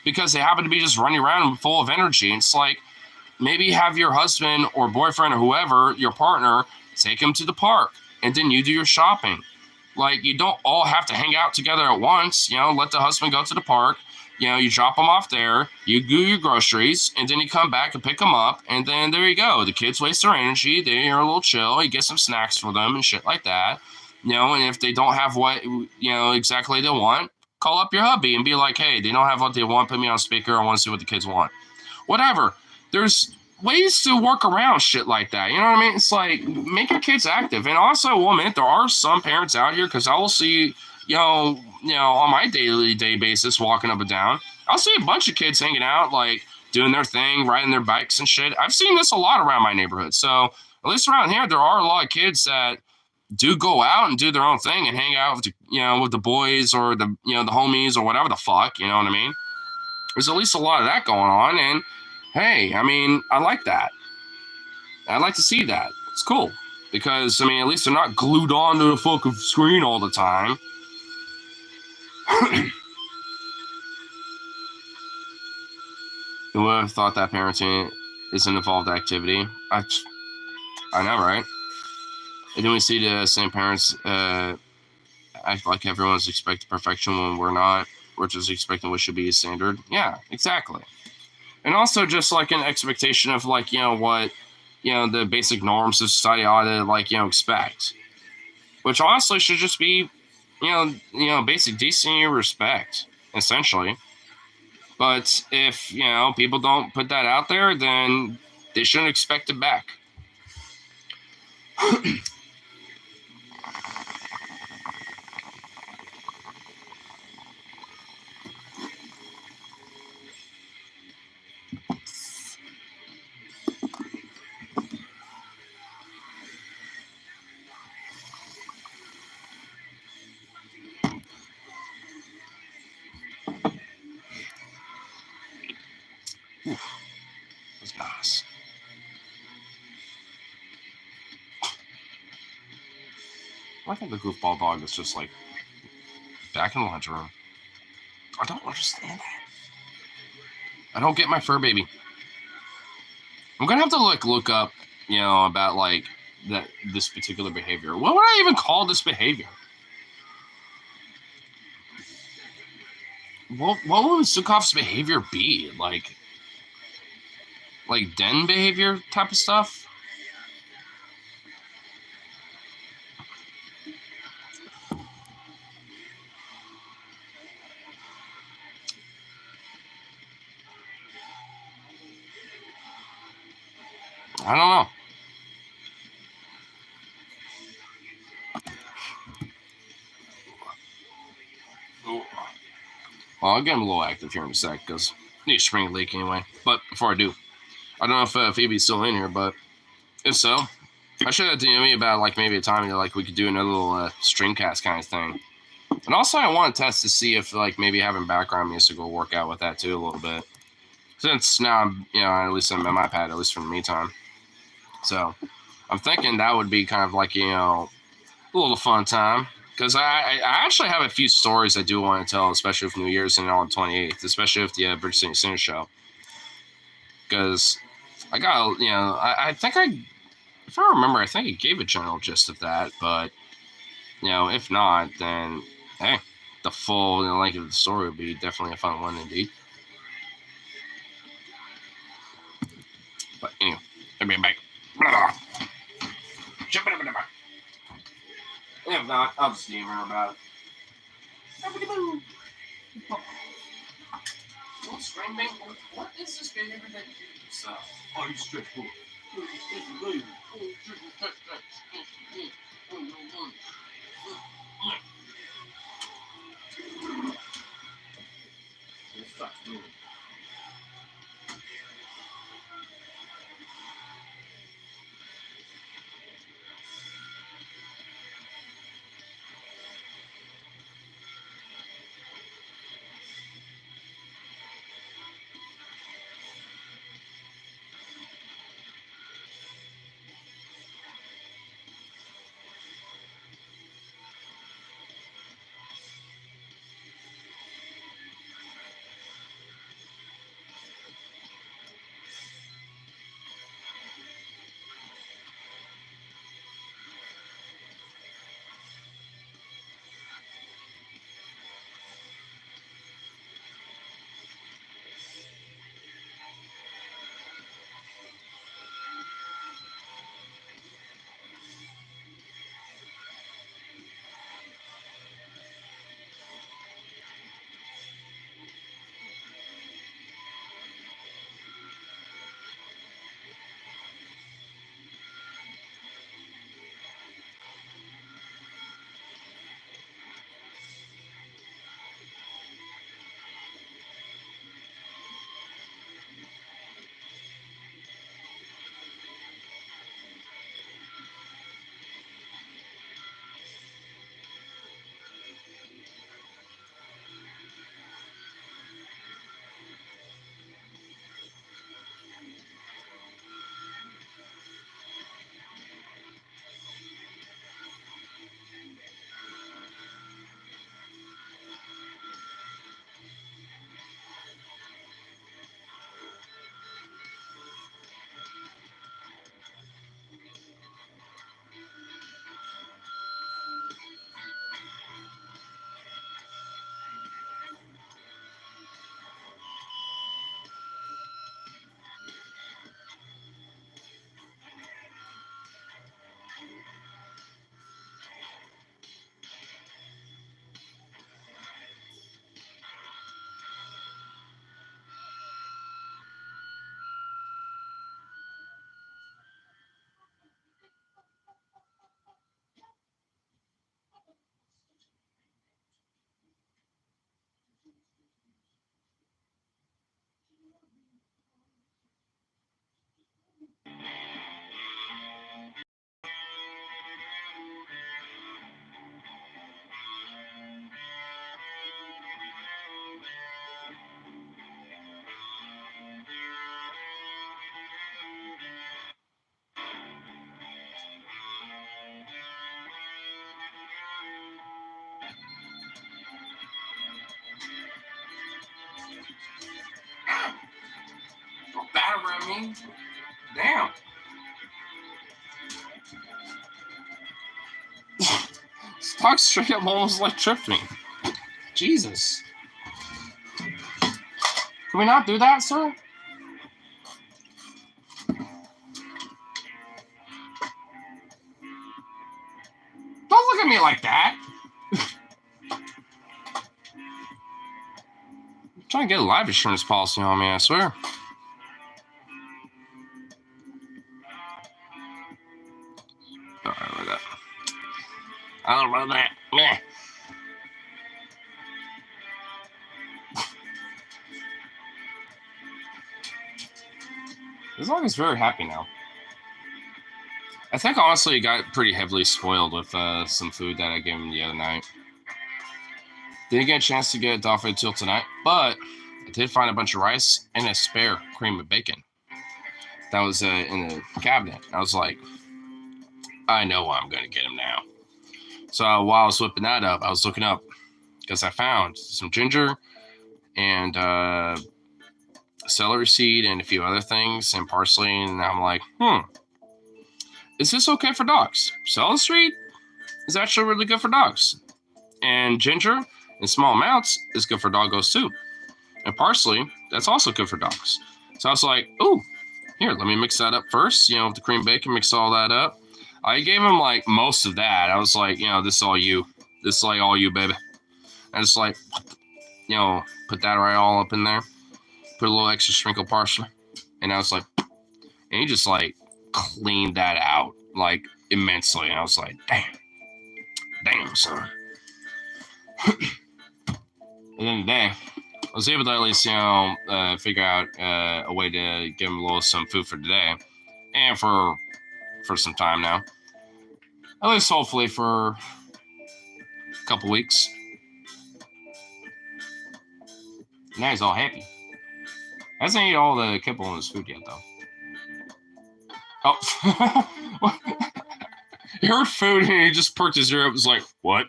because they happen to be just running around full of energy. And it's like, maybe have your husband or boyfriend or whoever, your partner, take them to the park, and then you do your shopping. Like, you don't all have to hang out together at once. You know, let the husband go to the park. You know, you drop them off there, you do your groceries, and then you come back and pick them up, and then there you go. The kids waste their energy. They're a little chill. You get some snacks for them and shit like that. You know, and if they don't have what, you know, exactly they want, call up your hubby and be like, hey, they don't have what they want. Put me on speaker. I want to see what the kids want. Whatever. There's ways to work around shit like that. You know what I mean? It's like, make your kids active. And also, I will admit, there are some parents out here, because I will see, you know, on my daily day basis, walking up and down, I'll see a bunch of kids hanging out, like doing their thing, riding their bikes and shit. I've seen this a lot around my neighborhood. So at least around here, there are a lot of kids that do go out and do their own thing and hang out with the, you know, with the boys or the, you know, the homies or whatever the fuck, you know what I mean? There's at least a lot of that going on. And hey, I mean, I like that. I'd like to see that. It's cool. Because, I mean, at least they're not glued onto the fucking screen all the time. Who would have thought that parenting is an evolved activity? I know, right? And then we see the same parents act like everyone's expecting perfection when we're not. We're just expecting what should be a standard. Yeah, exactly. And also just like an expectation of like, you know, what, you know, the basic norms of society ought to like, you know, expect. Which honestly should just be, you know, basic decency and respect, essentially. But if, you know, people don't put that out there, then they shouldn't expect it back. Oof, that's nice. I think the goofball dog is just like back in the lunchroom. I don't understand that. I don't get my fur baby. I'm gonna have to like look up, you know, about like this particular behavior. What would I even call this behavior? What would Sukhov's behavior be? Like den behavior type of stuff? I don't know. Well, I'll get him a little active here in a sec because I need to spring a leak anyway. But before I do, I don't know if Phoebe's still in here, but If so, I should have DM me about like maybe a time that like we could do another little streamcast kind of thing. And also, I want to test to see if like maybe having background music will work out with that too a little bit. Since now I'm, at least I'm at my pad, at least for the meantime. So I'm thinking that would be kind of like, a little fun time. Because I actually have a few stories I do want to tell, especially with New Year's and on the 28th, especially with the Bridge City Center show. Because I got, I think if I remember, I think I gave a general gist of that. But, if not, then, hey, the full length of the story would be definitely a fun one indeed. But anyway, let me back. If not, I'll just DM her about it. What is this behavior that you do yourself? Oh, you stressful. Bad around me? Damn. This dog straight up almost like tripped me. Jesus. Can we not do that, sir? Don't look at me like that. I'm trying to get a life insurance policy on me, I swear. Alright, like that. I don't know that. Meh. This dog is very happy now. I think honestly, it got pretty heavily spoiled with some food that I gave him the other night. Didn't get a chance to get it off until tonight, but I did find a bunch of rice and a spare cream of bacon that was in the cabinet. I was like, I know what I'm going to get him now. So while I was whipping that up, I was looking up because I found some ginger and celery seed and a few other things and parsley. And I'm like, is this okay for dogs? Celery seed is actually really good for dogs. And ginger in small amounts is good for doggos too. And parsley, that's also good for dogs. So I was like, ooh, here, let me mix that up first. With the cream bacon, mix all that up. I gave him like most of that. I was like, this is all you. This is like all you, baby. I just like, put that right all up in there. Put a little extra sprinkle parsley. And I was like, and he just like cleaned that out like immensely. And I was like, damn, son. And then today, I was able to at least, figure out a way to give him a little some food for today. And for some time now. At least hopefully for a couple weeks. Now he's all happy. Hasn't eaten all the kibble in his food yet, though. Oh. He heard food and he just perked his ear up. Was like, what?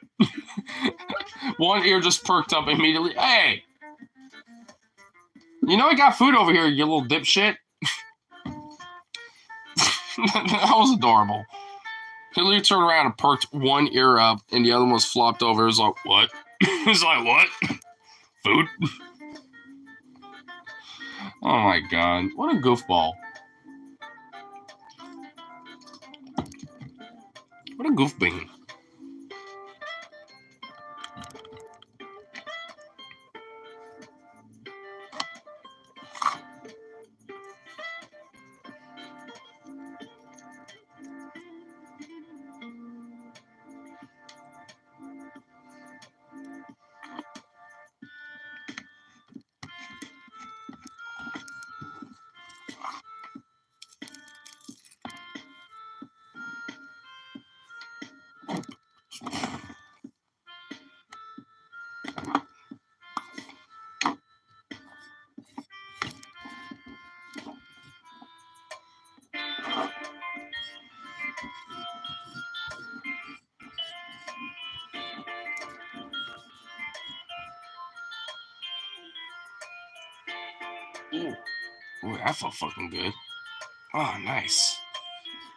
One ear just perked up immediately. Hey! I got food over here, you little dipshit. That was adorable. He literally turned around and perked one ear up and the other one was flopped over. He was like, what? He was like, what? Food? Oh my god. What a goofball. What a goofball. Ooh, that felt fucking good. Oh, nice.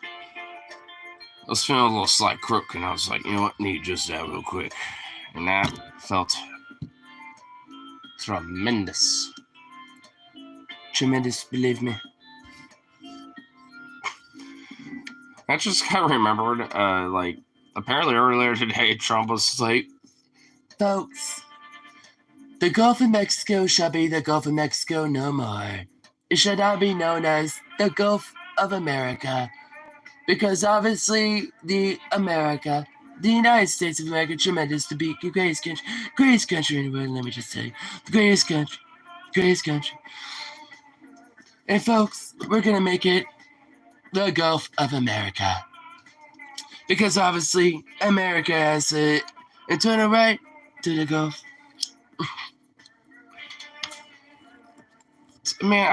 I was feeling a little slight crook, and I was like, you know what? Need just that real quick. And that felt tremendous. Tremendous, believe me. I just kind of remembered, apparently earlier today, Trump was like, folks, the Gulf of Mexico shall be the Gulf of Mexico no more. It shall not be known as the Gulf of America. Because obviously, the United States of America, tremendous to be the greatest country in the world, let me just say. The greatest country. And folks, we're going to make it the Gulf of America. Because obviously, America has an internal right to the Gulf. Man,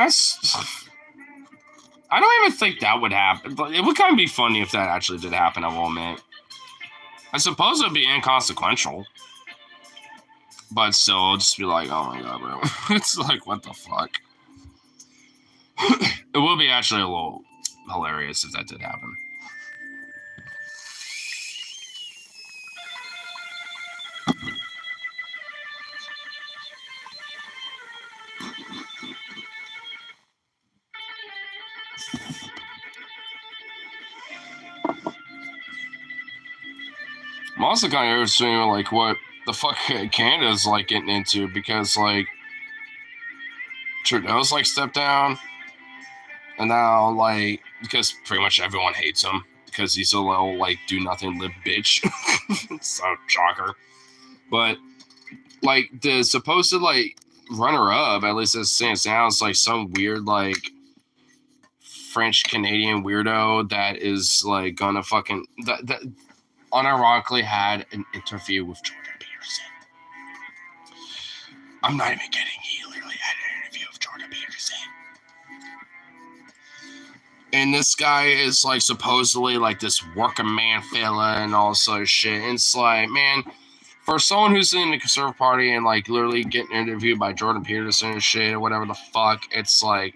I don't even think that would happen. But it would kind of be funny if that actually did happen, I will admit. I suppose it would be inconsequential. But still, it'll just be like, oh my god, bro. It's like, what the fuck? It would be actually a little hilarious if that did happen. I'm also kind of interested in like what the fuck Canada's like getting into because like Trudeau's like stepped down, and now like because pretty much everyone hates him because he's a little like do nothing live bitch. So shocker, but like the supposed like runner up, at least as it stands now, is like some weird like French Canadian weirdo that is like gonna fucking that unironically had an interview with Jordan Peterson. I'm not even kidding. He literally had an interview with Jordan Peterson. And this guy is like supposedly like this working man fella and all this other shit. And it's like, man, for someone who's in the Conservative Party and like literally getting interviewed by Jordan Peterson and shit or whatever the fuck, it's like,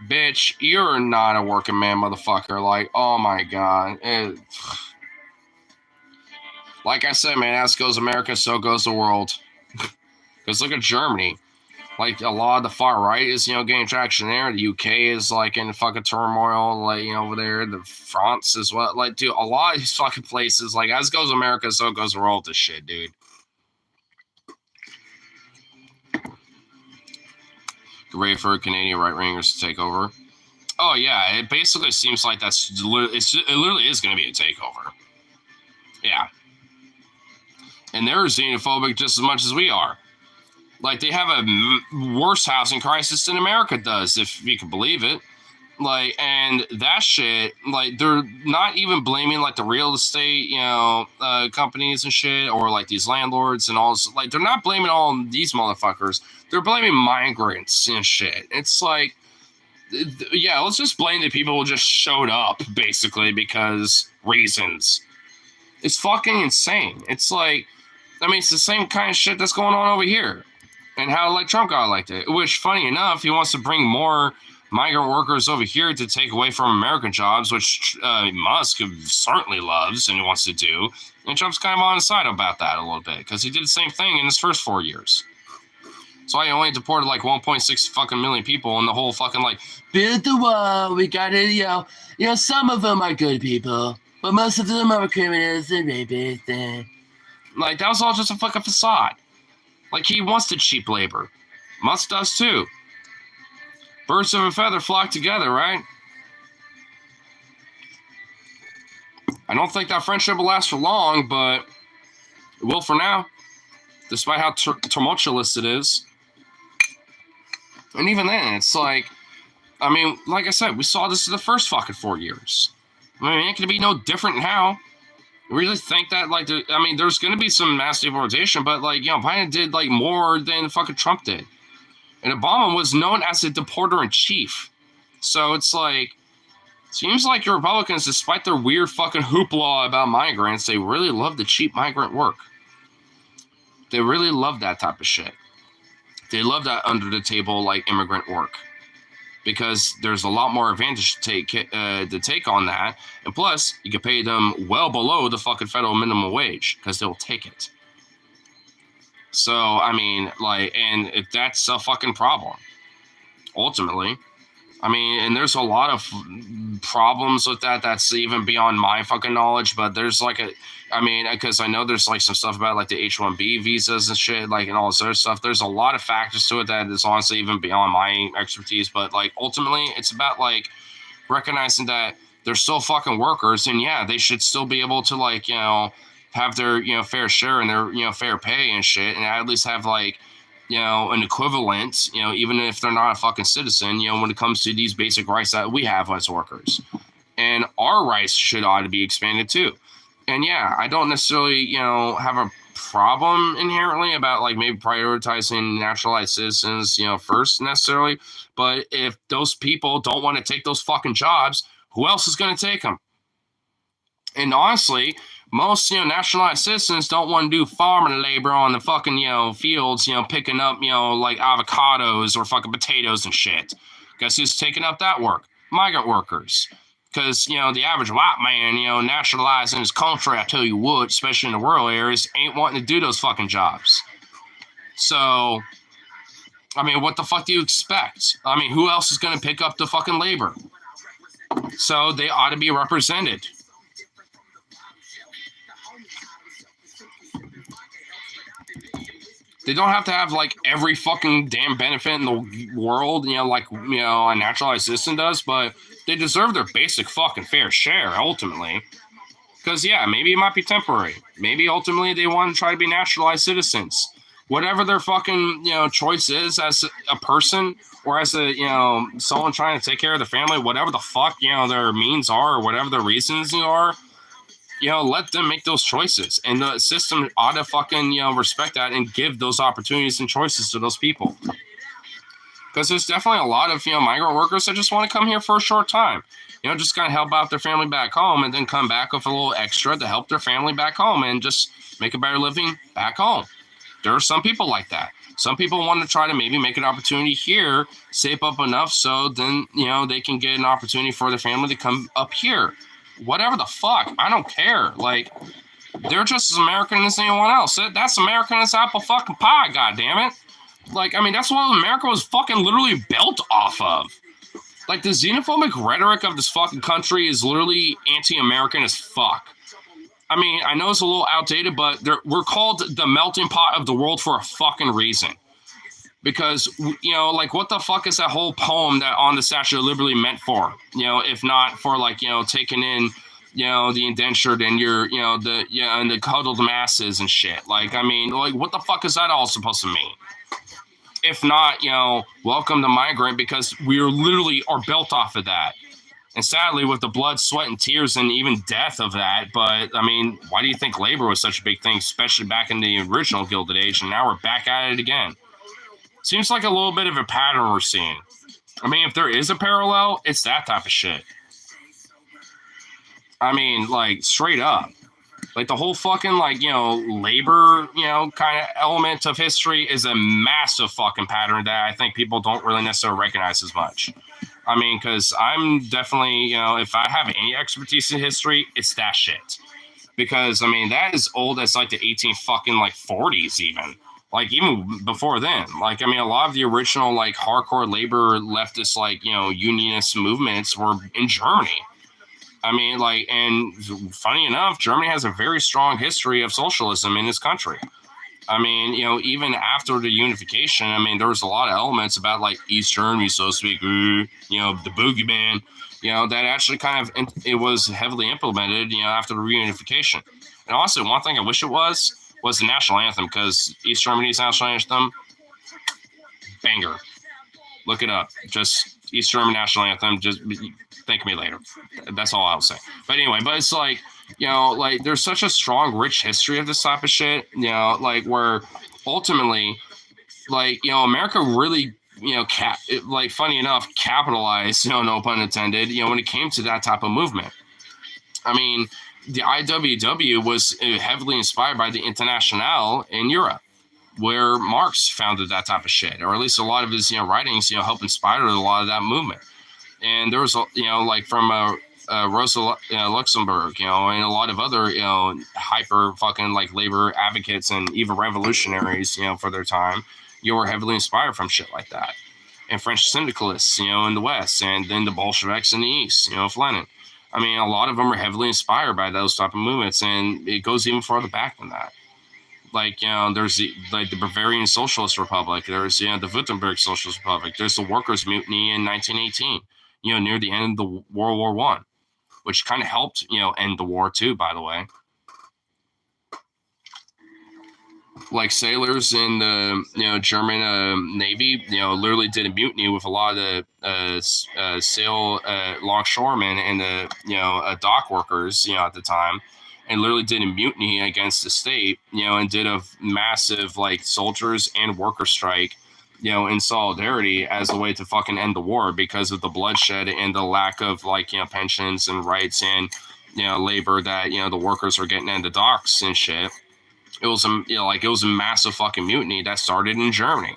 bitch, you're not a working man, motherfucker. Like, oh my god. Like I said, man, as goes America, so goes the world. Because look at Germany. Like, a lot of the far right is, getting traction there. The UK is, like, in fucking turmoil, like, over there. The France as well. Like, dude, a lot of these fucking places, like, as goes America, so goes the world. This shit, dude. Get ready for Canadian right-wingers to take over. Oh, yeah, it basically seems like it literally is going to be a takeover. Yeah. And they're xenophobic just as much as we are. Like, they have a worse housing crisis than America does, if you can believe it. Like, and that shit, like, they're not even blaming, like, the real estate, companies and shit, or, like, these landlords and all this. Like, they're not blaming all these motherfuckers. They're blaming migrants and shit. It's like, yeah, let's just blame the people who just showed up, basically, because reasons. It's fucking insane. It's like, I mean, it's the same kind of shit that's going on over here. And how, like, Trump got elected. Which, funny enough, he wants to bring more migrant workers over here to take away from American jobs, which Musk certainly loves and wants to do. And Trump's kind of on his side about that a little bit, because he did the same thing in his first 4 years. That's why he only deported, like, 1.6 fucking million people, and the whole fucking, like, build the wall, we got it, some of them are good people, but most of them are criminals and rapists. Like, that was all just a fucking facade. Like, he wants the cheap labor. Musk does too. Birds of a feather flock together, right? I don't think that friendship will last for long, but it will for now. Despite how tumultuous it is. And even then, it's like, I mean, like I said, we saw this in the first fucking 4 years. I mean, it ain't gonna be no different now. I really think that, like, there's going to be some mass deportation, but, like, Biden did, like, more than fucking Trump did. And Obama was known as a deporter-in-chief. So it's like, seems like your Republicans, despite their weird fucking hoopla about migrants, they really love the cheap migrant work. They really love that type of shit. They love that under-the-table, like, immigrant work. Because there's a lot more advantage to take on that. And plus, you can pay them well below the fucking federal minimum wage because they'll take it. So, I mean, like, and that's a fucking problem, ultimately. I mean, and there's a lot of problems with that that's even beyond my fucking knowledge, but there's like because I know there's like some stuff about like the H-1B visas and shit, like, and all this other stuff. There's a lot of factors to it that is honestly even beyond my expertise, but like ultimately it's about like recognizing that they're still fucking workers, and yeah, they should still be able to like, have their, fair share and their, fair pay and shit, and at least have like, an equivalent, even if they're not a fucking citizen, when it comes to these basic rights that we have as workers. And our rights ought to be expanded too. And yeah, I don't necessarily, have a problem inherently about like maybe prioritizing naturalized citizens, first necessarily. But if those people don't want to take those fucking jobs, who else is going to take them? And honestly, most, nationalized citizens don't want to do farming labor on the fucking, fields, picking up, like avocados or fucking potatoes and shit. Guess who's taking up that work? Migrant workers. Because, the average white man, nationalized in his country, I tell you what, especially in the rural areas, ain't wanting to do those fucking jobs. So, I mean, what the fuck do you expect? I mean, who else is going to pick up the fucking labor? So they ought to be represented. They don't have to have like every fucking damn benefit in the world, like, a naturalized citizen does, but they deserve their basic fucking fair share ultimately. Because, yeah, maybe it might be temporary. Maybe ultimately they want to try to be naturalized citizens. whatever their fucking, choice is as a person or as a, someone trying to take care of their family, whatever the fuck, their means are or whatever their reasons are, let them make those choices. And the system ought to fucking, respect that and give those opportunities and choices to those people. Because there's definitely a lot of, migrant workers that just want to come here for a short time. Just kind of help out their family back home and then come back with a little extra to help their family back home and just make a better living back home. There are some people like that. Some people want to try to maybe make an opportunity here, save up enough so then, they can get an opportunity for their family to come up here. Whatever the fuck. I don't care. Like, they're just as American as anyone else. That's American as apple fucking pie, goddammit. Like, I mean, that's what America was fucking literally built off of. Like, the xenophobic rhetoric of this fucking country is literally anti-American as fuck. I mean, I know it's a little outdated, but we're called the melting pot of the world for a fucking reason. Because, like, what the fuck is that whole poem that on the Statue of Liberty meant for? If not for, like, taking in, the indentured and and the cuddled masses and shit. Like, I mean, like, what the fuck is that all supposed to mean? If not, welcome the migrant, because we literally are built off of that. And sadly, with the blood, sweat, and tears, and even death of that. But, I mean, why do you think labor was such a big thing, especially back in the original Gilded Age, and now we're back at it again? Seems like a little bit of a pattern we're seeing. I mean, if there is a parallel, it's that type of shit. I mean, like, straight up. Like, the whole fucking, like, labor, kind of element of history is a massive fucking pattern that I think people don't really necessarily recognize as much. I mean, because I'm definitely, if I have any expertise in history, it's that shit. Because, I mean, that is old as, like, the 40s even. Like, even before then. Like, I mean, a lot of the original, like, hardcore labor leftist, like, unionist movements were in Germany. I mean, like, and funny enough, Germany has a very strong history of socialism in this country. I mean, even after the unification, I mean, there was a lot of elements about, like, East Germany, so to speak, the boogeyman, that actually kind of, it was heavily implemented, after the reunification. And also, one thing I wish it was the national anthem, because East Germany's national anthem, banger. Look it up. Just East German national anthem, just thank me later. That's all I'll say. But anyway, but it's like, like, there's such a strong, rich history of this type of shit, like, where ultimately, like, America really, like, funny enough, capitalized, no pun intended, when it came to that type of movement. I mean, the IWW was heavily inspired by the Internationale in Europe, where Marx founded that type of shit, or at least a lot of his, writings, helped inspire a lot of that movement. And there was, like, from Rosa Luxemburg, and a lot of other, hyper fucking, like, labor advocates and even revolutionaries, for their time, were heavily inspired from shit like that. And French syndicalists, in the West, and then the Bolsheviks in the East, Lenin. I mean, a lot of them are heavily inspired by those type of movements, and it goes even farther back than that. Like, there's the Bavarian Socialist Republic, there's, the Württemberg Socialist Republic, there's the Workers' Mutiny in 1918, near the end of the World War I, which kind of helped, end the war too, by the way. Like, sailors in the, German Navy, literally did a mutiny with a lot of the sail longshoremen and the dock workers, at the time, and literally did a mutiny against the state, and did a massive, like, soldiers and worker strike, in solidarity as a way to fucking end the war because of the bloodshed and the lack of, like, pensions and rights and, labor that, the workers were getting in the docks and shit. It was it was a massive fucking mutiny that started in Germany,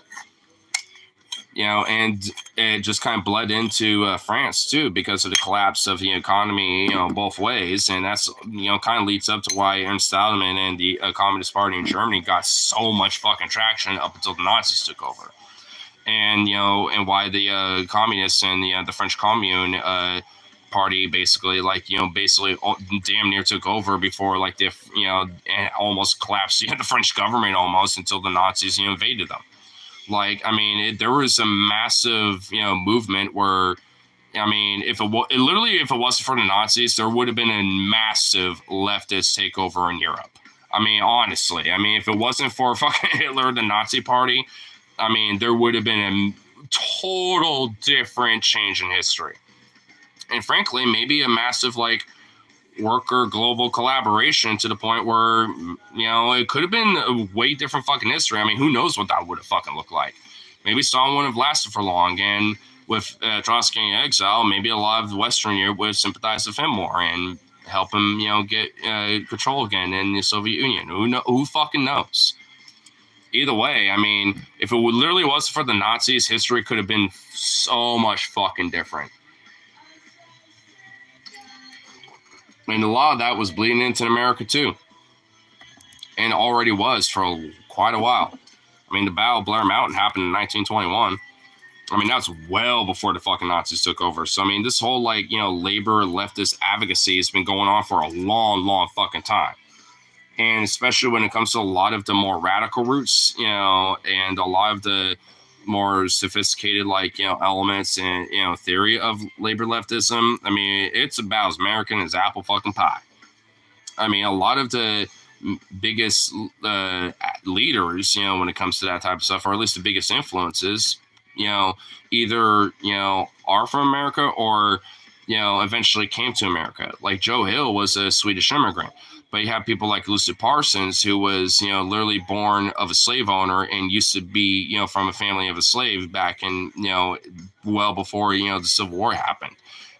and it just kind of bled into France too because of the collapse of the economy, both ways, and that's kind of leads up to why Ernst Thälmann and the Communist Party in Germany got so much fucking traction up until the Nazis took over, and and why the communists and the French Commune party basically damn near took over before, like, the and almost collapsed the French government almost until the Nazis invaded them. Like, I mean, there was a massive movement where, I mean, if it wasn't for the Nazis, there would have been a massive leftist takeover in Europe. I mean, honestly, I mean, if it wasn't for fucking Hitler, the Nazi Party, I mean, there would have been a total different change in history. And frankly, maybe a massive, like, worker global collaboration to the point where, you know, it could have been a way different fucking history. I mean, who knows what that would have fucking looked like. Maybe Stalin wouldn't have lasted for long, and with Trotsky in exile, maybe a lot of the Western Europe would sympathize with him more and help him, you know, get control again in the Soviet Union. Who fucking knows? Either way, I mean, if it literally was for the Nazis, history could have been so much fucking different. And a lot of that was bleeding into America too. And already was for quite a while. I mean, the Battle of Blair Mountain happened in 1921. I mean, that's well before the fucking Nazis took over. So, I mean, this whole, like, you know, labor leftist advocacy has been going on for a long, long fucking time. And especially when it comes to a lot of the more radical roots, you know, and a lot of the more sophisticated, like, you know, elements and, you know, theory of labor leftism. I mean, it's about as American as apple fucking pie. I mean, a lot of the biggest leaders, you know, when it comes to that type of stuff, or at least the biggest influences, you know, either, you know, are from America or, you know, eventually came to America. Like Joe Hill was a Swedish immigrant, but you have people like Lucy Parsons, who was, you know, literally born of a slave owner and used to be, you know, from a family of a slave back in, you know, well before, you know, the Civil War happened.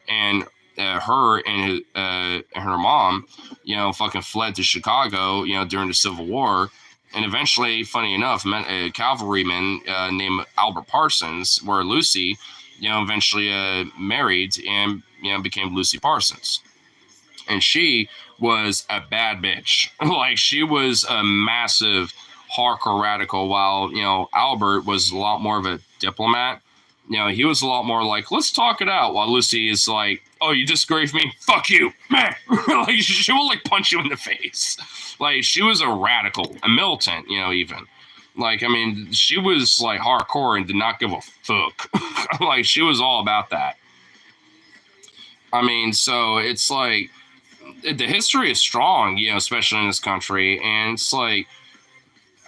And her and her mom, you know, fucking fled to Chicago, you know, during the Civil War. And eventually, funny enough, met a cavalryman named Albert Parsons, where Lucy, you know, eventually married and, you know, became Lucy Parsons. And she was a bad bitch. Like, she was a massive hardcore radical, while, you know, Albert was a lot more of a diplomat. You know, he was a lot more like, let's talk it out, while Lucy is like, oh, you disagree with me? Fuck you, man. Like, she will, like, punch you in the face. Like, she was a radical, a militant, you know, even. Like, I mean, she was, like, hardcore and did not give a fuck. Like, she was all about that. I mean, so it's like, the history is strong, you know, especially in this country. And it's like,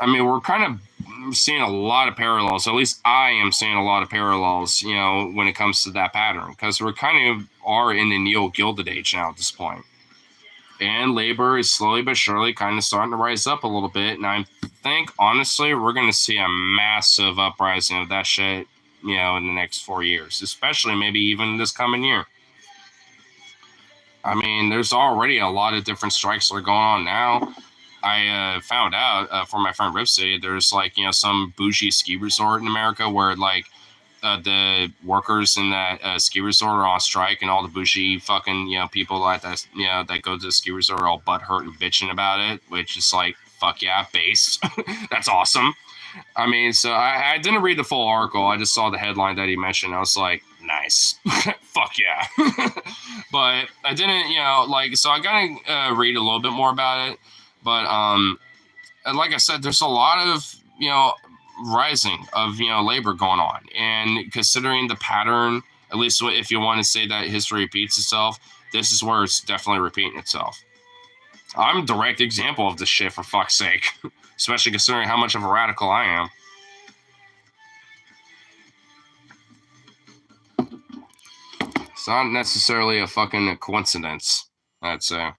I mean, we're kind of seeing a lot of parallels. At least I am seeing a lot of parallels, you know, when it comes to that pattern, because we're kind of are in the neo-Gilded Age now at this point. And labor is slowly but surely kind of starting to rise up a little bit. And I think, honestly, we're going to see a massive uprising of that shit, you know, in the next 4 years, especially maybe even this coming year. I mean, there's already a lot of different strikes that are going on now. I found out from my friend Ripsy, there's, like, you know, some bougie ski resort in America where, like, the workers in that ski resort are on strike, and all the bougie fucking, you know, people at that, you know, that go to the ski resort are all butthurt and bitching about it, which is like, fuck yeah, based. That's awesome. I mean, so I didn't read the full article. I just saw the headline that he mentioned. I was like, nice. Fuck yeah. But I didn't, you know, like, so I gotta read a little bit more about it. But like I said, there's a lot of, you know, rising of, you know, labor going on. And considering the pattern, at least if you want to say that history repeats itself, this is where it's definitely repeating itself. I'm a direct example of this shit, for fuck's sake. Especially considering how much of a radical I am. It's not necessarily a fucking coincidence, I'd say.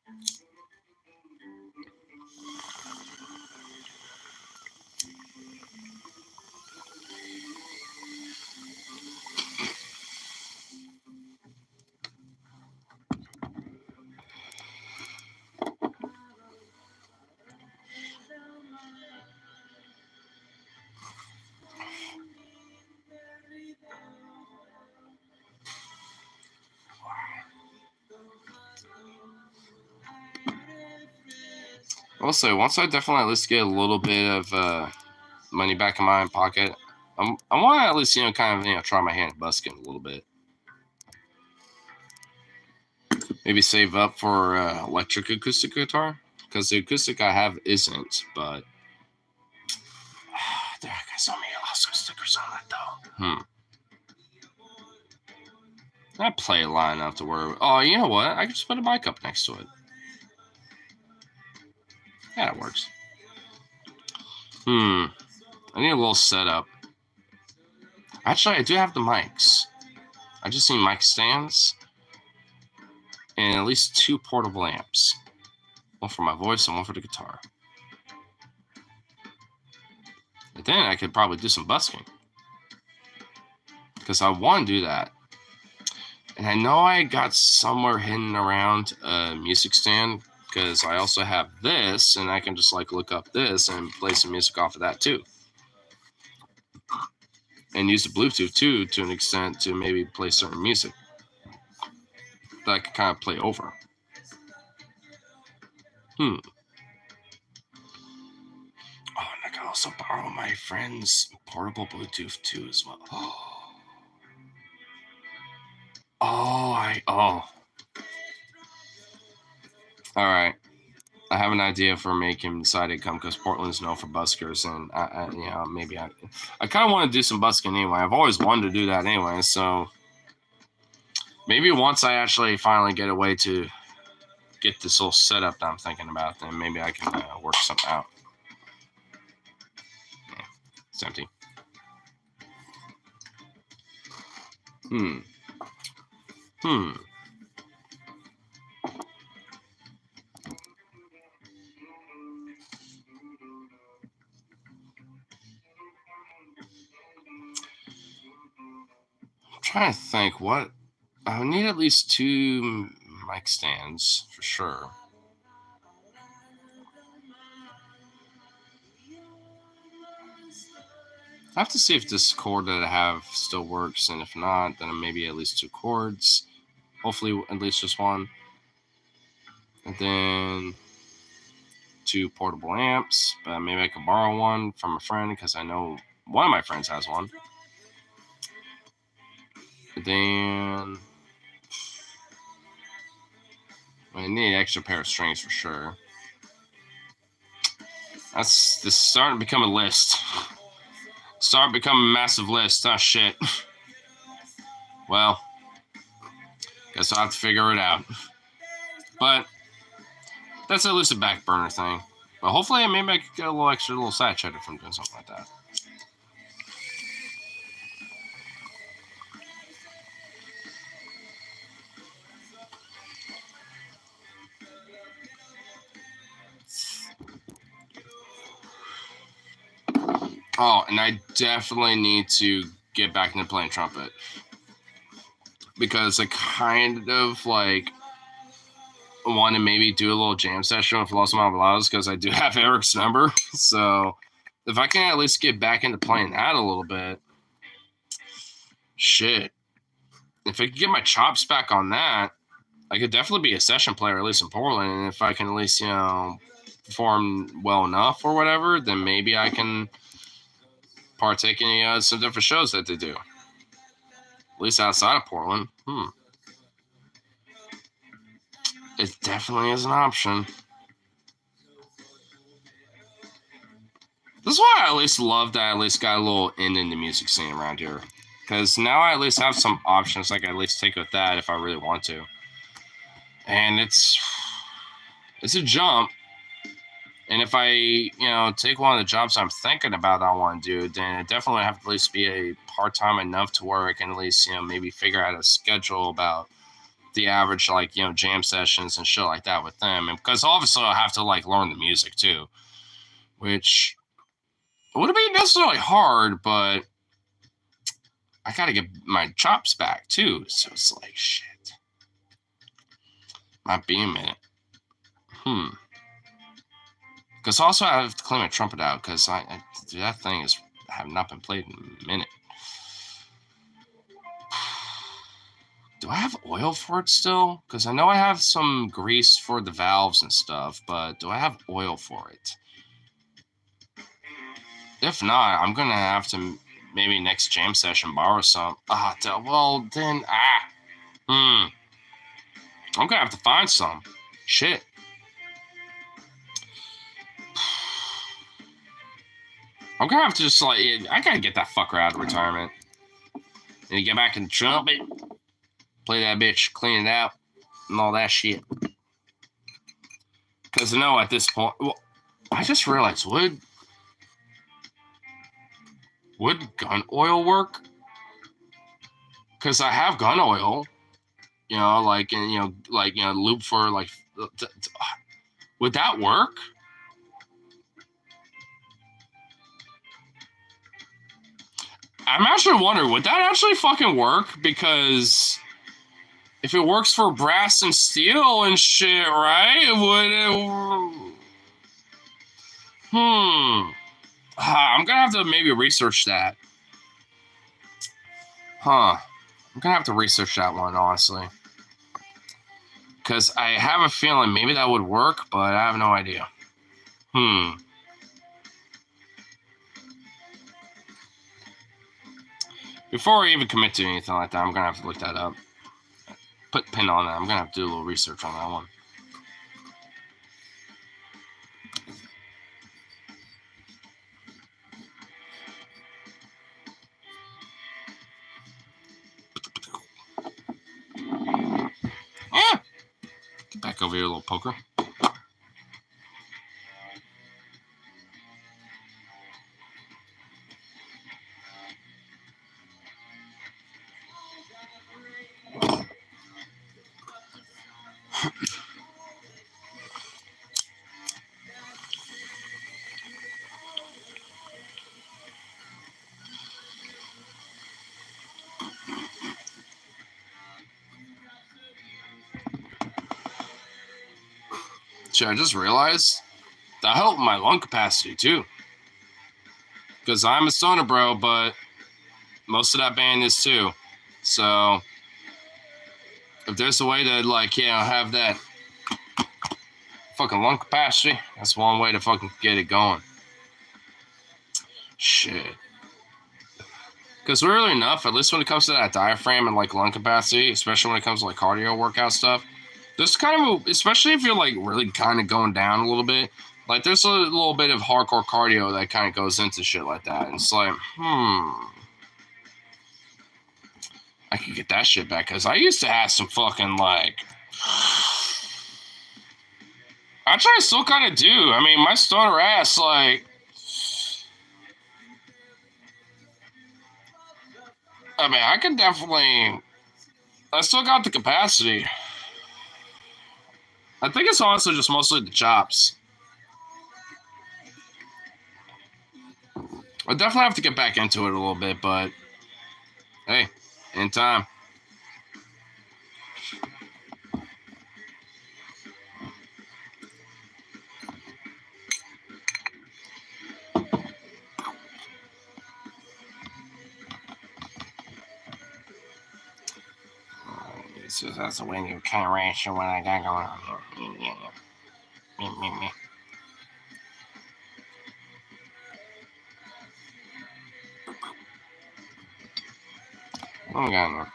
Also, once I definitely at least get a little bit of money back in my pocket, I want to at least, you know, kind of, you know, try my hand at busking a little bit. Maybe save up for electric acoustic guitar, because the acoustic I have isn't, but there, I got so many awesome stickers on that though. I play it loud enough to where, oh, you know what? I can just put a mic up next to it. Yeah, it works. I need a little setup. Actually, I do have the mics. I just need mic stands and at least 2 portable amps. One for my voice and one for the guitar. And then I could probably do some busking. Because I want to do that. And I know I got somewhere hidden around a music stand because I also have this and I can just like look up this and play some music off of that too. And use the Bluetooth too to an extent to maybe play certain music that I can kind of play over. Oh, and I can also borrow my friend's portable Bluetooth too as well. All right. I have an idea for making him decide to come because Portland's known for buskers, and maybe I kind of want to do some busking anyway. I've always wanted to do that anyway, so maybe once I actually finally get a way to get this whole setup that I'm thinking about, then maybe I can work something out. Yeah, it's empty. I'm trying to think what I would need at least 2 mic stands for sure. I have to see if this cord that I have still works, and if not, then maybe at least 2 cords. Hopefully, at least just one. And then 2 portable amps, but maybe I could borrow one from a friend because I know one of my friends has one. And then I need an extra pair of strings for sure. This is starting to become a list. Start becoming a massive list. Oh shit. Well, guess I'll have to figure it out. But that's at least a back burner thing. But hopefully maybe I could get a little extra little side cheddar from doing something like that. Oh, and I definitely need to get back into playing trumpet. Because I kind of like want to maybe do a little jam session with Los Malvados because I do have Eric's number. So if I can at least get back into playing that a little bit, shit. If I could get my chops back on that, I could definitely be a session player, at least in Portland. And if I can at least, perform well enough or whatever, then maybe I can partake in some different shows that they do. At least outside of Portland. It definitely is an option. This is why I at least love that I at least got a little in the music scene around here. Because now I at least have some options I can at least take with that if I really want to. And it's a jump. And if I, take one of the jobs I'm thinking about that I want to do, then it definitely have to at least be a part-time enough to where I can at least, maybe figure out a schedule about the average, jam sessions and shit like that with them. And because obviously I have to, learn the music too, which wouldn't be necessarily hard, but I got to get my chops back too. So it's like, shit. Might be a minute. Because also I have to clean my trumpet out because that thing have not been played in a minute. Do I have oil for it still? Because I know I have some grease for the valves and stuff, but do I have oil for it? If not, I'm going to have to maybe next jam session borrow some. I'm going to have to find some. Shit. I'm going to have to just I got to get that fucker out of retirement. And get back in the trumpet. Play that bitch, clean it out, and all that shit. Because I know at this point, I just realized, would gun oil work? Because I have gun oil, like, and lube for like. Would that work? I'm actually wondering, would that actually fucking work? Because if it works for brass and steel and shit, right? Would it? I'm gonna have to maybe research that. I'm gonna have to research that one, honestly. Because I have a feeling maybe that would work, but I have no idea. Before I even commit to anything like that, I'm gonna have to look that up. Put pin on that. I'm gonna have to do a little research on that one. Yeah. Get back over here, little poker. Shit, I just realized that helped my lung capacity too. Because I'm a stoner bro, but most of that band is too. So if there's a way to have that fucking lung capacity, that's one way to fucking get it going. Shit. Because weirdly enough, at least when it comes to that diaphragm and like lung capacity, especially when it comes to like cardio workout stuff, there's kind of, especially if you're like really kind of going down a little bit, like there's a little bit of hardcore cardio that kind of goes into shit like that. And it's like, I could get that shit back because I used to have some fucking like. Actually, I still kind of do. I mean, my stoner ass, like. I mean, I can definitely. I still got the capacity. I think it's honestly just mostly the chops. I definitely have to get back into it a little bit, but hey, in time. So that's the way you kind of ration what I got going on here. Me. What am I got there?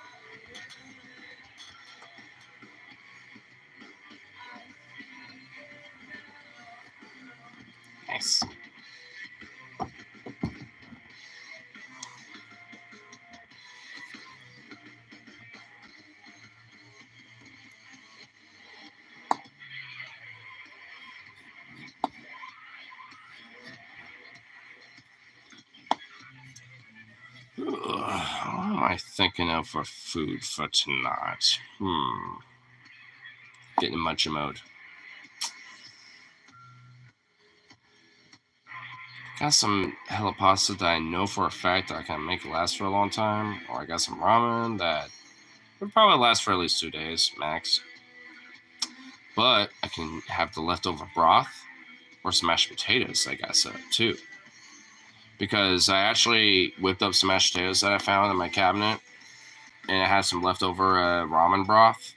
Nice. What am I thinking of for food for tonight? Getting in munching mode. Got some hella pasta that I know for a fact that I can make it last for a long time. Or I got some ramen that would probably last for at least 2 days max. But I can have the leftover broth or some mashed potatoes I got set up too. Because I actually whipped up some mashed potatoes that I found in my cabinet, and it had some leftover ramen broth.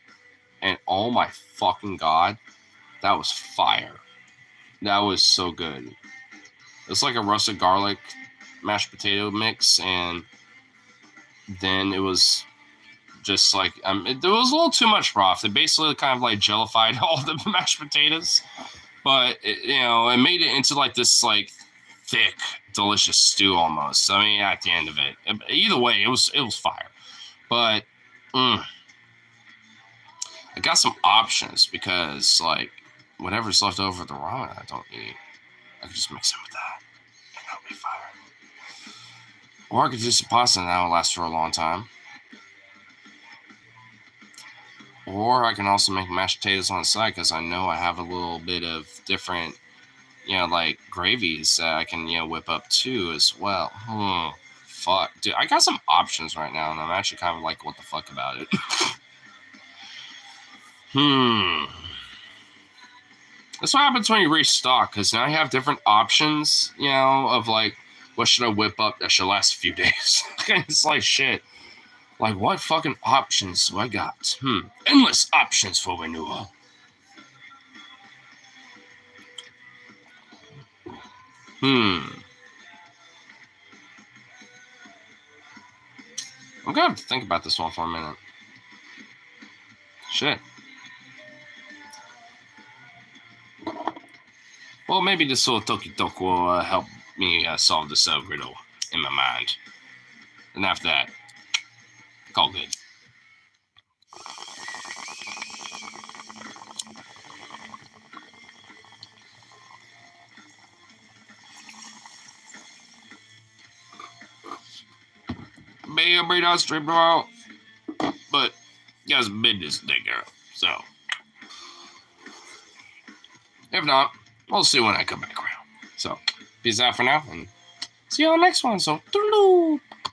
And oh my fucking god, that was fire. That was so good. It's like a roasted garlic mashed potato mix, and then it was just like it was a little too much broth. It basically kind of like jellified all the mashed potatoes, but it made it into like this like thick, delicious stew almost. I mean, at the end of it, either way, it was fire. But I got some options because like whatever's left over the ramen I don't eat. I could just mix it with that, and that'll be fire. Or I could do some pasta, and that'll last for a long time. Or I can also make mashed potatoes on the side because I know I have a little bit of different, like gravies that I can, whip up too as well. Fuck. Dude, I got some options right now, and I'm actually kind of like, what the fuck about it? That's what happens when you restock, because now you have different options, of like, what should I whip up that should last a few days? It's like, shit. Like, what fucking options do I got? Endless options for renewal. I'm gonna have to think about this one for a minute. Shit. Well, maybe this little Toki Tok will help me solve this riddle in my mind. And after that, call good. May or may not stream tomorrow, but you guys business to take care of. So, if not, we'll see when I come back around. So, peace out for now, and see you on the next one. So, toodaloo.